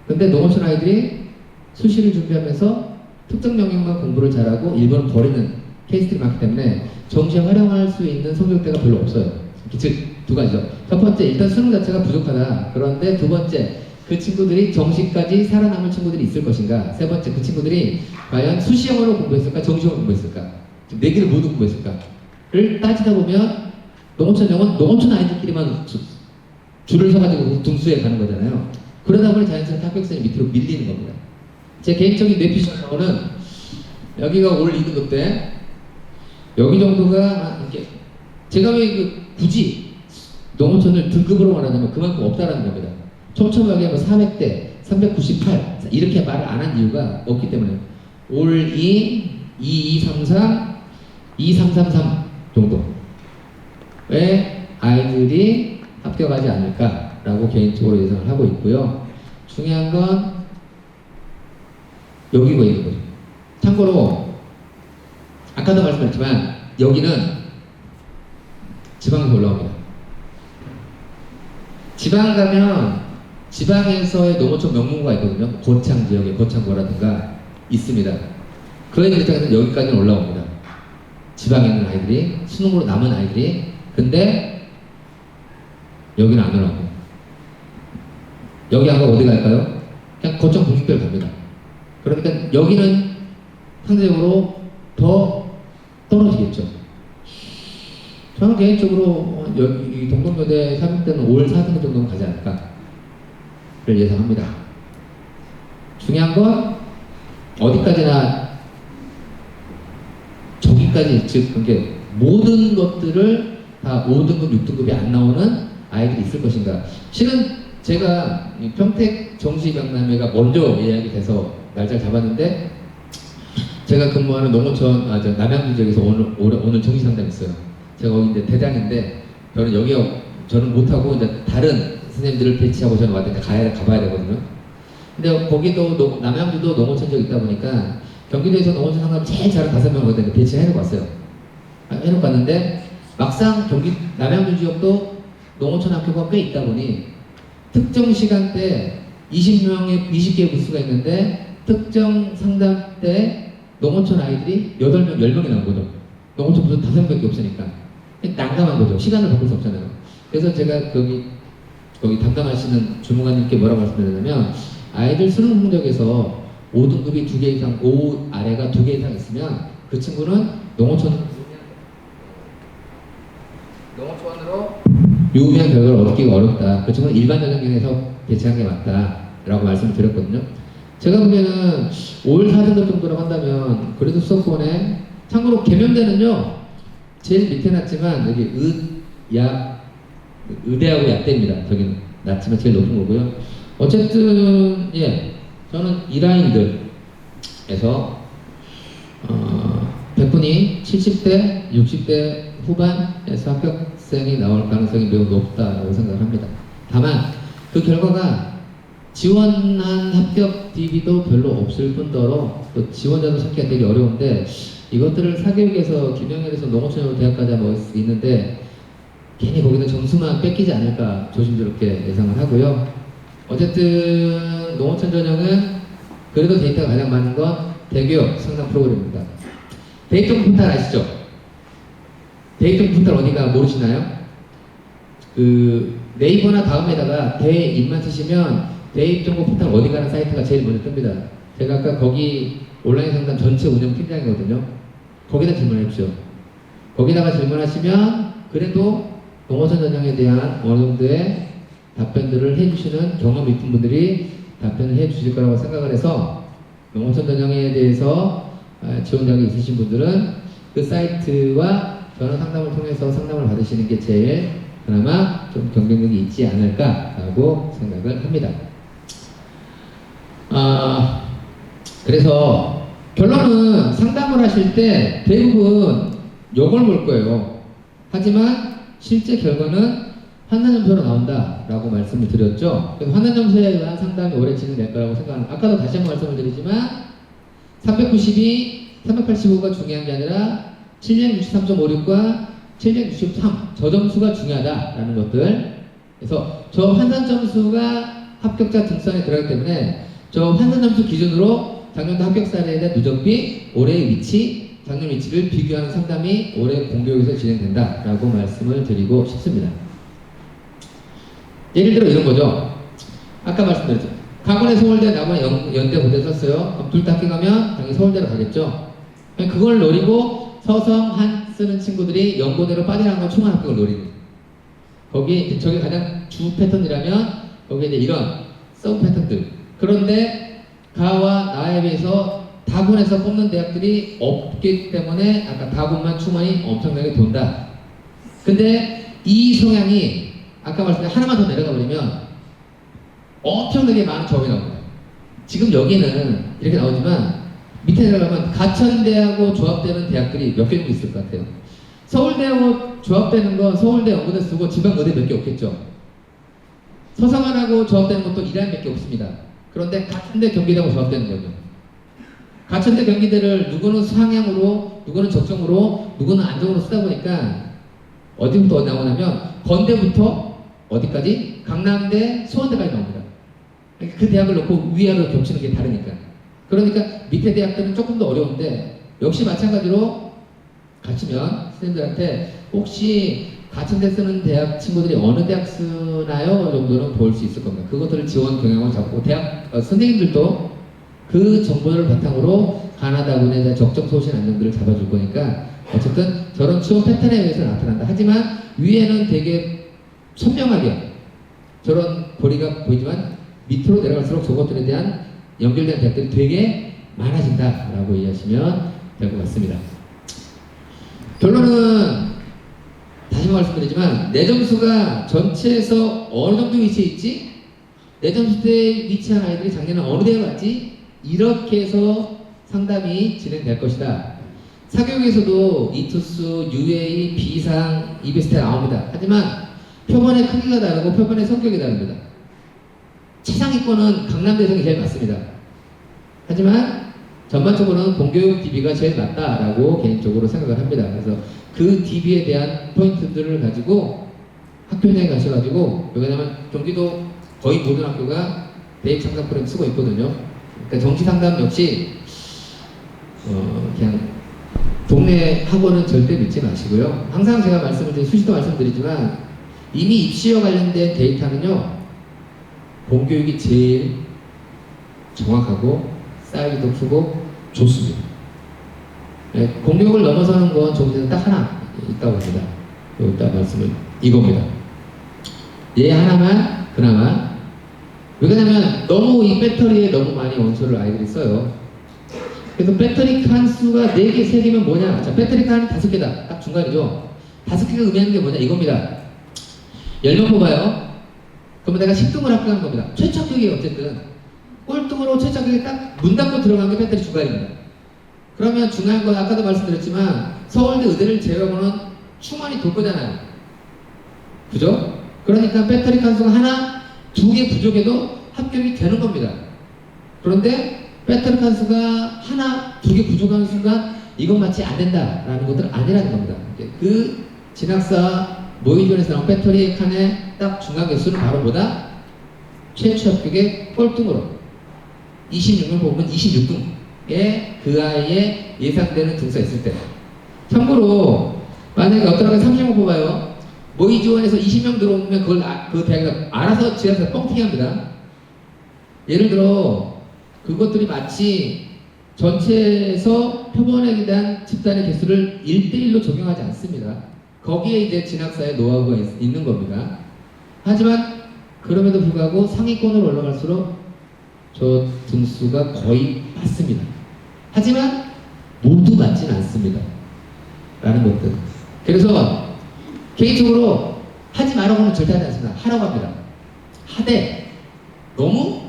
근데 농어촌 아이들이 수시를 준비하면서 특정 영역만 공부를 잘하고 일본은 버리는 케이스들이 많기 때문에 정시에 활용할 수 있는 성적대가 별로 없어요. 즉 두 가지죠. 첫 번째, 일단 수능 자체가 부족하다. 그런데 두 번째, 그 친구들이 정시까지 살아남을 친구들이 있을 것인가? 세 번째, 그 친구들이 과연 수시형으로 공부했을까? 정시형으로 공부했을까? 지금 네 개를 모두 공부했을까?를 따지다 보면 농어촌형은 농어촌 아이들끼리만 줄을 서가지고 등수에 가는 거잖아요. 그러다 보니 자연스럽게 합격선이 밑으로 밀리는 겁니다. 제 개인적인 뇌피셜로는 여기가 올 2등급 때 여기 정도가 이렇게 제가 왜 굳이 농어촌을 등급으로 말하자면 그만큼 없다라는 겁니다. 촘촘하게 뭐 400대, 398 이렇게 말을 안 한 이유가 없기 때문에 올 2, 2233, 2333 정도의 아이들이 합격하지 않을까라고 개인적으로 예상을 하고 있고요. 중요한 건 여기가 있는 거죠. 참고로 아까도 말씀드렸지만 여기는 지방에서 올라옵니다. 지방 가면 지방에서의 농어촌 명문고가 있거든요. 고창 지역에 고창고라든가 있습니다. 그런 입장에서는 여기까지는 올라옵니다. 지방에 있는 아이들이 수능으로 남은 아이들이 근데 여기는 안 올라옵니다. 여기 안 가고 어디 갈까요? 그냥 고창 국립대로 갑니다. 그러니까 여기는 상대적으로 더 떨어지겠죠. 저는 개인적으로 여기 동덕여대 3등대는 5월 4등급 정도는 가지 않을까를 예상합니다. 중요한 건 어디까지나 저기까지 즉 그게 모든 것들을 다 5등급, 6등급이 안 나오는 아이들이 있을 것인가. 실은 제가 평택 정시박람회가 먼저 예약이 돼서 날짜를 잡았는데 제가 근무하는 농어촌 남양주 지역에서 오늘 정시 상담 있어요. 제가 거기 이제 대장인데 저는 못하고 이제 다른 선생님들을 배치하고 저는 왔는데 가봐야 되거든요. 근데 거기도 남양주도 농어촌 지역 있다 보니까 경기도에서 농어촌 상담 제일 잘하는 5명을 배치해놓고 왔어요. 해놓고 왔는데 막상 남양주 지역도 농어촌 학교가 꽤 있다 보니 특정 시간대 20개의 부스가 있는데 특정 상담 때 농어촌 아이들이 8명, 10명이 나온 거죠. 농어촌 부스 5명밖에 없으니까 난감한 거죠. 시간을 바꿀 수 없잖아요. 그래서 제가 거기 담당하시는 주무관님께 뭐라고 말씀드렸냐면 아이들 수능 성적에서 5등급이 2개 이상, 5 아래가 2개 이상 있으면 그 친구는 농어촌으로 유의미한 결과를 얻기가 어렵다. 그 친구는 일반 전형에서 배치한 게 맞다라고 말씀을 드렸거든요. 제가 보기에는 5월 4등급 정도라고 한다면 그래도 수업권에 참고로 개명대는요 제일 밑에 놨지만 여기 의대하고 약대입니다. 저기는 낮지만 제일 높은 거고요. 어쨌든 저는 이 라인들에서 100분이 70대, 60대 후반에서 합격생이 나올 가능성이 매우 높다고 생각을 합니다. 다만 그 결과가 지원한 합격 DB도 별로 없을 뿐더러 또 지원자도 찾기가 되게 어려운데 이것들을 사교육에서 김영렬에서 농어촌으로 대학까지 뭐 있는데 괜히 거기는 점수만 뺏기지 않을까 조심스럽게 예상을 하고요. 어쨌든 농어촌 전형은 그래도 데이터가 가장 많은 건 대교육 상담 프로그램입니다. 대입정 포탈 아시죠? 대입정 포탈 어디가 모르시나요? 그 네이버나 다음에다가 대입만 치시면 대입정보 포탈 어디 가는 사이트가 제일 먼저 뜹니다. 제가 아까 거기 온라인 상담 전체 운영 팀장이거든요. 거기다 질문해 주십시오. 거기다가 질문하시면 그래도 농어촌 전형에 대한 어느 정도의 답변들을 해주시는 경험 있는 분들이 답변을 해주실 거라고 생각을 해서 농어촌 전형에 대해서 지원자가 있으신 분들은 그 사이트와 전화 상담을 통해서 상담을 받으시는 게 제일 그나마 좀 경쟁력이 있지 않을까라고 생각을 합니다. 그래서 결론은 상담을 하실 때 대부분 요걸 볼 거예요. 하지만 실제 결과는 환난점수로 나온다라고 말씀을 드렸죠. 그래서 환난점수에 의한 상담이 오래 진행될 거라고 생각합니다. 아까도 다시 한번 말씀을 드리지만 392, 385가 중요한 게 아니라 763.56과 763 저 점수가 중요하다라는 것들. 그래서 저 환산 점수가 합격자 등산에 들어가기 때문에 저 환산 점수 기준으로 작년도 합격 사례에 대한 누적비, 올해의 위치, 작년 위치를 비교하는 상담이 올해 공교육에서 진행된다라고 말씀을 드리고 싶습니다. 예를 들어 이런 거죠. 아까 말씀드렸죠. 강원에 서울대, 남원에 연대, 고대 썼어요. 그럼 둘 다 합격하면 당연히 서울대로 가겠죠. 그걸 노리고 서성, 한 쓰는 친구들이 연고대로 빠져나간 건 초반 합격을 노리는. 거기에 이제 저게 가장 주 패턴이라면 거기에 이제 이런 서브 패턴들. 그런데 가와 나에 비해서 다군에서 뽑는 대학들이 없기 때문에 아까 다군만 충원이 엄청나게 돈다. 근데 이 성향이 아까 말씀드린 하나만 더 내려가 버리면 엄청나게 많은 조합이 나옵니다. 지금 여기는 이렇게 나오지만 밑에 내려가면 가천대하고 조합되는 대학들이 몇 개 정도 있을 것 같아요. 서울대하고 조합되는 건 서울대, 연고대 쓰고 지방 의대 몇 개 없겠죠. 서성안하고 조합되는 것도 이란 몇 개 없습니다. 그런데 가천대, 경기대하고 조합되는 거죠. 가천대, 경기대를 누구는 상향으로, 누구는 적정으로, 누구는 안정으로 쓰다 보니까 어디부터 어디 나오냐면 건대부터 어디까지? 강남대, 수원대까지 나옵니다. 그러니까 그 대학을 놓고 위아래로 겹치는 게 다르니까. 그러니까 밑에 대학들은 조금 더 어려운데 역시 마찬가지로 가시면 선생님들한테 혹시 가천대 쓰는 대학 친구들이 어느 대학 쓰나요? 정도는 볼 수 있을 겁니다. 그것들을 지원 경향을 잡고 대학 선생님들도 그 정보를 바탕으로 가나다군에 대한 적정 소신 안정들을 잡아줄 거니까 어쨌든 저런 지원 패턴에 의해서 나타난다. 하지만 위에는 되게 선명하게 저런 고리가 보이지만 밑으로 내려갈수록 저것들에 대한 연결된 대학들이 되게 많아진다라고 이해하시면 될 것 같습니다. 결론은 다시 말씀드리지만 내 점수가 전체에서 어느 정도 위치에 있지? 내 점수대에 위치한 아이들이 작년에 어느 대에 갔지? 이렇게 해서 상담이 진행될 것이다. 사교육에서도 이투스, UA, B상, EBST 나옵니다. 하지만 표본의 크기가 다르고 표본의 성격이 다릅니다. 최상위권은 강남대성이 제일 맞습니다. 하지만 전반적으로는 공교육 DB가 제일 맞다라고 개인적으로 생각을 합니다. 그래서 그 DB에 대한 포인트들을 가지고 학교장에 가셔가지고 왜냐면 경기도 거의 모든 학교가 대입 상담 프로그램 쓰고 있거든요. 그러니까 정시 상담 역시 그냥 동네 학원은 절대 믿지 마시고요. 항상 제가 수시도 말씀드리지만 이미 입시와 관련된 데이터는요. 공교육이 제일 정확하고 사이즈도 크고 좋습니다. 네, 공교육을 넘어서는 건 저기서 딱 하나 있다고 합니다. 여기다 말씀을 이겁니다. 얘 하나만 그나마 왜냐면 너무 이 배터리에 너무 많이 원소를 아이들이 써요. 그래서 배터리 칸수가 4개, 3개면 뭐냐? 자, 배터리 칸이 5개다. 딱 중간이죠. 5개가 의미하는 게 뭐냐? 이겁니다. 10명 뽑아요. 그러면 내가 10등을 합격한 겁니다. 최적격이 어쨌든 꼴등으로 최적격이 딱 문 닫고 들어간 게 배터리 중간입니다. 그러면 중요한 건 아까도 말씀드렸지만 서울대 의대를 제외하고는 충원이 돌 거잖아요. 그죠? 그러니까 배터리 칸수가 하나, 2개 부족해도 합격이 되는 겁니다. 그런데 배터리 칸수가 하나, 2개 부족한 순간 이건 마치 안 된다라는 것들은 아니라는 겁니다. 그 진학사 모의전에서 나온 배터리 칸의 딱 중간 개수는 바로 뭐다? 최초 합격의 꼴등으로 26명 뽑으면 26등에 그 아이의 예상되는 등수가 있을 때. 참고로 만약에 어떤 학교 30명 뽑아요. 모의 지원에서 20명 들어오면 그걸 그 대학이 알아서 지원해서 뻥튀기합니다. 예를 들어 그것들이 마치 전체에서 표본에 대한 집단의 개수를 1대1로 적용하지 않습니다. 거기에 이제 진학사의 노하우가 있는 겁니다. 하지만 그럼에도 불구하고 상위권으로 올라갈수록 저 등수가 거의 맞습니다. 하지만 모두 맞지는 않습니다. 라는 것들. 그래서 개인적으로 하지 말라고는 절대 하지 않습니다. 하라고 합니다. 하되 너무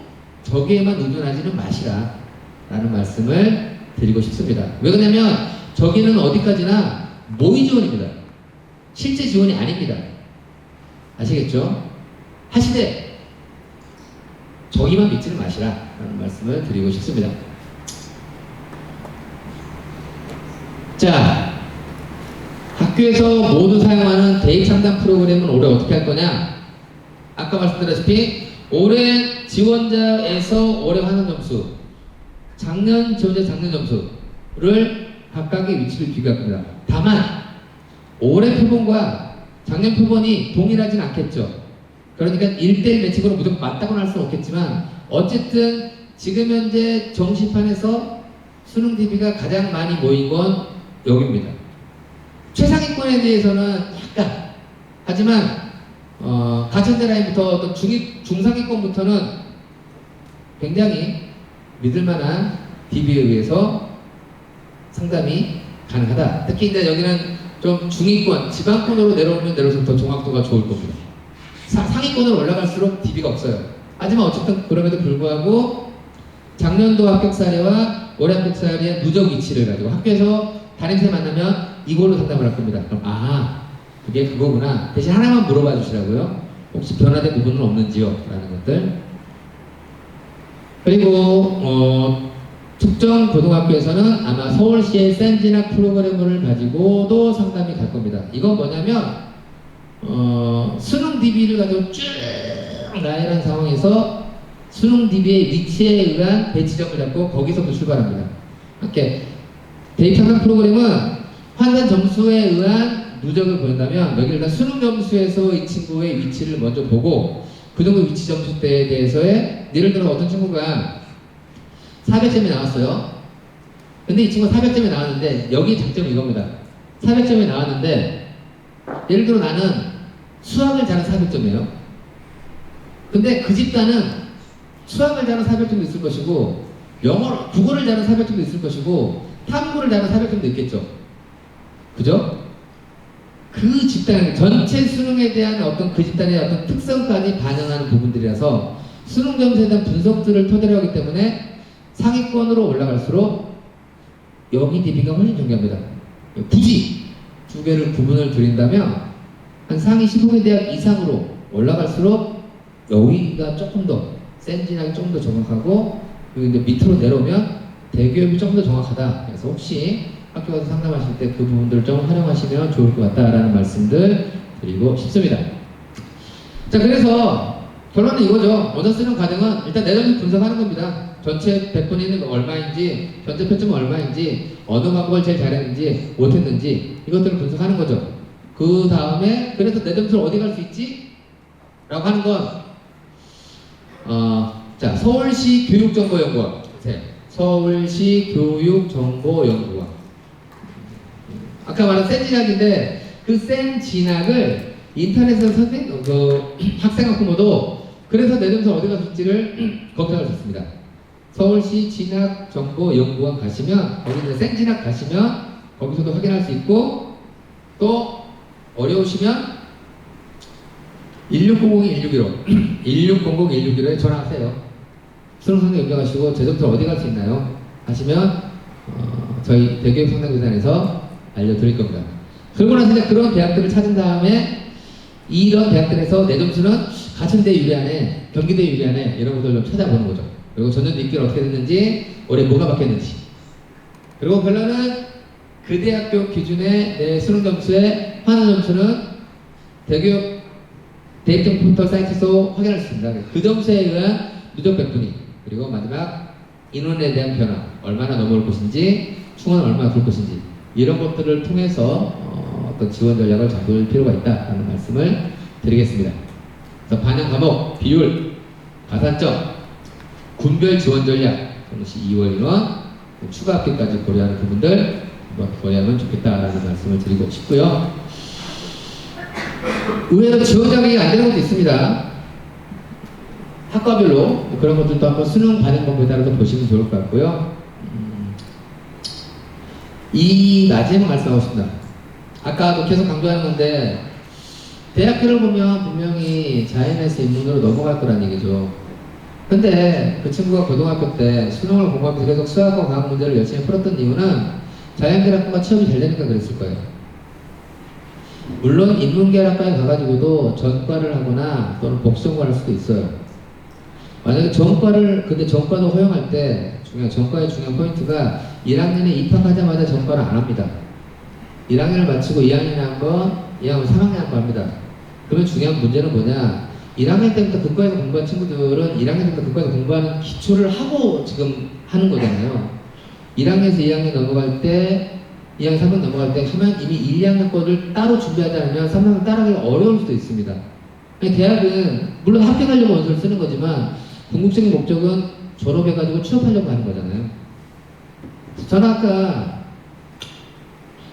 저기에만 의존하지는 마시라 라는 말씀을 드리고 싶습니다. 왜 그러냐면 저기는 어디까지나 모의 지원입니다. 실제 지원이 아닙니다. 아시겠죠? 하시되 저기만 믿지는 마시라 라는 말씀을 드리고 싶습니다. 자, 학교에서 모두 사용하는 대입 상담 프로그램은 올해 어떻게 할 거냐? 아까 말씀드렸다시피 올해 지원자에서 올해 환산 점수, 작년 지원자 작년 점수를 각각의 위치를 비교할 겁니다. 다만 올해 표본과 작년 표본이 동일하진 않겠죠. 그러니까 1대1 매칭으로 무조건 맞다고는 할 수는 없겠지만 어쨌든 지금 현재 정시판에서 수능 DB가 가장 많이 모인 건 여기입니다. 최상위권에 대해서는 약간 하지만 가천대 라인부터 어떤 중상위권부터는 굉장히 믿을만한 DB에 의해서 상담이 가능하다. 특히 이제 여기는 좀 중위권, 지방권으로 내려오면 내려올수록 더 정확도가 좋을 겁니다. 상위권으로 올라갈수록 DB가 없어요. 하지만 어쨌든 그럼에도 불구하고 작년도 합격 사례와 올해 합격 사례의 누적 위치를 가지고 학교에서 담임쌤 만나면 이걸로 상담을 할 겁니다. 그럼 그게 그거구나. 대신 하나만 물어봐 주시라고요. 혹시 변화된 부분은 없는지요? 라는 것들. 그리고 특정 고등학교에서는 아마 서울시의 센진학 프로그램을 가지고도 상담이 갈 겁니다. 이건 뭐냐면 수능 DB를 가지고 쭉 나열한 상황에서 수능 DB의 위치에 의한 배치점을 잡고 거기서부터 출발합니다. 이렇게 데이터상 프로그램은 환산 점수에 의한 누적을 보낸다면 여기 일단 수능 점수에서 이 친구의 위치를 먼저 보고 그 정도 위치 점수대에 대해서의 예를 들어 어떤 친구가 400점이 나왔어요. 근데 이 친구가 400점이 나왔는데 여기 장점이 이겁니다. 400점이 나왔는데 예를 들어 나는 수학을 잘하는 400점이에요. 근데 그 집단은 수학을 잘하는 400점도 있을 것이고 국어를 잘하는 400점도 있을 것이고 탐구를 잘하는 400점도 있겠죠. 그죠? 그 집단, 전체 수능에 대한 어떤 그 집단의 어떤 특성까지 반영하는 부분들이라서 수능 점수에 대한 분석들을 토대로 하기 때문에 상위권으로 올라갈수록 여기 DB가 훨씬 중요합니다. 굳이 두 개를 구분을 드린다면 한 상위 15개 대학 이상으로 올라갈수록 여기가 조금 더 센진하게 조금 더 정확하고 그리고 이제 밑으로 내려오면 대기업이 조금 더 정확하다. 그래서 혹시 학교 가서 상담하실 때 그 부분들을 좀 활용하시면 좋을 것 같다라는 말씀들 드리고 싶습니다. 자, 그래서 결론은 이거죠. 먼저 쓰는 과정은 일단 내 점수 분석하는 겁니다. 전체 100분위는 얼마인지, 전체 표점은 얼마인지, 어느 과목을 제일 잘했는지, 못했는지 이것들을 분석하는 거죠. 그 다음에 그래서 내 점수를 어디 갈 수 있지? 라고 하는 건 자, 서울시 교육정보연구원. 서울시 교육정보연구원. 아까 말한 센진학인데 그 센진학을 인터넷에서 학생학 부모도 그래서 내 점수 어디 갔을지를 검색할 수 있습니다. 서울시 진학정보연구원 가시면 거기 이제 센진학 가시면 거기서도 확인할 수 있고 또 어려우시면 1600-1615 1600-1615에 전화하세요. 수능선생 연결하시고 제 점수 어디 갈 수 있나요? 하시면 저희 대교육 상담교단에서 알려드릴 겁니다. 그러고 나서 이제 그런 대학들을 찾은 다음에 이런 대학들에서 내 점수는 가천대 유리하네, 경기대 유리하네 이런 것들을 좀 찾아보는 거죠. 그리고 전년도 입기는 어떻게 됐는지, 올해 뭐가 바뀌었는지. 그리고 결론은 그 대학교 기준의 내 수능 점수의 환산 점수는 대교육 대입점 포털 사이트에서 확인할 수 있습니다. 그 점수에 의한 누적 백분위, 그리고 마지막 인원에 대한 변화, 얼마나 넘어올 것인지, 충원은 얼마나 줄 것인지 이런 것들을 통해서 어떤 지원 전략을 잡을 필요가 있다는 말씀을 드리겠습니다. 그래서 반영 과목, 비율, 가산점, 군별 지원 전략, 동시 2월 인원, 추가 학교까지 고려하는 부분들 한번 고려하면 좋겠다라는 말씀을 드리고 싶고요. 의외로 지원 자격이 안 되는 것도 있습니다. 학과별로 그런 것들도 한번 수능 반영 방법에 따라서 보시면 좋을 것 같고요. 이 마지막 말씀하고 싶습니다. 아까도 계속 강조하는 건데 대학교를 보면 분명히 자연에서 인문으로 넘어갈 거란 얘기죠. 근데 그 친구가 고등학교 때 수능을 공부하면서 계속 수학과 과학 문제를 열심히 풀었던 이유는 자연계학과가 취업이 잘 되니까 그랬을 거예요. 물론 인문계학과에 가가지고도 전과를 하거나 또는 복수전과를 할 수도 있어요. 만약에 근데 전과도 허용할 때 전과의 중요한 포인트가 1학년에 입학하자마자 전과를 안 합니다. 1학년을 마치고 2학년에 한 번, 2학년 3학년에 한 번 합니다. 그러면 중요한 문제는 뭐냐? 1학년 때부터 국가에서 공부한 친구들은 1학년 때부터 국가에서 공부하는 기초를 하고 지금 하는 거잖아요. 1학년에서 2학년 넘어갈 때, 2학년 3학년 넘어갈 때 하면 이미 1, 2학년 거를 따로 준비하지 않으면 3학년 따라가기 어려울 수도 있습니다. 아니, 대학은 물론 합격하려고 원서를 쓰는 거지만 궁극적인 목적은 졸업해가지고 취업하려고 하는 거잖아요. 저는 아까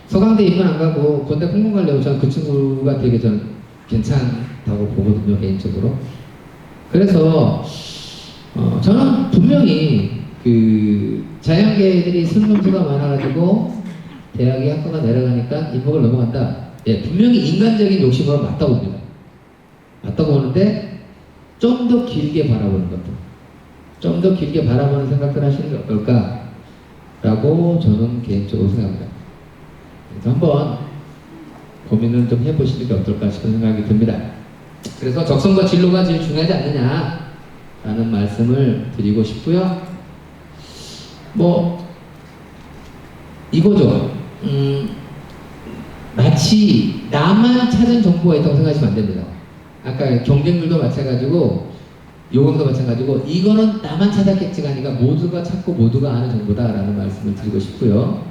서강대 입문 안 가고 건대 공무원 가려고 저는 그 친구가 되게 전 괜찮다고 보거든요, 개인적으로. 그래서 저는 분명히 그 자연계들이 수능 점수가 많아가지고 대학이 학과가 내려가니까 인목을 넘어간다. 예, 분명히 인간적인 욕심으로 맞다고 봅니다. 맞다고 보는데 좀 더 길게 바라보는 것들, 좀 더 길게 바라보는 생각들 하시는 게 어떨까라고 저는 개인적으로 생각합니다. 그래서 한번 고민을 좀 해보시는 게 어떨까 싶은 생각이 듭니다. 그래서 적성과 진로가 제일 중요하지 않느냐라는 말씀을 드리고 싶고요. 뭐 이거죠. 마치 나만 찾은 정보가 있다고 생각하시면 안 됩니다. 아까 경쟁률도 마찬가지고 요금도 마찬가지고 이거는 나만 찾았겠지가 아니라 모두가 찾고 모두가 아는 정보다라는 말씀을 드리고 싶고요.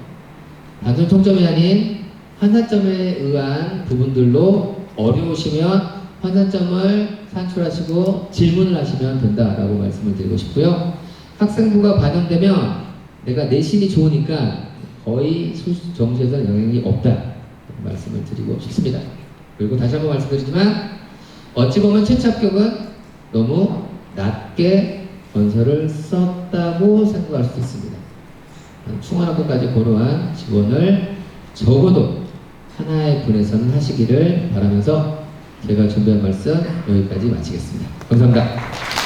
단순 통점이 아닌 환산점에 의한 부분들로 어려우시면 환산점을 산출하시고 질문을 하시면 된다라고 말씀을 드리고 싶고요. 학생부가 반영되면 내가 내신이 좋으니까 거의 정시에서 영향이 없다 말씀을 드리고 싶습니다. 그리고 다시 한번 말씀드리지만 어찌 보면 최초 합격은 너무 낮게 원서를 썼다고 생각할 수도 있습니다. 충원학교까지 고려한 지원을 적어도 하나의 분에서는 하시기를 바라면서 제가 준비한 말씀 여기까지 마치겠습니다. 감사합니다.